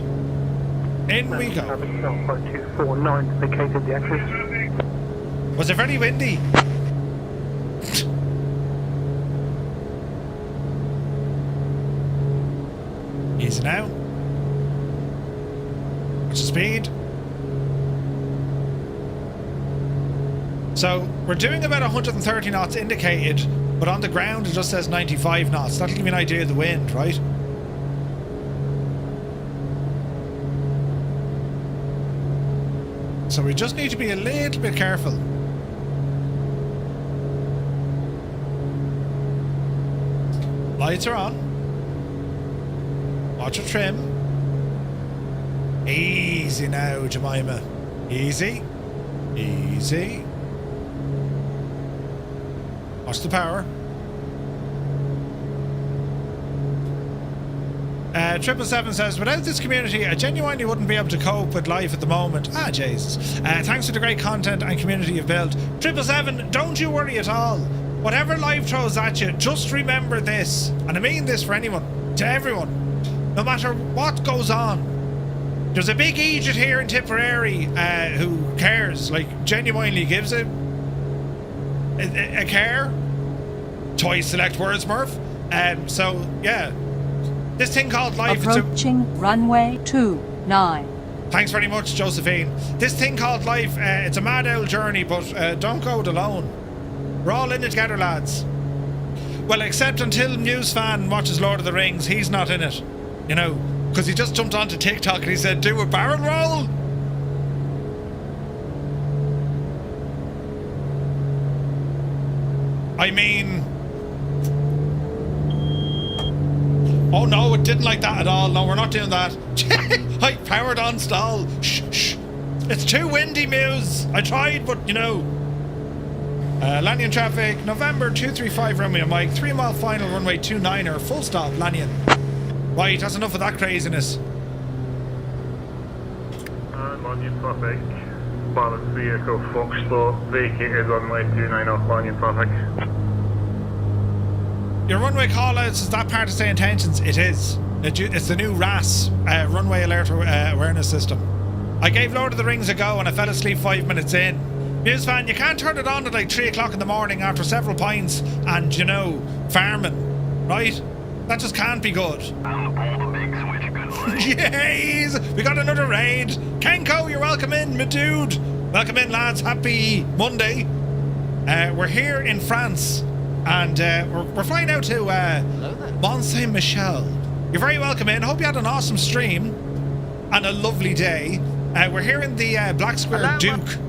In we go. Flight 249, vacated the axis. Was it very windy? Easy now. Watch the speed. So we're doing about 130 knots indicated, but on the ground it just says 95 knots. That'll give you an idea of the wind, right? So we just need to be a little bit careful. Lights are on. Watch your trim. Easy now, Jemima. Easy. Easy. Watch the power. 777 says, without this community, I genuinely wouldn't be able to cope with life at the moment. Ah, Jesus. Thanks for the great content and community you've built. 777, don't you worry at all. Whatever life throws at you, just remember this. And I mean this for anyone, to everyone. No matter what goes on. There's a big Egypt here in Tipperary who cares, like genuinely gives a care. Twice select words, Murph. So, yeah. This thing called life... Approaching runway 29. Thanks very much, Josephine. This thing called life, it's a mad old journey, but don't go it alone. We're all in it together, lads. Well, except until Newsfan watches Lord of the Rings, he's not in it. You know, because he just jumped onto TikTok and he said, do a barrel roll. I mean... Oh no, it didn't like that at all. No, we're not doing that. I powered on stall. Shh, shh. It's too windy, Muse. I tried, but you know. Lanyon traffic, November 235 runway Mike, 3 mile final runway 29er, full stop, Lanyon. Right, that's enough of that craziness. And Lanyon traffic, balanced vehicle Foxtrot, vacated runway 29 off Lanyon traffic. Your runway callouts, is that part of say intentions? It is. It's the new RAS, runway alert awareness system. I gave Lord of the Rings a go and I fell asleep 5 minutes in. Muse fan, you can't turn it on at like 3 o'clock in the morning after several pints and, you know, farming, right? That just can't be good. Yes! We got another raid. Kenko, you're welcome in, my dude. Welcome in, lads. Happy Monday. We're here in France and we're flying out to Mont-Saint-Michel. You're very welcome in. Hope you had an awesome stream and a lovely day. We're here in the Black Square Duke.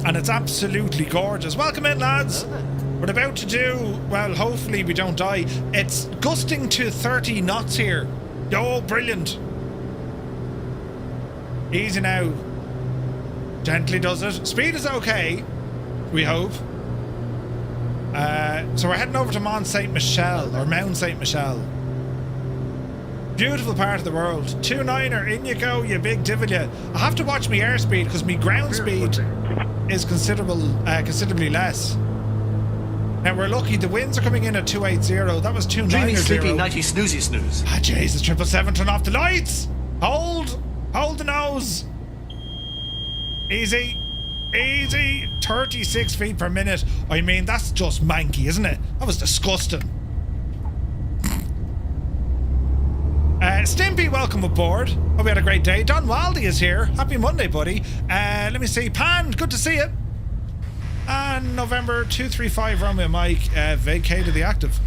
And it's absolutely gorgeous. Welcome in, lads. We're about to do, well, hopefully we don't die. It's gusting to 30 knots here. Oh, brilliant. Easy now. Gently does it. Speed is okay, we hope. So we're heading over to Mont-Saint-Michel, or Mount Saint-Michel. Beautiful part of the world. 29er, in you go, you big divil you. I have to watch my airspeed because my ground speed is considerably less. Now we're lucky the winds are coming in at 280. That was 290. Sleepy, nighty, snoozy, snooze. Ah, Jesus, 777, turn off the lights. Hold the nose. Easy. 36 feet per minute. I mean, that's just manky, isn't it? That was disgusting. Stimpy, welcome aboard. Hope you had a great day. Don Waldy is here. Happy Monday, buddy. Let me see. Pan, good to see you. And November 235 runway Mike, vacated the active.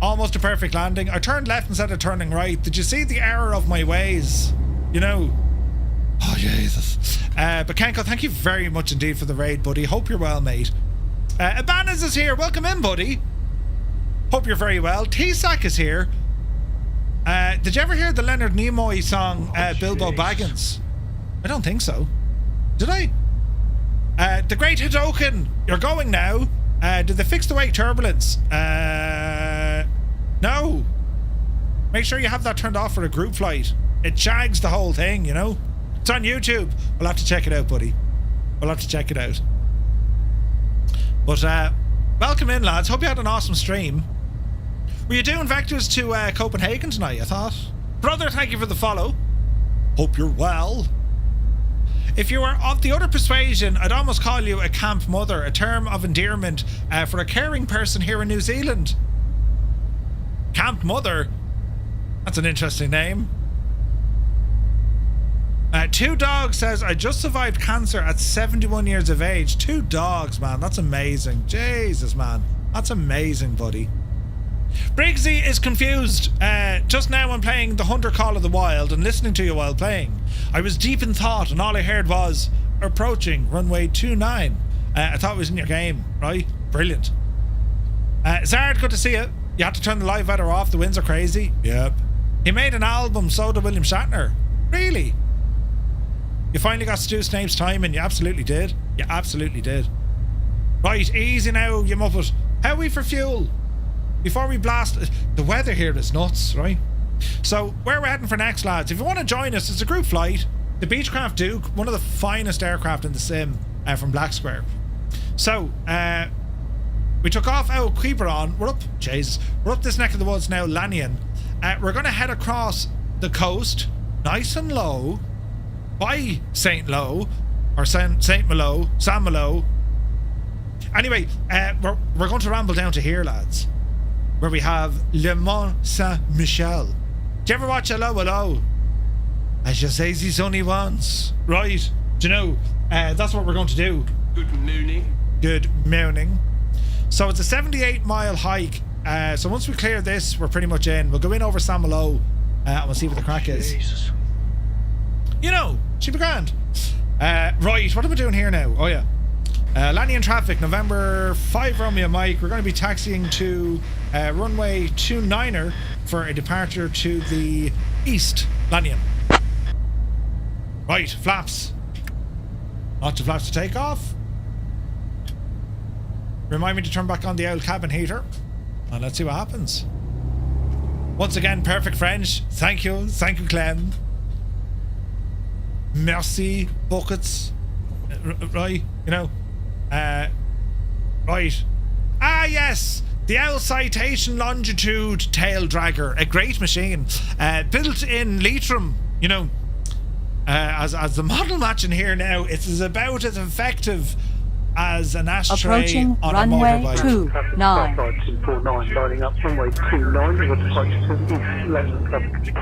Almost a perfect landing. I turned left instead of turning right. Did you see the error of my ways? You know. Oh, Jesus. But Kenko, thank you very much indeed for the raid, buddy. Hope you're well, mate. Ibanez is here. Welcome in, buddy. Hope you're very well. T-Sack is here. Did you ever hear the Leonard Nimoy song, Bilbo Baggins? I don't think so. Did I? The Great Hidoken, you're going now. Did they fix the wake turbulence? No. Make sure you have that turned off for a group flight. It shags the whole thing, you know? It's on YouTube. We'll have to check it out, buddy. We'll have to check it out. But, welcome in, lads. Hope you had an awesome stream. Were you doing vectors to Copenhagen tonight, I thought? Brother, thank you for the follow. Hope you're well. If you were of the other persuasion, I'd almost call you a camp mother, a term of endearment for a caring person here in New Zealand. Camp mother? That's an interesting name. Two Dogs says, I just survived cancer at 71 years of age. 2 dogs, man. That's amazing. Jesus, man. That's amazing, buddy. Briggsy is confused. Just now I'm playing the Hunter Call of the Wild and listening to you while playing. I was deep in thought and all I heard was approaching runway 29. I thought it was in your game, right? Brilliant. Zard, good to see you. You had to turn the live weather off. The winds are crazy. Yep. He made an album, so did William Shatner. Really? You finally got Stu Snape's time and you absolutely did. You absolutely did. Right, easy now, you muppet. How are we for fuel? Before we blast, the weather here is nuts, right? So, where we're heading for next, lads, if you want to join us, it's a group flight. The Beechcraft Duke, one of the finest aircraft in the sim from Black Square. So, we took off out Quiberon. We're up, Jesus, we're up this neck of the woods now, Lanyon. We're going to head across the coast, nice and low, by St. Lo, or St. Malo, San Malo. Anyway, we're going to ramble down to here, lads, where we have Le Mont-Saint-Michel. Do you ever watch Hello, Hello? I just say this only once. Right. Do you know, that's what we're going to do. Good morning. Good morning. So it's a 78-mile hike. So once we clear this, we're pretty much in. We'll go in over San Malo and we'll see what the crack is. Jesus. You know, she'll be grand. Right, what are we doing here now? Oh, yeah. Lanyon traffic, November 5 Romeo Mike. We're going to be taxiing to runway 29er, for a departure to the east, Lanyon. Right, flaps. Lots of flaps to take off. Remind me to turn back on the old cabin heater. And let's see what happens. Once again, perfect French. Thank you, Clem. Merci, buckets. Right, you know. Right. Ah, yes! The Owl Citation Longitude Tail Dragger. A great machine. Built in Leitrim, you know. As the model matching here now, it's about as effective as an ashtray Approaching on runway a motorbike. 29. 249, lining up runway 29, we've got approach to the east, lane traffic.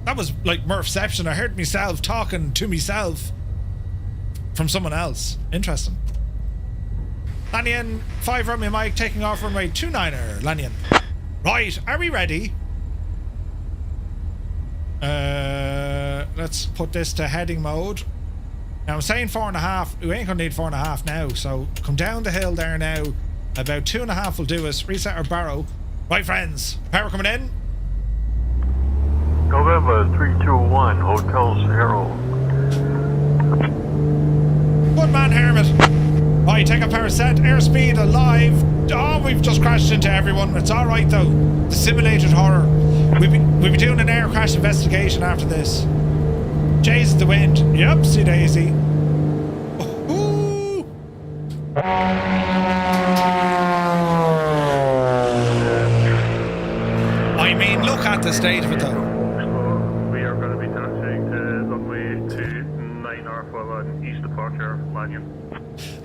That was like Murphception. I heard myself talking to myself from someone else. Interesting. Lanyon, 5 Romeo Mike, taking off runway 29er. Lanyon. Right, are we ready? Let's put this to heading mode. Now I'm saying 4.5. We ain't gonna need 4.5 now, so come down the hill there now. About 2.5 will do us. Reset our barrow. Right, friends. Power coming in. November 321, Hotel Sierra. Good man, Hermit. Right, take a power set. Airspeed alive. Oh, we've just crashed into everyone. It's alright though. The simulated horror. We'll be doing an air crash investigation after this. Chase the wind. Yupsie daisy. Ooh. I mean, look at the state of it though. We are going to be taxiing to runway 29R for an east departure, Lanyon.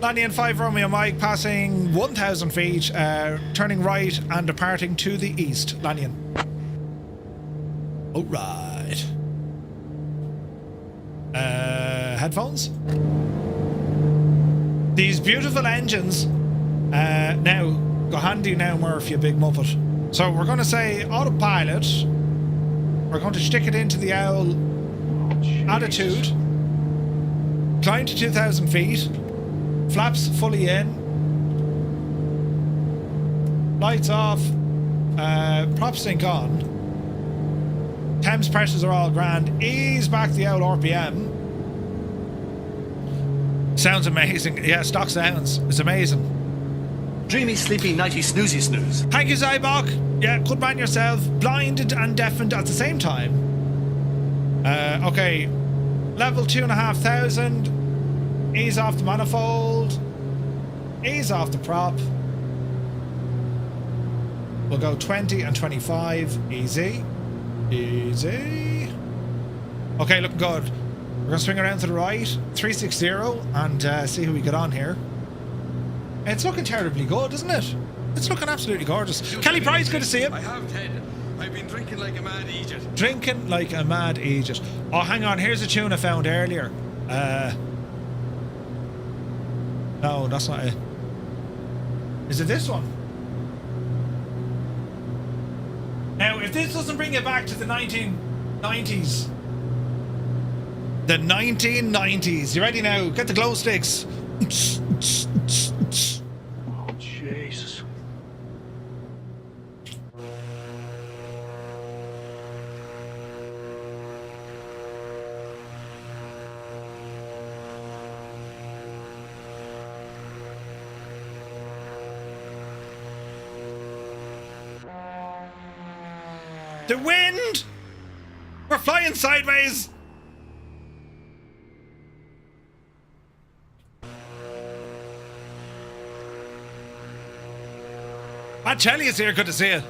Lanyon 5 Romeo Mike, passing 1,000 feet, turning right and departing to the east. Lanyon. Alright. Headphones? These beautiful engines. Now, go handy now, Murph, you big muppet. So we're going to say autopilot. We're going to stick it into the owl attitude. Climb to 2,000 feet. Flaps fully in. Lights off. Prop sync on. Temps pressures are all grand. Ease back the old RPM. Sounds amazing. Yeah, stock sounds. It's amazing. Dreamy, sleepy, nighty, snoozy, snooze. Thank you, Zybok. Yeah, good man yourself. Blinded and deafened at the same time. Okay. Level 2,500. Ease off the manifold. Ease off the prop. We'll go 20 and 25. Easy. Easy. Okay, looking good. We're going to swing around to the right. 360 and see who we get on here. It's looking terribly good, isn't it? It's looking absolutely gorgeous. Kelly Price, good to see you. I have, Ted. I've been drinking like a mad Egypt. Drinking like a mad Egypt. Oh, hang on. Here's a tune I found earlier. No, that's not it. Is it this one? Now, if this doesn't bring it back to the 1990s. The 1990s. You ready now? Get the glow sticks. Oh, Jesus. The wind! We're flying sideways! Matt Shelley is here, good to see you.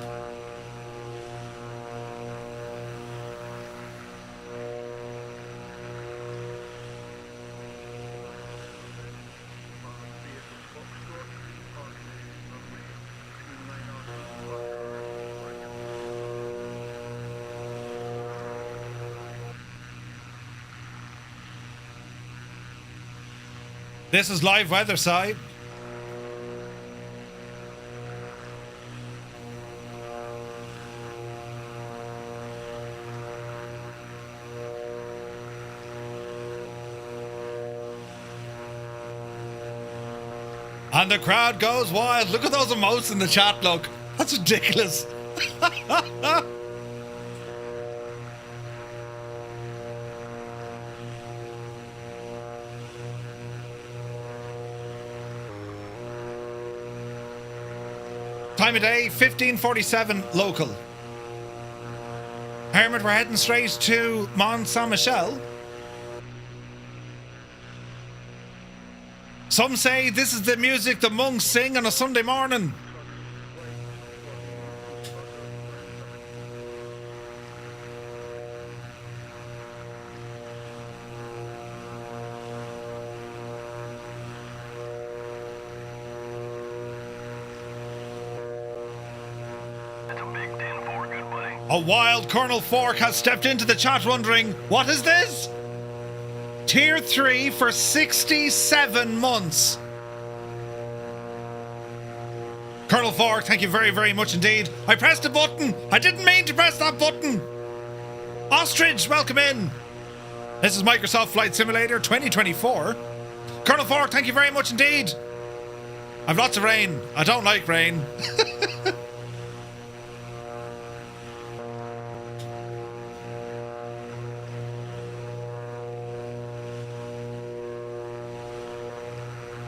This is live weather, Si. And the crowd goes wild. Look at those emotes in the chat, look. That's ridiculous. Time of day, 15:47 local. Hermit, we're heading straight to Mont-Saint-Michel. Some say this is the music the monks sing on a Sunday morning. A wild Colonel Fork has stepped into the chat wondering, what is this? Tier 3 for 67 months. Colonel Fork, thank you very, very much indeed. I pressed a button. I didn't mean to press that button. Ostrich, welcome in. This is Microsoft Flight Simulator 2024. Colonel Fork, thank you very much indeed. I've lots of rain. I don't like rain.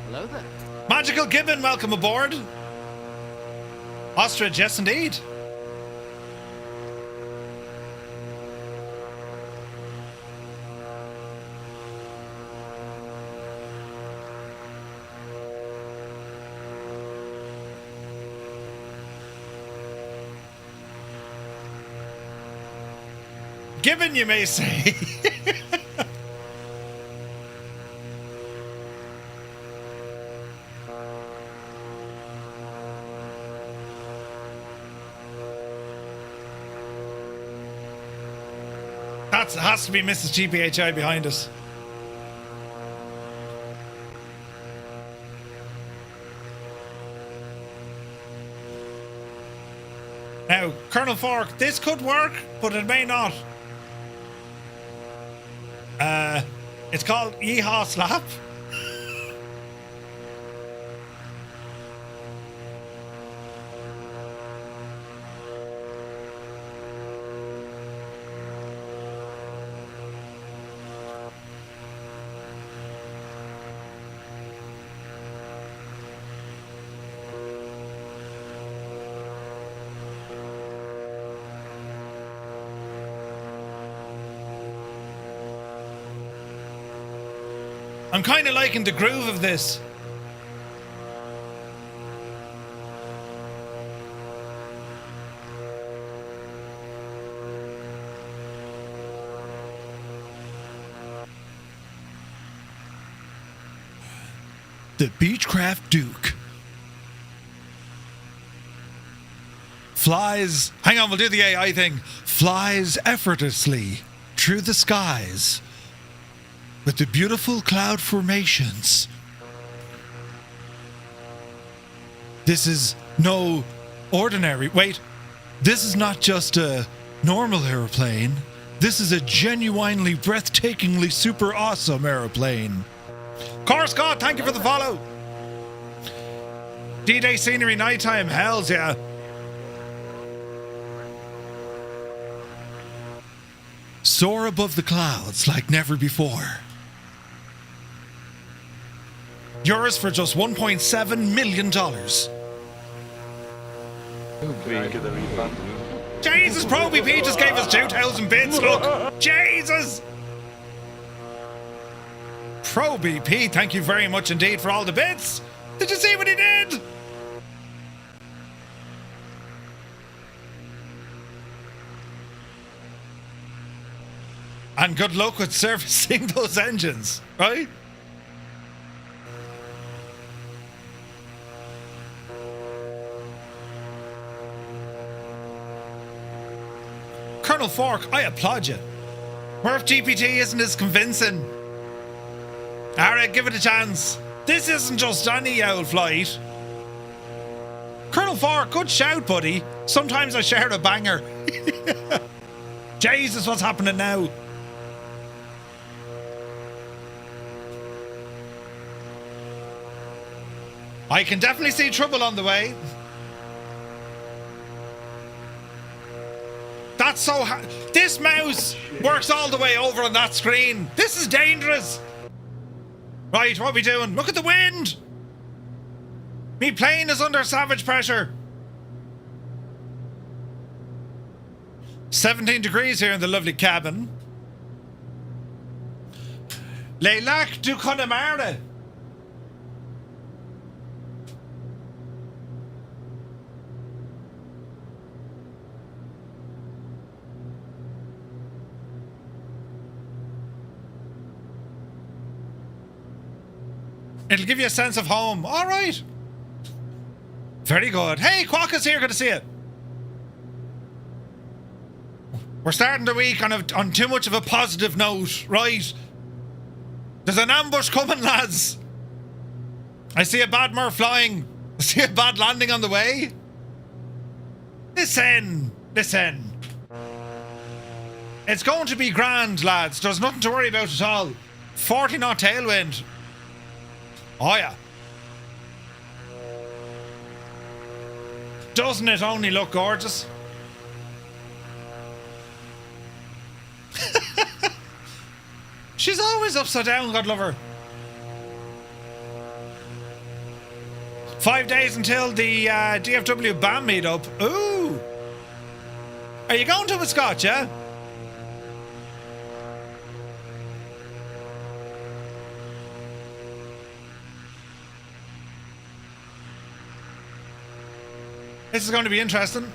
Hello there. Magical Gibbon, welcome aboard. Ostrich, yes indeed. Gibbon, you may say. That has to be Mrs. GPHI behind us. Now, Colonel Fork, this could work, but it may not. It's called Yeehaw Slap. I'm kind of liking the groove of this. The Beechcraft Duke flies. Hang on, we'll do the AI thing. Flies effortlessly through the skies with the beautiful cloud formations. This is no ordinary. Wait, this is not just a normal aeroplane. This is a genuinely breathtakingly super awesome aeroplane. Car Scott, thank you for the follow. D-Day scenery nighttime, hells yeah. Soar above the clouds like never before. Yours for just $1.7 million. Jesus, Pro BP just gave us 2,000 bits, look. Jesus! Pro BP, thank you very much indeed for all the bits. Did you see what he did? And good luck with servicing those engines, right? Colonel Fork, I applaud you. Murph GPT isn't as convincing. Alright, give it a chance. This isn't just any old flight. Colonel Fork, good shout, buddy. Sometimes I share a banger. Jesus, what's happening now? I can definitely see trouble on the way. That's so hard. This mouse works all the way over on that screen. This is dangerous. Right, what are we doing? Look at the wind. Me plane is under savage pressure. 17 degrees here in the lovely cabin. Le Lac du Connemara. It'll give you a sense of home. All right. Very good. Hey, Quokka's here. Good to see you. We're starting the week on too much of a positive note, right? There's an ambush coming, lads. I see a bad mer flying. I see a bad landing on the way. Listen. It's going to be grand, lads. There's nothing to worry about at all. 40 knot tailwind. Oh yeah. Doesn't it only look gorgeous? She's always upside down, God love her. 5 days until the DFW BAM meetup. Ooh. Are you going to a Scotch, yeah? This is going to be interesting.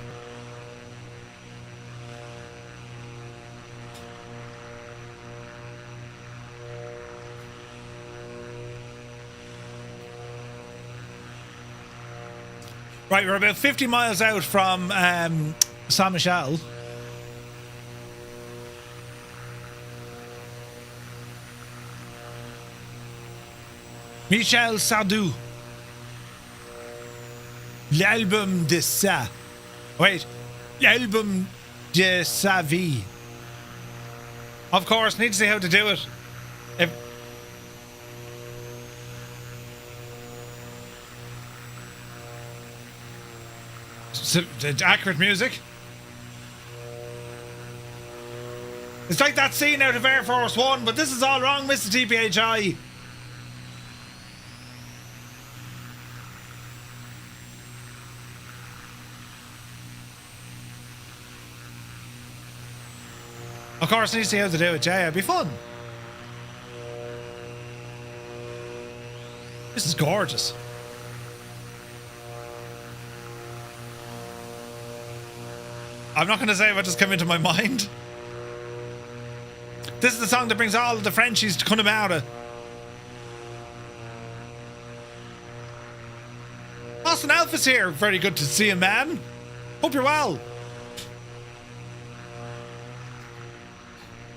Right, we're about 50 miles out from Saint-Michel. Michel Sardou. L'album de sa. Wait. L'album de sa vie. Of course, need to see how to do it. If accurate music. It's like that scene out of Air Force One, but this is all wrong, Mr. TPHI. Of course, I need to see how to do it, yeah, it'd be fun. This is gorgeous. I'm not going to say what just came into my mind. This is the song that brings all of the Frenchies to Connemara. Austin Alpha's here. Very good to see you, man. Hope you're well.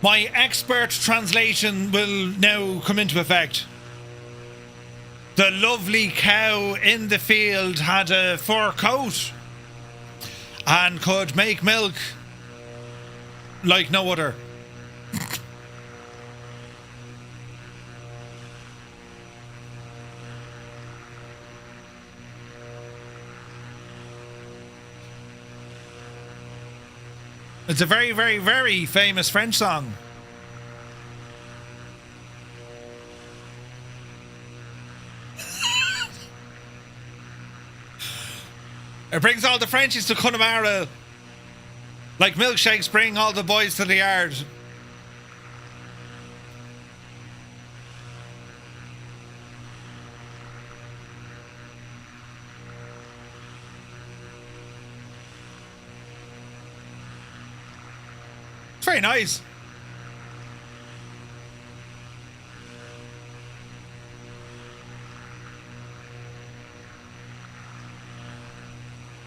My expert translation will now come into effect. The lovely cow in the field had a fur coat and could make milk like no other. It's a very, very, very famous French song. It brings all the Frenchies to Connemara like milkshakes bring all the boys to the yard. It's very nice.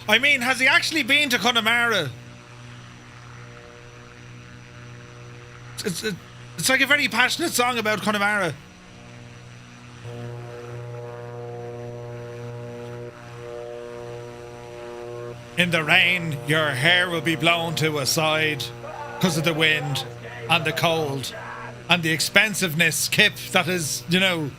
I mean, has he actually been to Connemara? It's like a very passionate song about Connemara. In the rain, your hair will be blown to a side because of the wind and the cold and the expensiveness, Kip, that is, you know.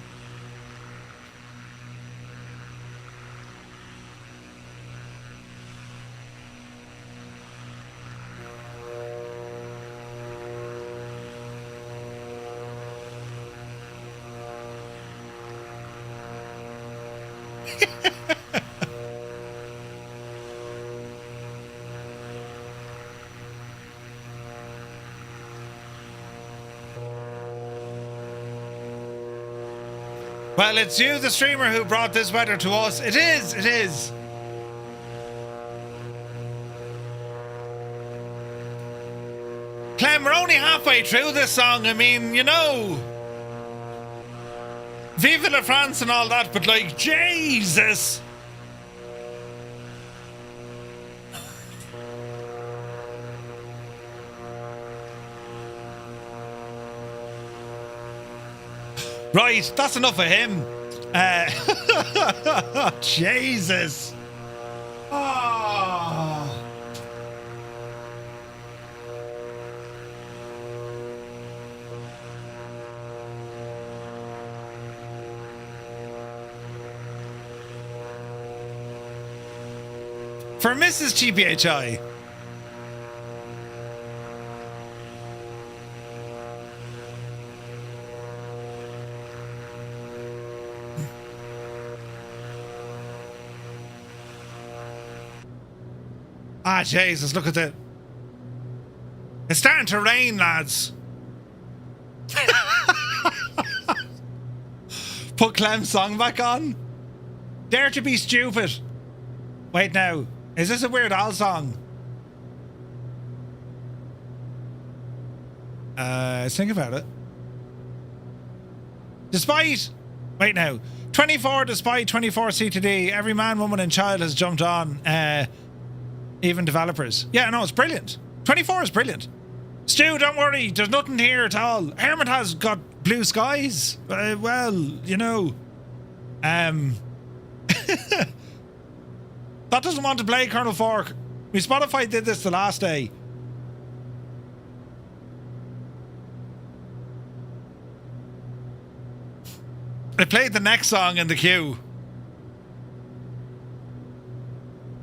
Well, it's you, the streamer, who brought this weather to us. It is, it is. Clem, we're only halfway through this song. I mean, you know, Vive la France and all that, but like, Jesus. Right, that's enough of him. Jesus. Oh. For Mrs. GPHI. Ah, Jesus, look at that. It's starting to rain, lads. Put Clem's song back on. Dare to be stupid. Wait now. Is this a Weird Al song? Think about it. Despite... Wait now. 24 despite 24 CTD. Every man, woman and child has jumped on. Even developers. Yeah, no, it's brilliant. 24 is brilliant. Stu, don't worry. There's nothing here at all. Hermit has got blue skies. Well, you know. That doesn't want to play Colonel Fork. We Spotify did this the last day. I played the next song in the queue.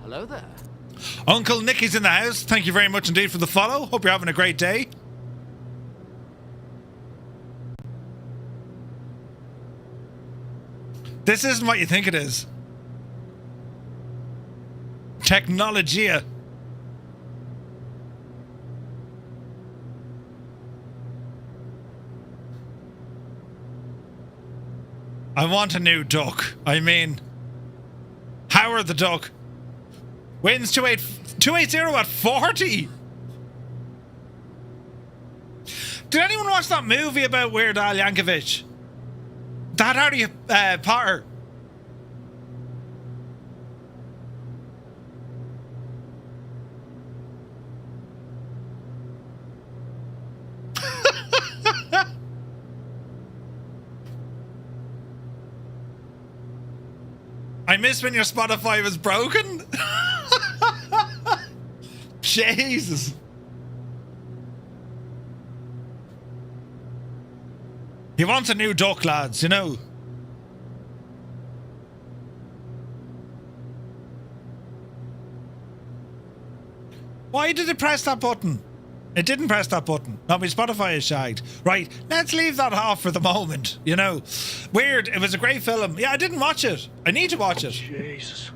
Hello there. Uncle Nicky's in the house. Thank you very much indeed for the follow. Hope you're having a great day. This isn't what you think it is. Technologia. I want a new duck. I mean, Howard the Duck. Wins 280 at 40. Did anyone watch that movie about Weird Al Yankovic? That Harry Potter. I miss when your Spotify was broken. Jesus. He wants a new duck, lads, you know. Why did it press that button? It didn't press that button. No, my Spotify is shagged. Right, let's leave that off for the moment, you know. Weird, it was a great film. Yeah, I didn't watch it. I need to watch it. Jesus.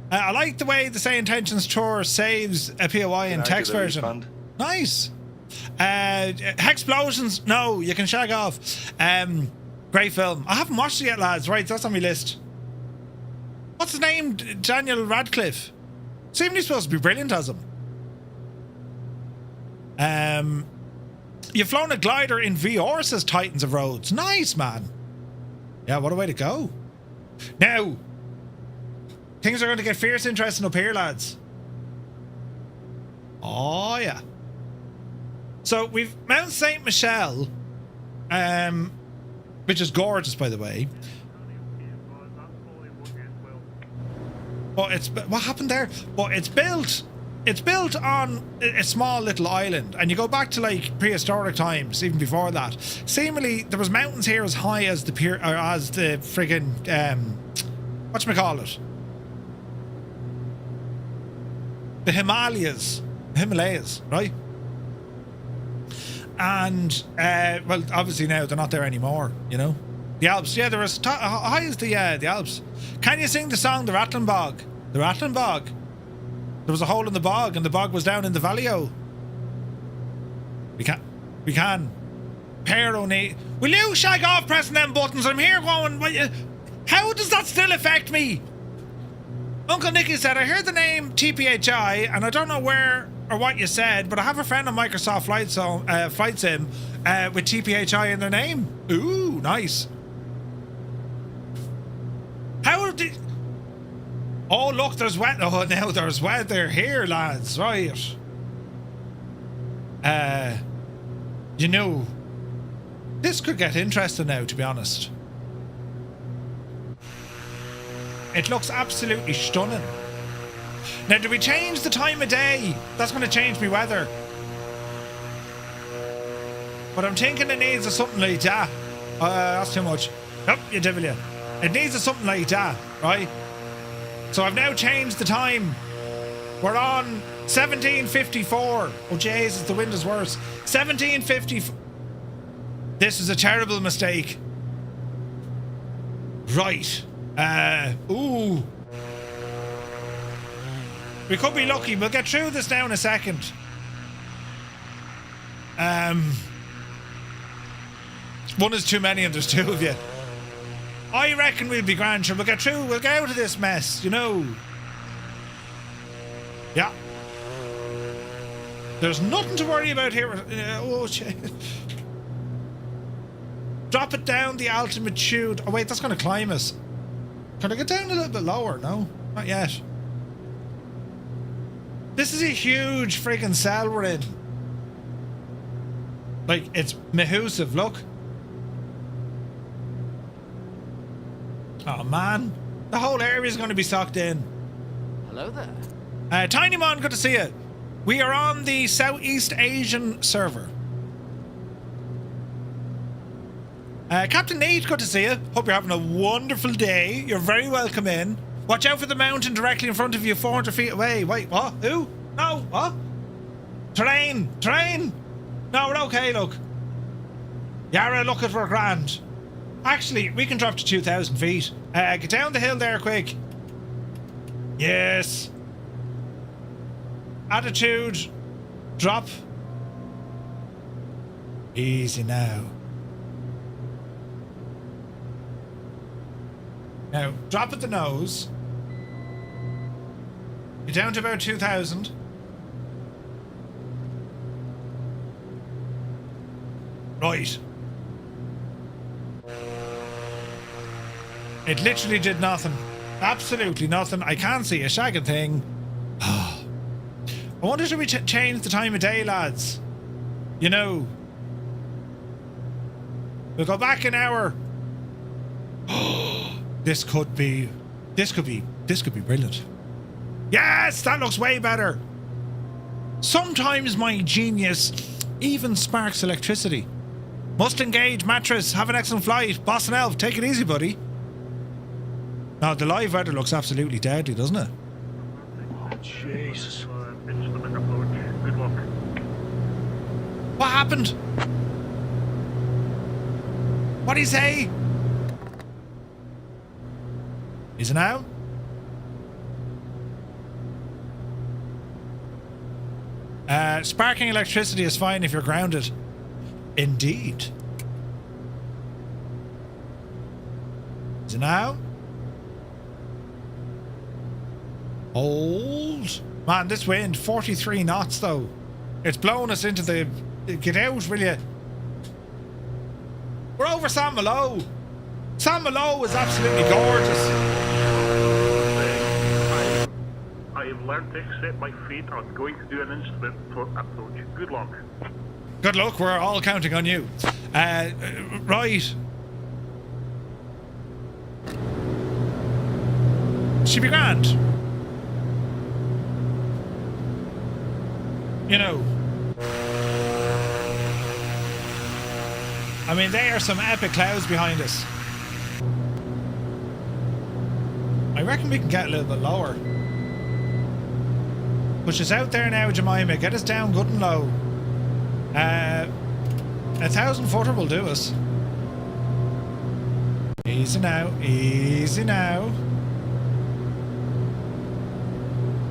I like the way the Say Intentions tour saves a POI in text version. Nice. Hexplosions, no, you can shag off. Great film. I haven't watched it yet, lads. Right, that's on my list. What's his name? Daniel Radcliffe. Seemed he's supposed to be brilliant as him. You've flown a glider in VR, says Titans of Rhodes. Nice, man. Yeah, what a way to go. Now, things are going to get fierce interesting up here, lads. Oh, yeah. So, we've Mont-Saint-Michel, which is gorgeous, by the way. But it's... What happened there? But it's built on a small little island, and you go back to like prehistoric times, even before that. Seemingly, there was mountains here as high as the friggin' whatchamacallit? The Himalayas, right? And well, obviously now they're not there anymore, you know. The Alps. Yeah, they're as high as the Alps. Can you sing the song The Rattling Bog? The Rattling Bog. There was a hole in the bog and the bog was down in the valley-o. We can. Pair O'Neill. Will you shag off pressing them buttons? I'm here going, how does that still affect me? Uncle Nicky said, I heard the name TPHI and I don't know where or what you said, but I have a friend on Microsoft Flight Sim with TPHI in their name. Ooh, nice. How did... Oh, look, there's weather. Oh, now there's weather here, lads. Right. You know, this could get interesting now, to be honest. It looks absolutely stunning. Now, do we change the time of day? That's going to change me weather. But I'm thinking it needs a something like that. That's too much. Nope, you devil you. It needs a something like that, right? So I've now changed the time. We're on 1754. Oh, Jesus, the wind is worse. 1754. This is a terrible mistake. Right. Ooh. We could be lucky. We'll get through this now in a second. One is too many and there's two of you. I reckon we'll be grand. Sure, we'll get through. We'll get out of this mess, you know. Yeah. There's nothing to worry about here. Oh, shit. Drop it down the altitude. Oh, wait, that's going to climb us. Can I get down a little bit lower? No, not yet. This is a huge friggin' cell we're in. Like, it's massive, look. Oh, man. The whole area is going to be sucked in. Hello there. Tinymon, good to see you. We are on the Southeast Asian server. Captain Nate, good to see you. Hope you're having a wonderful day. You're very welcome in. Watch out for the mountain directly in front of you, 400 feet away. Wait, what? Who? No, what? Terrain! No, we're okay, look. Yara, look at we're grand. Actually, we can drop to 2,000 feet. Get down the hill there, quick. Yes. Attitude. Drop. Easy now. Now, drop at the nose. You're down to about 2,000. Right. It literally did nothing. Absolutely nothing. I can't see a shagging thing. I wonder, should we change the time of day, lads? You know. We'll go back an hour. This could be brilliant. Yes, that looks way better. Sometimes my genius even sparks electricity. Must engage mattress. Have an excellent flight. Boss and Elf, take it easy, buddy. Now, the live weather looks absolutely deadly, doesn't it? Oh, Jesus. Good luck. What happened? What did he say? Is it now? Sparking electricity is fine if you're grounded. Indeed. Is it now? Hold. Man, this wind, 43 knots though. It's blowing us into the... Get out, will you? We're over San Malo. San Malo is absolutely gorgeous. I have learned to accept my fate. I'm going to do an instrument for approach. Good luck. Good luck. We're all counting on you. Right. She'd be grand. You know. I mean, there are some epic clouds behind us. I reckon we can get a little bit lower. Push us out there now, Jemima. Get us down good and low. 1,000 footer will do us. Easy now. Easy now.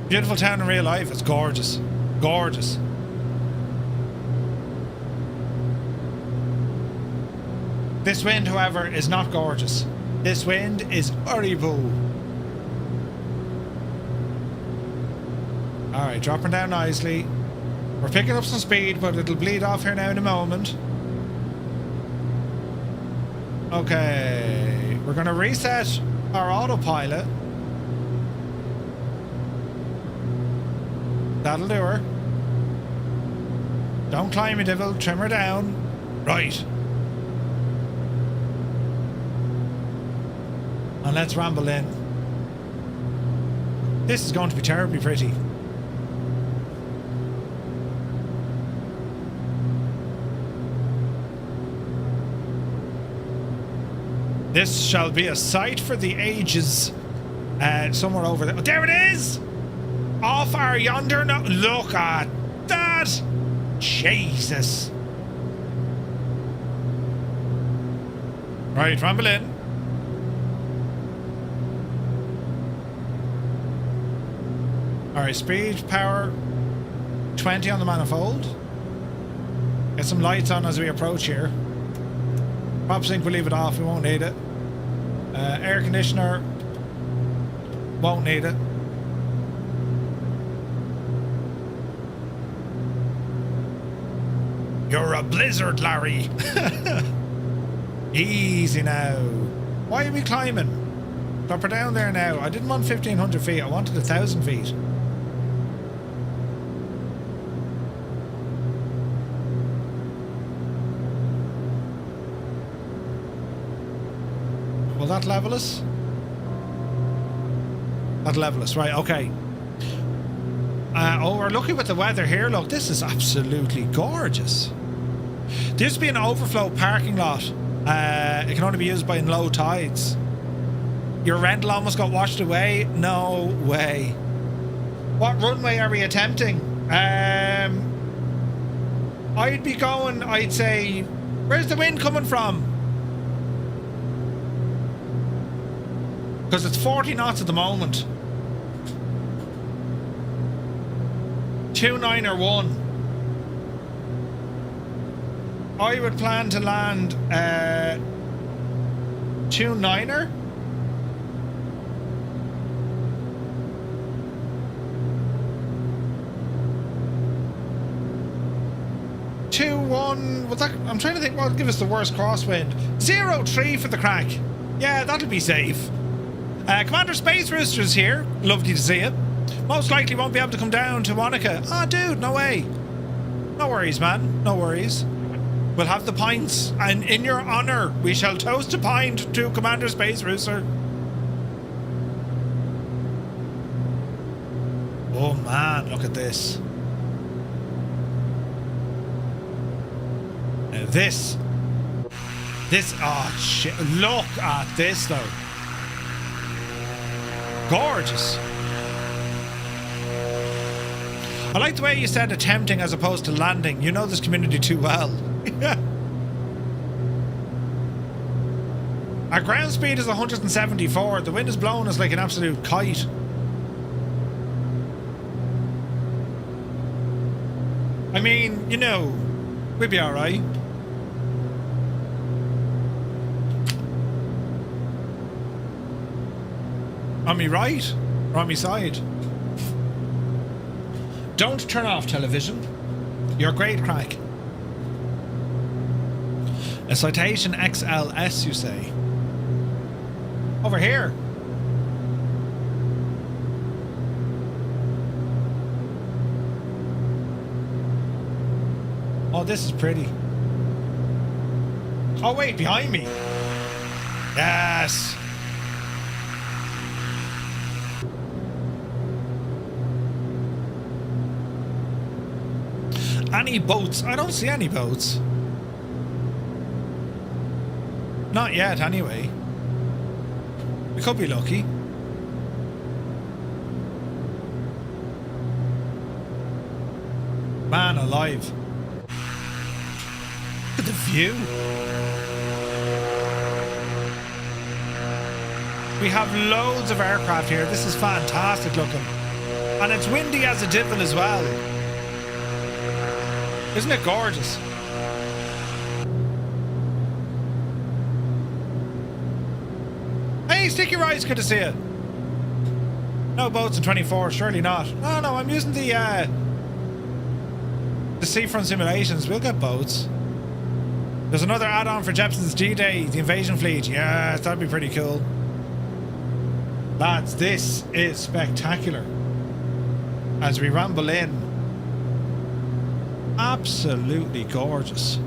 Beautiful town in real life. It's gorgeous. Gorgeous. This wind, however, is not gorgeous. This wind is horrible. Alright, dropping down nicely. We're picking up some speed, but it'll bleed off here now in a moment. Okay, we're going to reset our autopilot. That'll do her. Don't climb me, devil. Trim her down. Right. And let's ramble in. This is going to be terribly pretty. This shall be a sight for the ages. Somewhere over there. Oh, there it is! Off our yonder. No, look at that! Jesus. Right, ramble in. Alright, speed, power, 20 on the manifold. Get some lights on as we approach here. Prop sync, we'll leave it off, we won't need it. Air conditioner, won't need it. You're a blizzard, Larry. Easy now. Why are we climbing? Drop her down there now. I didn't want 1,500 feet, I wanted 1,000 feet. Will that level us? That'll level us, right, okay. Oh, we're lucky with the weather here. Look, this is absolutely gorgeous. There used to be an overflow parking lot. It can only be used by low tides. Your rental almost got washed away? No way. What runway are we attempting? I'd be going, I'd say, where's the wind coming from? Because it's 40 knots at the moment. 291. I would plan to land 29er. 2-1. What's that? I'm trying to think what would give us the worst crosswind. 0-3 for the crack. Yeah, that'll be safe. Commander Space Rooster's here. Lovely to see it. Most likely won't be able to come down to Wanaka. Ah, dude, no way. No worries, man. No worries. We'll have the pints, and in your honour, we shall toast a pint to Commander Space Rooster. Oh man, look at this. Now this, oh shit, look at this though. Gorgeous. I like the way you said attempting as opposed to landing. You know this community too well. Our ground speed is 174. The wind is blowing us like an absolute kite. I mean, you know, we'll be alright. On me right or on me side? Don't turn off television. You're great, crack. A citation XLS, you say? Over here. Oh, this is pretty. Oh, wait, behind me. Yes. Any boats? I don't see any boats. Not yet, anyway. We could be lucky. Man alive. Look at the view. We have loads of aircraft here. This is fantastic looking. And it's windy as a devil as well. Isn't it gorgeous? Hey, Sticky Rice, good to see you. No boats in 24, surely not. No, I'm using the seafront simulations. We'll get boats. There's another add-on for Jepson's D-Day, the invasion fleet. Yes, that'd be pretty cool. Lads, this is spectacular. As we ramble in. Absolutely gorgeous.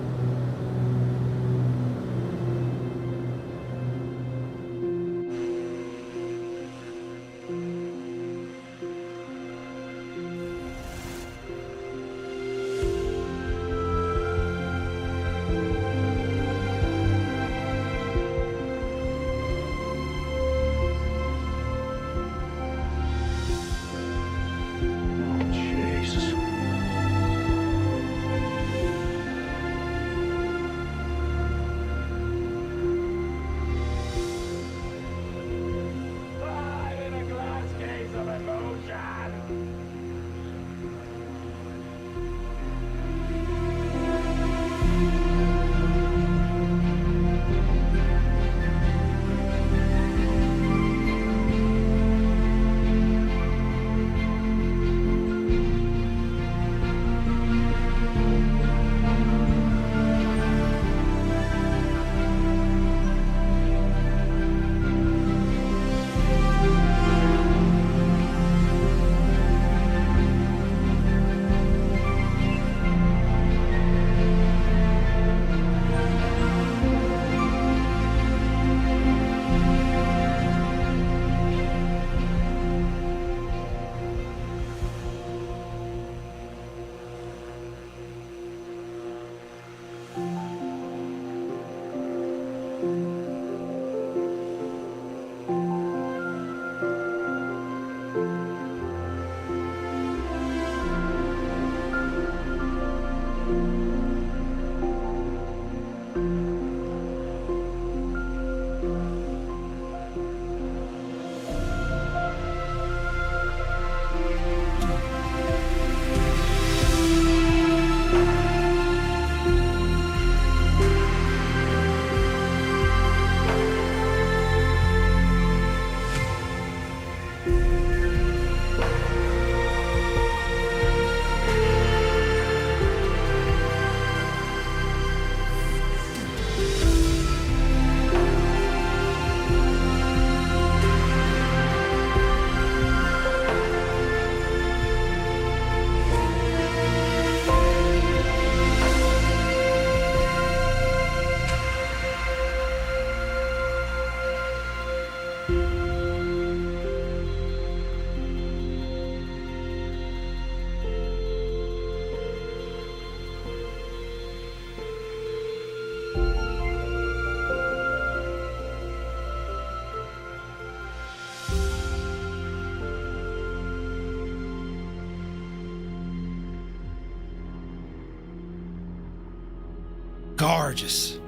Gorgeous.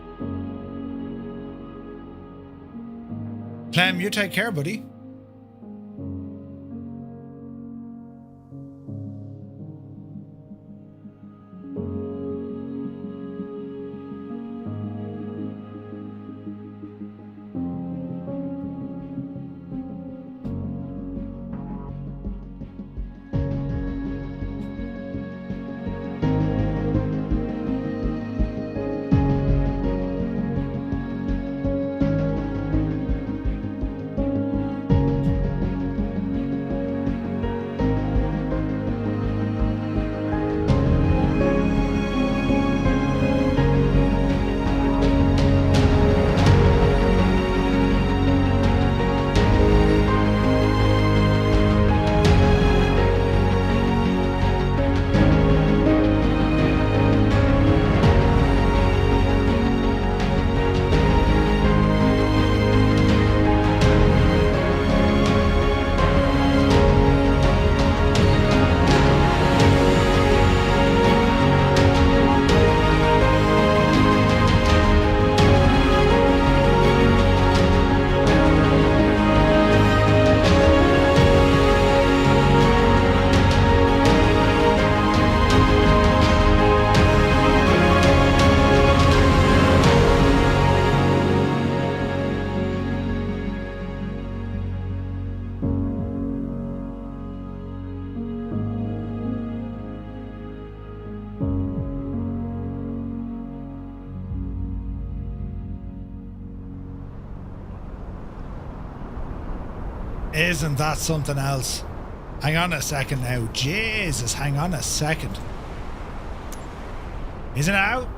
Clem, you take care, buddy. Isn't that something else? Hang on a second now. Jesus, hang on a second. Is it now?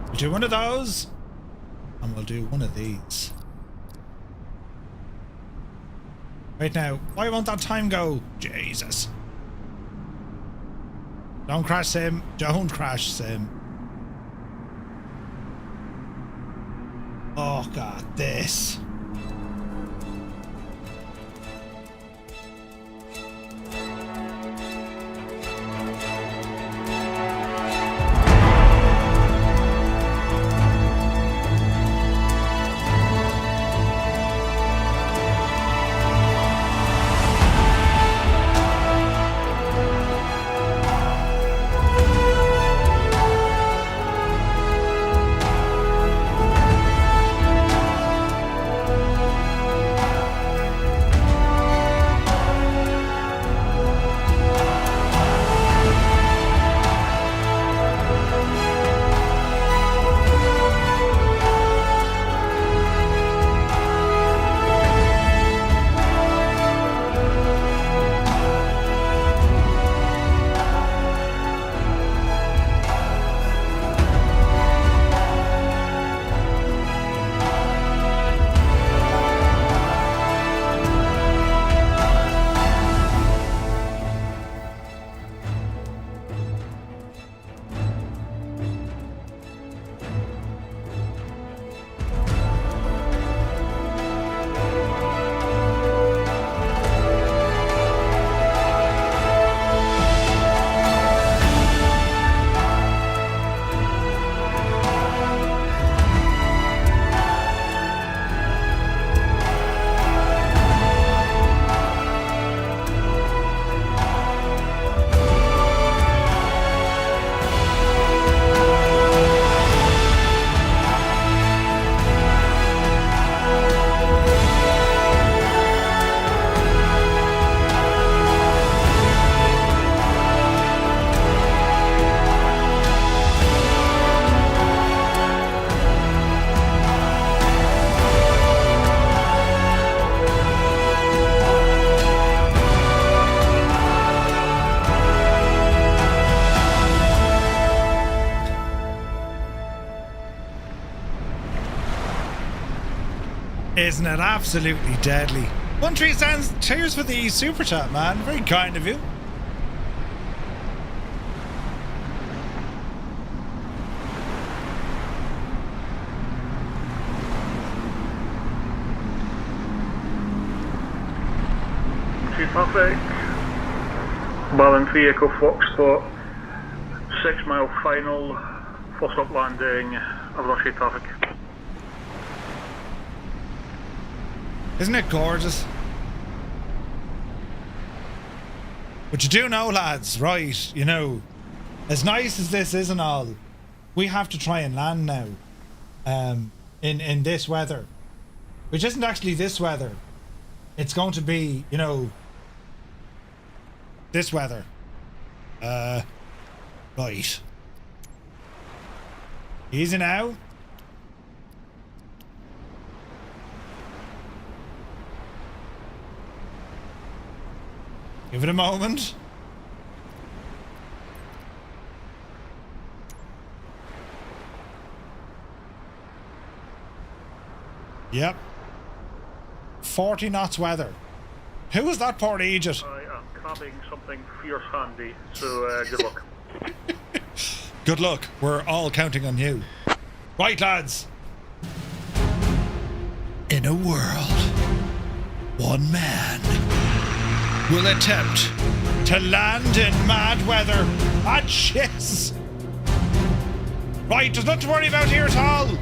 We'll do one of those. And we'll do one of these. Right now, why won't that time go? Jesus. Don't crash, Sim. Don't crash, Sim. Oh, God, this. Isn't it absolutely deadly? 1 stands. Cheers for the super chat, man. Very kind of you. Perfect. Balance Echo Foxtrot. 6 mile final. Full stop landing. Aviation traffic. Isn't it gorgeous? But you do know, lads, right, you know, as nice as this is and all, we have to try and land now in this weather, which isn't actually this weather. It's going to be, you know, this weather. Right. Easy now. Give it a moment. Yep. 40 knots weather. Who was that poor Egypt? I am crabbing something fierce handy, so good luck. Good luck. We're all counting on you. Right, lads. In a world, one man will attempt to land in mad weather. Ah, jeez. Right, there's nothing to worry about here at all.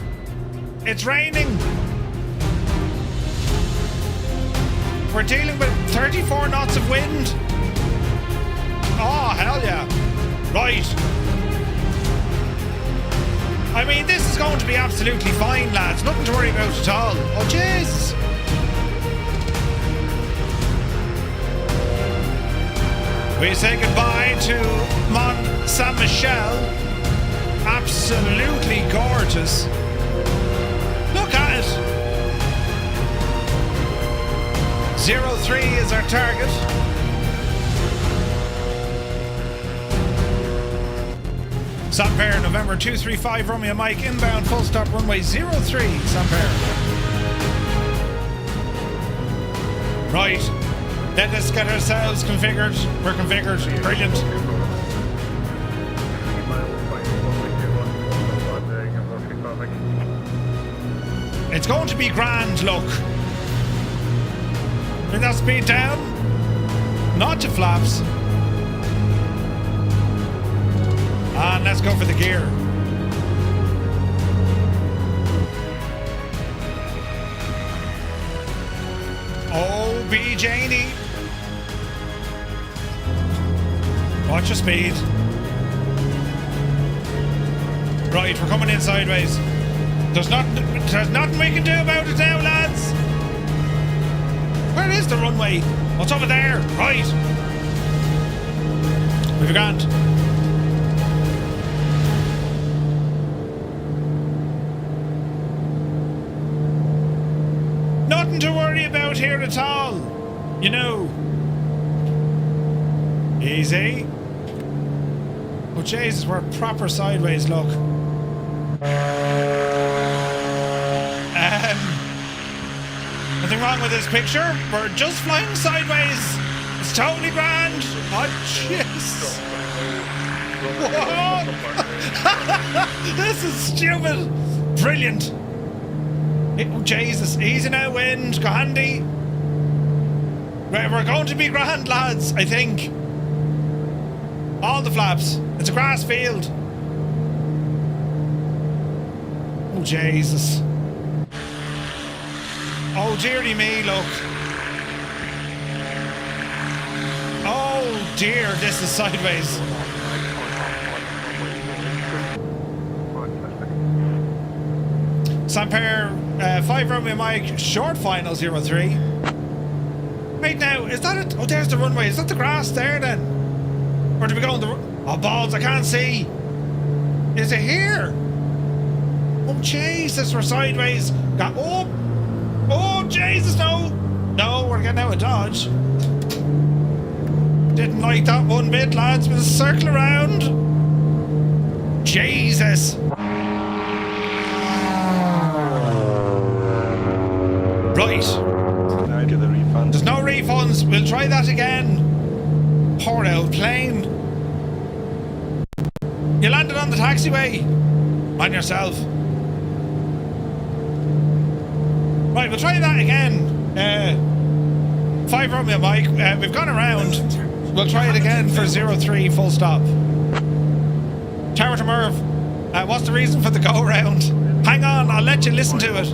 It's raining. We're dealing with 34 knots of wind. Oh, hell yeah. Right. I mean, this is going to be absolutely fine, lads. Nothing to worry about at all. Oh, jeez. We say goodbye to Mont-Saint-Michel. Absolutely gorgeous. Look at it. 03 is our target. Sampair, November 235, Romeo Mike, inbound, full stop, runway 03, Sampair. Right, let us get ourselves configured. We're configured, brilliant. It's going to be grand, look. Bring that speed down. Not to flaps. And let's go for the gear. Oh, B. Janie. Watch your speed. Right, we're coming in sideways. There's nothing we can do about it now, lads. Where is the runway? What's over there? Right. We've a grand. Nothing to worry about here at all. You know. Easy. Oh, Jesus, we're proper sideways, look. Nothing wrong with this picture. We're just flying sideways. It's totally grand. Oh, jeez. This is stupid. Brilliant. Oh, Jesus. Easy now, wind. Go handy. We're going to be grand, lads, I think. All the flaps. It's a grass field. Oh, Jesus. Oh, dearie me, look. Oh, dear, this is sideways. Sampair, 5 Romeo Mike, short final 03. Wait now, is that it? Oh, there's the runway. Is that the grass there then? Or do we go on the... Oh, balls, I can't see. Is it here? Oh, Jesus, we're sideways. Got... Oh! Oh, Jesus, no! No, we're getting out of dodge. Didn't like that one bit, lads. We'll circle around. Jesus! Right. There's no refunds. We'll try that again. Poor old plane. You landed on the taxiway. Mind yourself. Right, we'll try that again. 5 Romeo Mike, we've gone around. We'll try it again for 03 full stop. Tower to Merv, what's the reason for the go round? Hang on, I'll let you listen to it.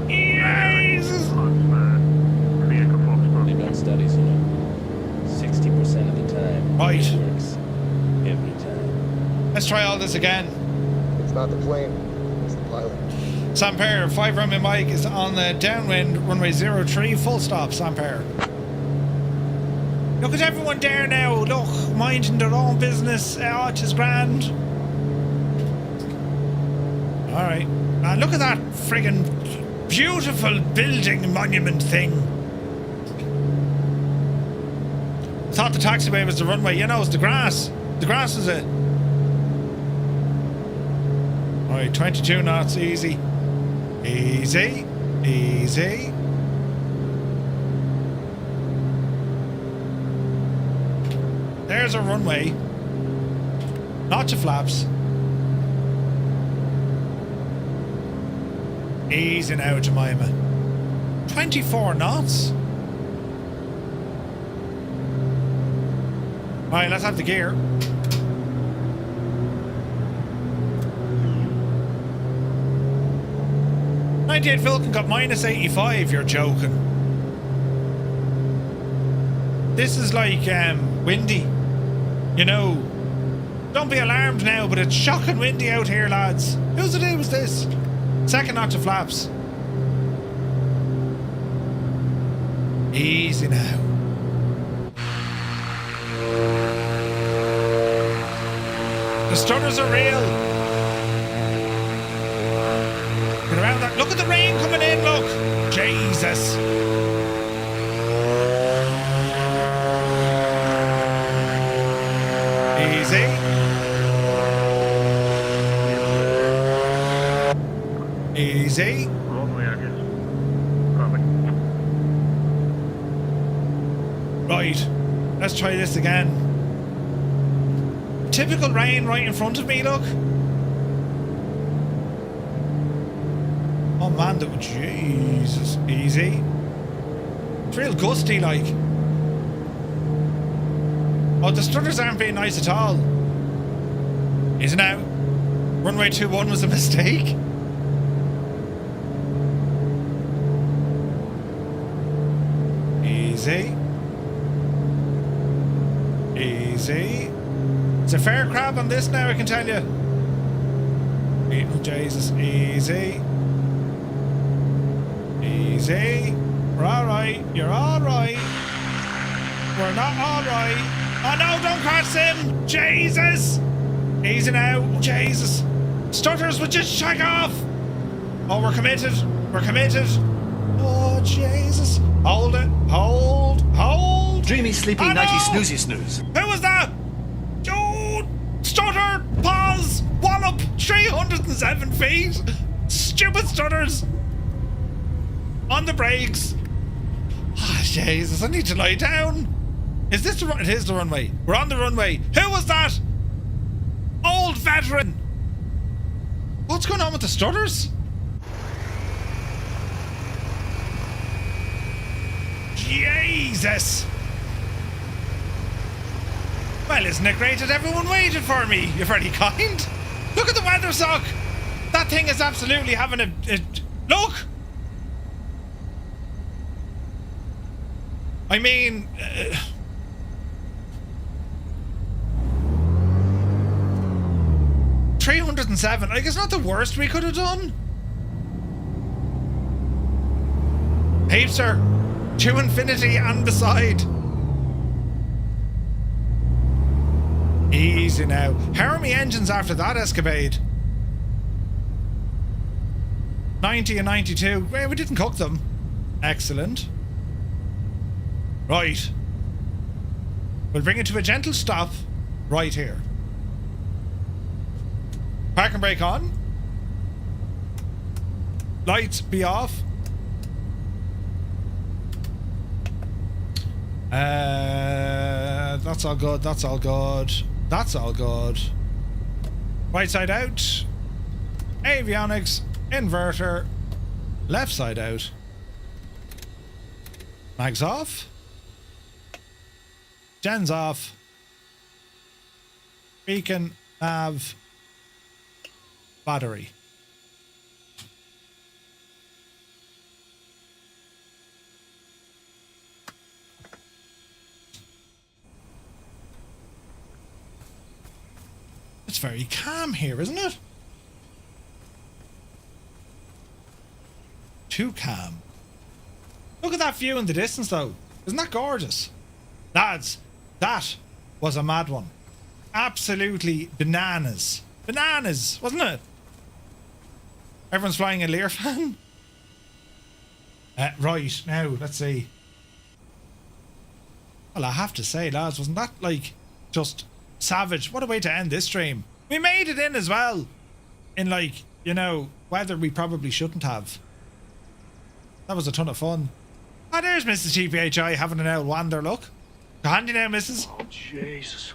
Jesus! They've done studies, you know. 60% of the time. Right. It works. Every time. Let's try all this again. It's not the plane, it's the pilot. Sampair, 5 Romeo Mike is on the downwind, runway 03, full stop, Sampair. Look at everyone there now, look, minding their own business, it is grand. Alright, look at that friggin' beautiful building monument thing. I thought the taxiway was the runway, you know, it's the grass. The grass is it. Alright, 22 knots, easy. Easy, easy. There's a runway. Not to flaps. Easy now, Jemima. 24 knots. Alright, let's have the gear. '98 Vulcan got minus 85, you're joking. This is like windy. You know, don't be alarmed now, but it's shocking windy out here, lads. Whose idea was this? Second knot to flaps. Easy now. The stutters are real. Get around that. Look at the rain coming in, look. Jesus. Easy. Easy. Runway, I guess. Perfect. Right. Let's try this again. Typical rain right in front of me, look. Oh man, that was Jesus. Easy. It's real gusty, like. Oh, the stutters aren't being nice at all. Is it now? Runway 21 was a mistake. Easy. Easy. It's a fair crab on this now, I can tell you. Oh, Jesus. Easy. Easy. We're alright. You're alright. We're not alright. Oh no, don't cross him! Jesus! Easy now. Jesus. Stutters would just check off! Oh, we're committed. We're committed. Oh, Jesus. Hold it. Hold. Hold. Dreamy, sleepy, oh, nighty, no. snoozy, snooze. Who was that? Oh, stutter. Pause. Wallop. 307 feet. Stupid stutters. On the brakes. Oh, Jesus. I need to lie down. Is this the run? It is the runway. We're on the runway. Who was that? Old veteran. What's going on with the stutters? Jesus. Well, isn't it great that everyone waited for me? You're very kind. Look at the weather sock. That thing is absolutely having a look. I mean... 307. Like, it's not the worst we could have done. Heaps, sir. To infinity and beside. Easy now. How are my engines after that escapade? 90 and 92. Well, we didn't cook them. Excellent. Right. We'll bring it to a gentle stop right here. Park and brake on. Lights be off. That's all good. That's all good. That's all good. Right side out. Avionics. Inverter. Left side out. Mags off. Gens off. Beacon. Nav. Battery. It's very calm here, isn't it? Too calm. Look at that view in the distance, though. Isn't that gorgeous? Lads, that was a mad one. Absolutely bananas. Bananas, wasn't it? Everyone's flying a Learfan. Right, now, let's see. Well, I have to say, lads, wasn't that, like, just savage? What a way to end this stream. We made it in as well. In, like, you know, weather we probably shouldn't have. That was a ton of fun. Ah, there's Mrs. GPHI having an old wander, look. Go handy now, Mrs. Oh, Jesus.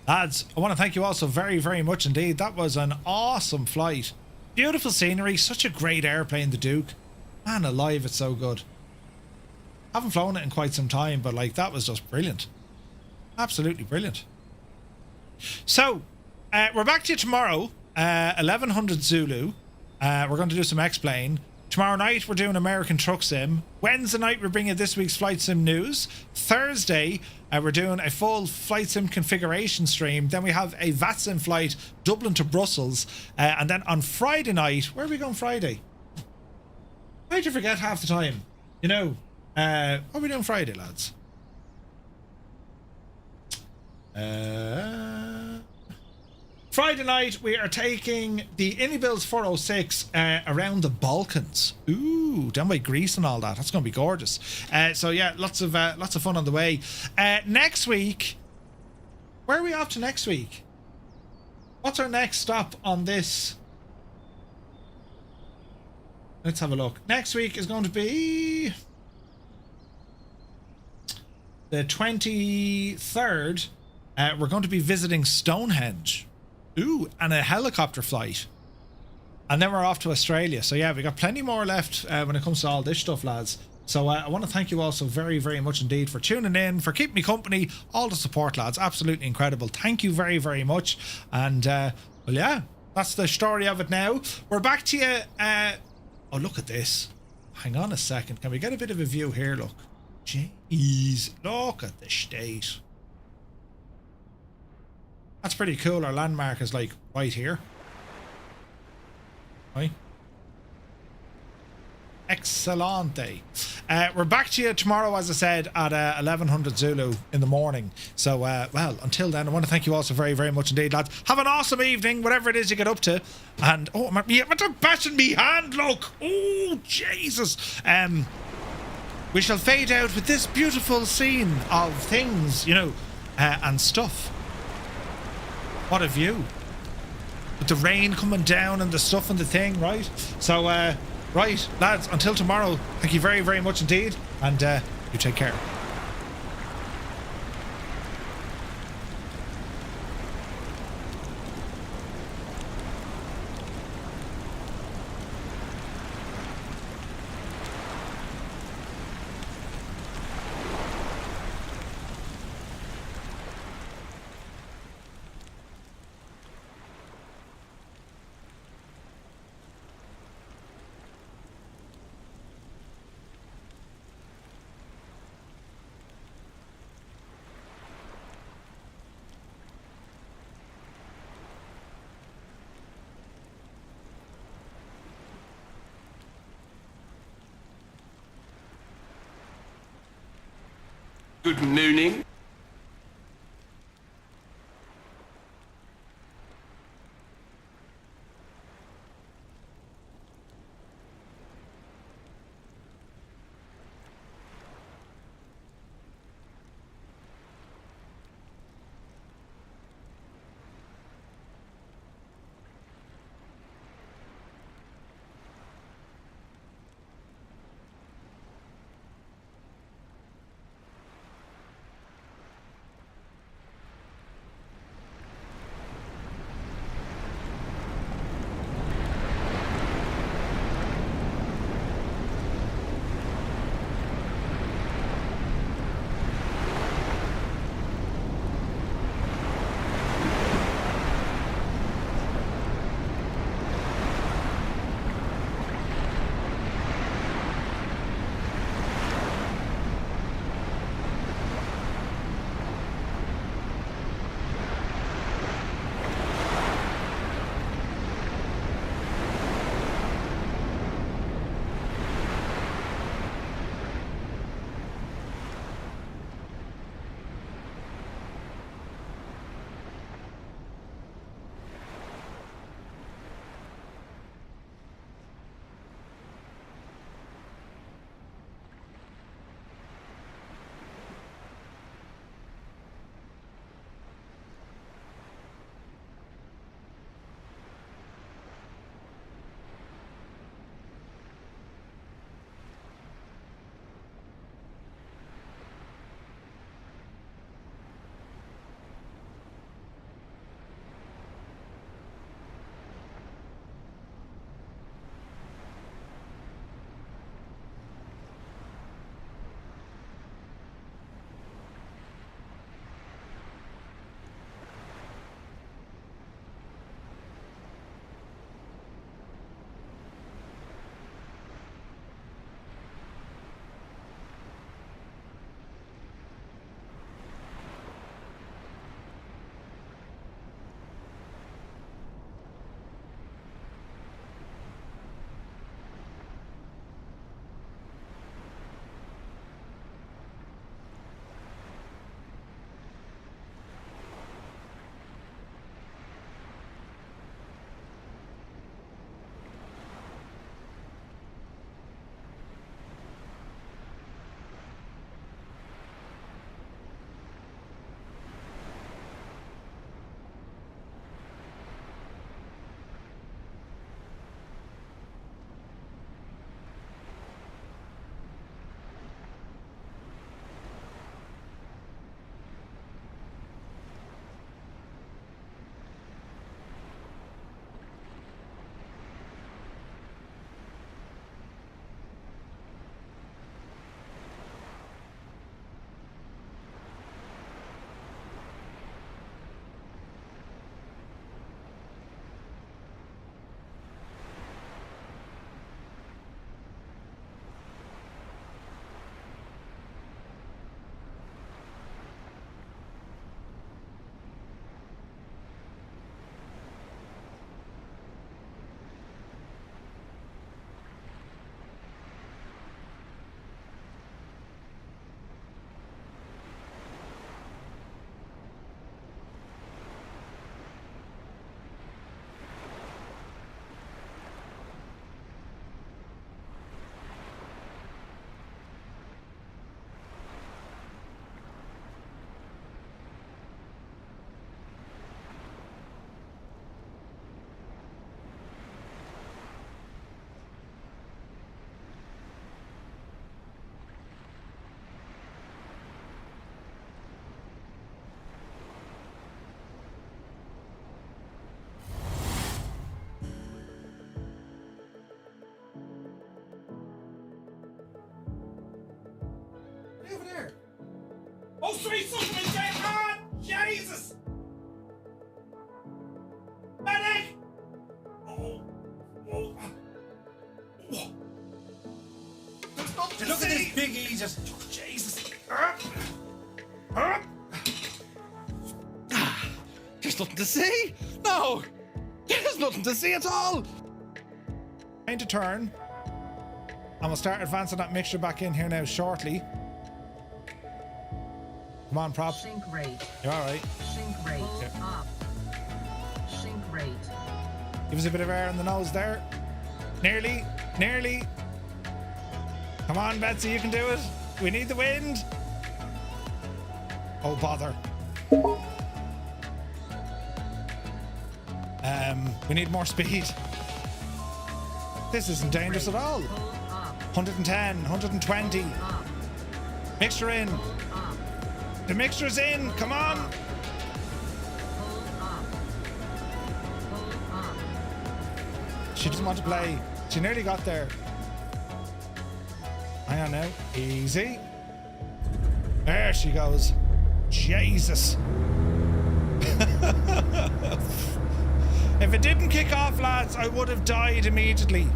Lads, I want to thank you all so very, very much indeed. That was an awesome flight. Beautiful scenery, such a great airplane, the Duke. Man alive, it's so good. Haven't flown it in quite some time, but like, that was just brilliant. Absolutely brilliant. So, we're back to you tomorrow, 1100 Zulu. We're going to do some X-Plane. Tomorrow night, we're doing American Truck Sim. Wednesday night, we're bringing this week's Flight Sim news. Thursday, we're doing a full Flight Sim configuration stream. Then we have a VATSIM flight, Dublin to Brussels. And then on Friday night, where are we going Friday? I do forget half the time. You know, what are we doing Friday, lads? Friday night, we are taking the Inibil's 406 around the Balkans. Ooh, down by Greece and all that. That's going to be gorgeous. So yeah, lots of fun on the way. Next week, Where are we off to next week? What's our next stop on this? Let's have a look. Next week is going to be the 23rd. We're going to be visiting Stonehenge. Ooh, and a helicopter flight. And then we're off to Australia. So yeah, we got plenty more left when it comes to all this stuff, lads. So I want to thank you all so very, very much indeed for tuning in, for keeping me company, all the support, lads. Absolutely incredible. Thank you very, very much. And, well, yeah, that's the story of it now. We're back to you. Oh, look at this. Hang on a second. Can we get a bit of a view here? Look. Jeez. Look at the state. That's pretty cool. Our landmark is like right here. Right. Excellente. We're back to you tomorrow, as I said, at 1100 Zulu in the morning. So, well, until then, I want to thank you all so very, very much indeed, lads. Have an awesome evening, whatever it is you get up to. And, oh, they're bashing me hand, look. Oh, Jesus. We shall fade out with this beautiful scene of things, you know, and stuff. What a view. With the rain coming down and the stuff and the thing, right? So, right, lads, until tomorrow, thank you very, very much indeed, and you take care. Good nooning. Look at this big E just. Oh, Jesus. Up. There's nothing to see. No. There's nothing to see at all. Trying to turn. And we'll start advancing that mixture back in here now shortly. Come on, prop. Sink rate. You're alright. Sink rate. Okay. Up. Sink rate. Give us a bit of air in the nose there. Nearly. Nearly. Come on, Betsy, you can do it. We need the wind. Oh, bother. We need more speed. This isn't dangerous at all. 110, 120. Mixture in. The mixture's in. Come on. She doesn't want to play. She nearly got there. Hang on now. Easy. There she goes. Jesus. If it didn't kick off, lads, I would have died immediately.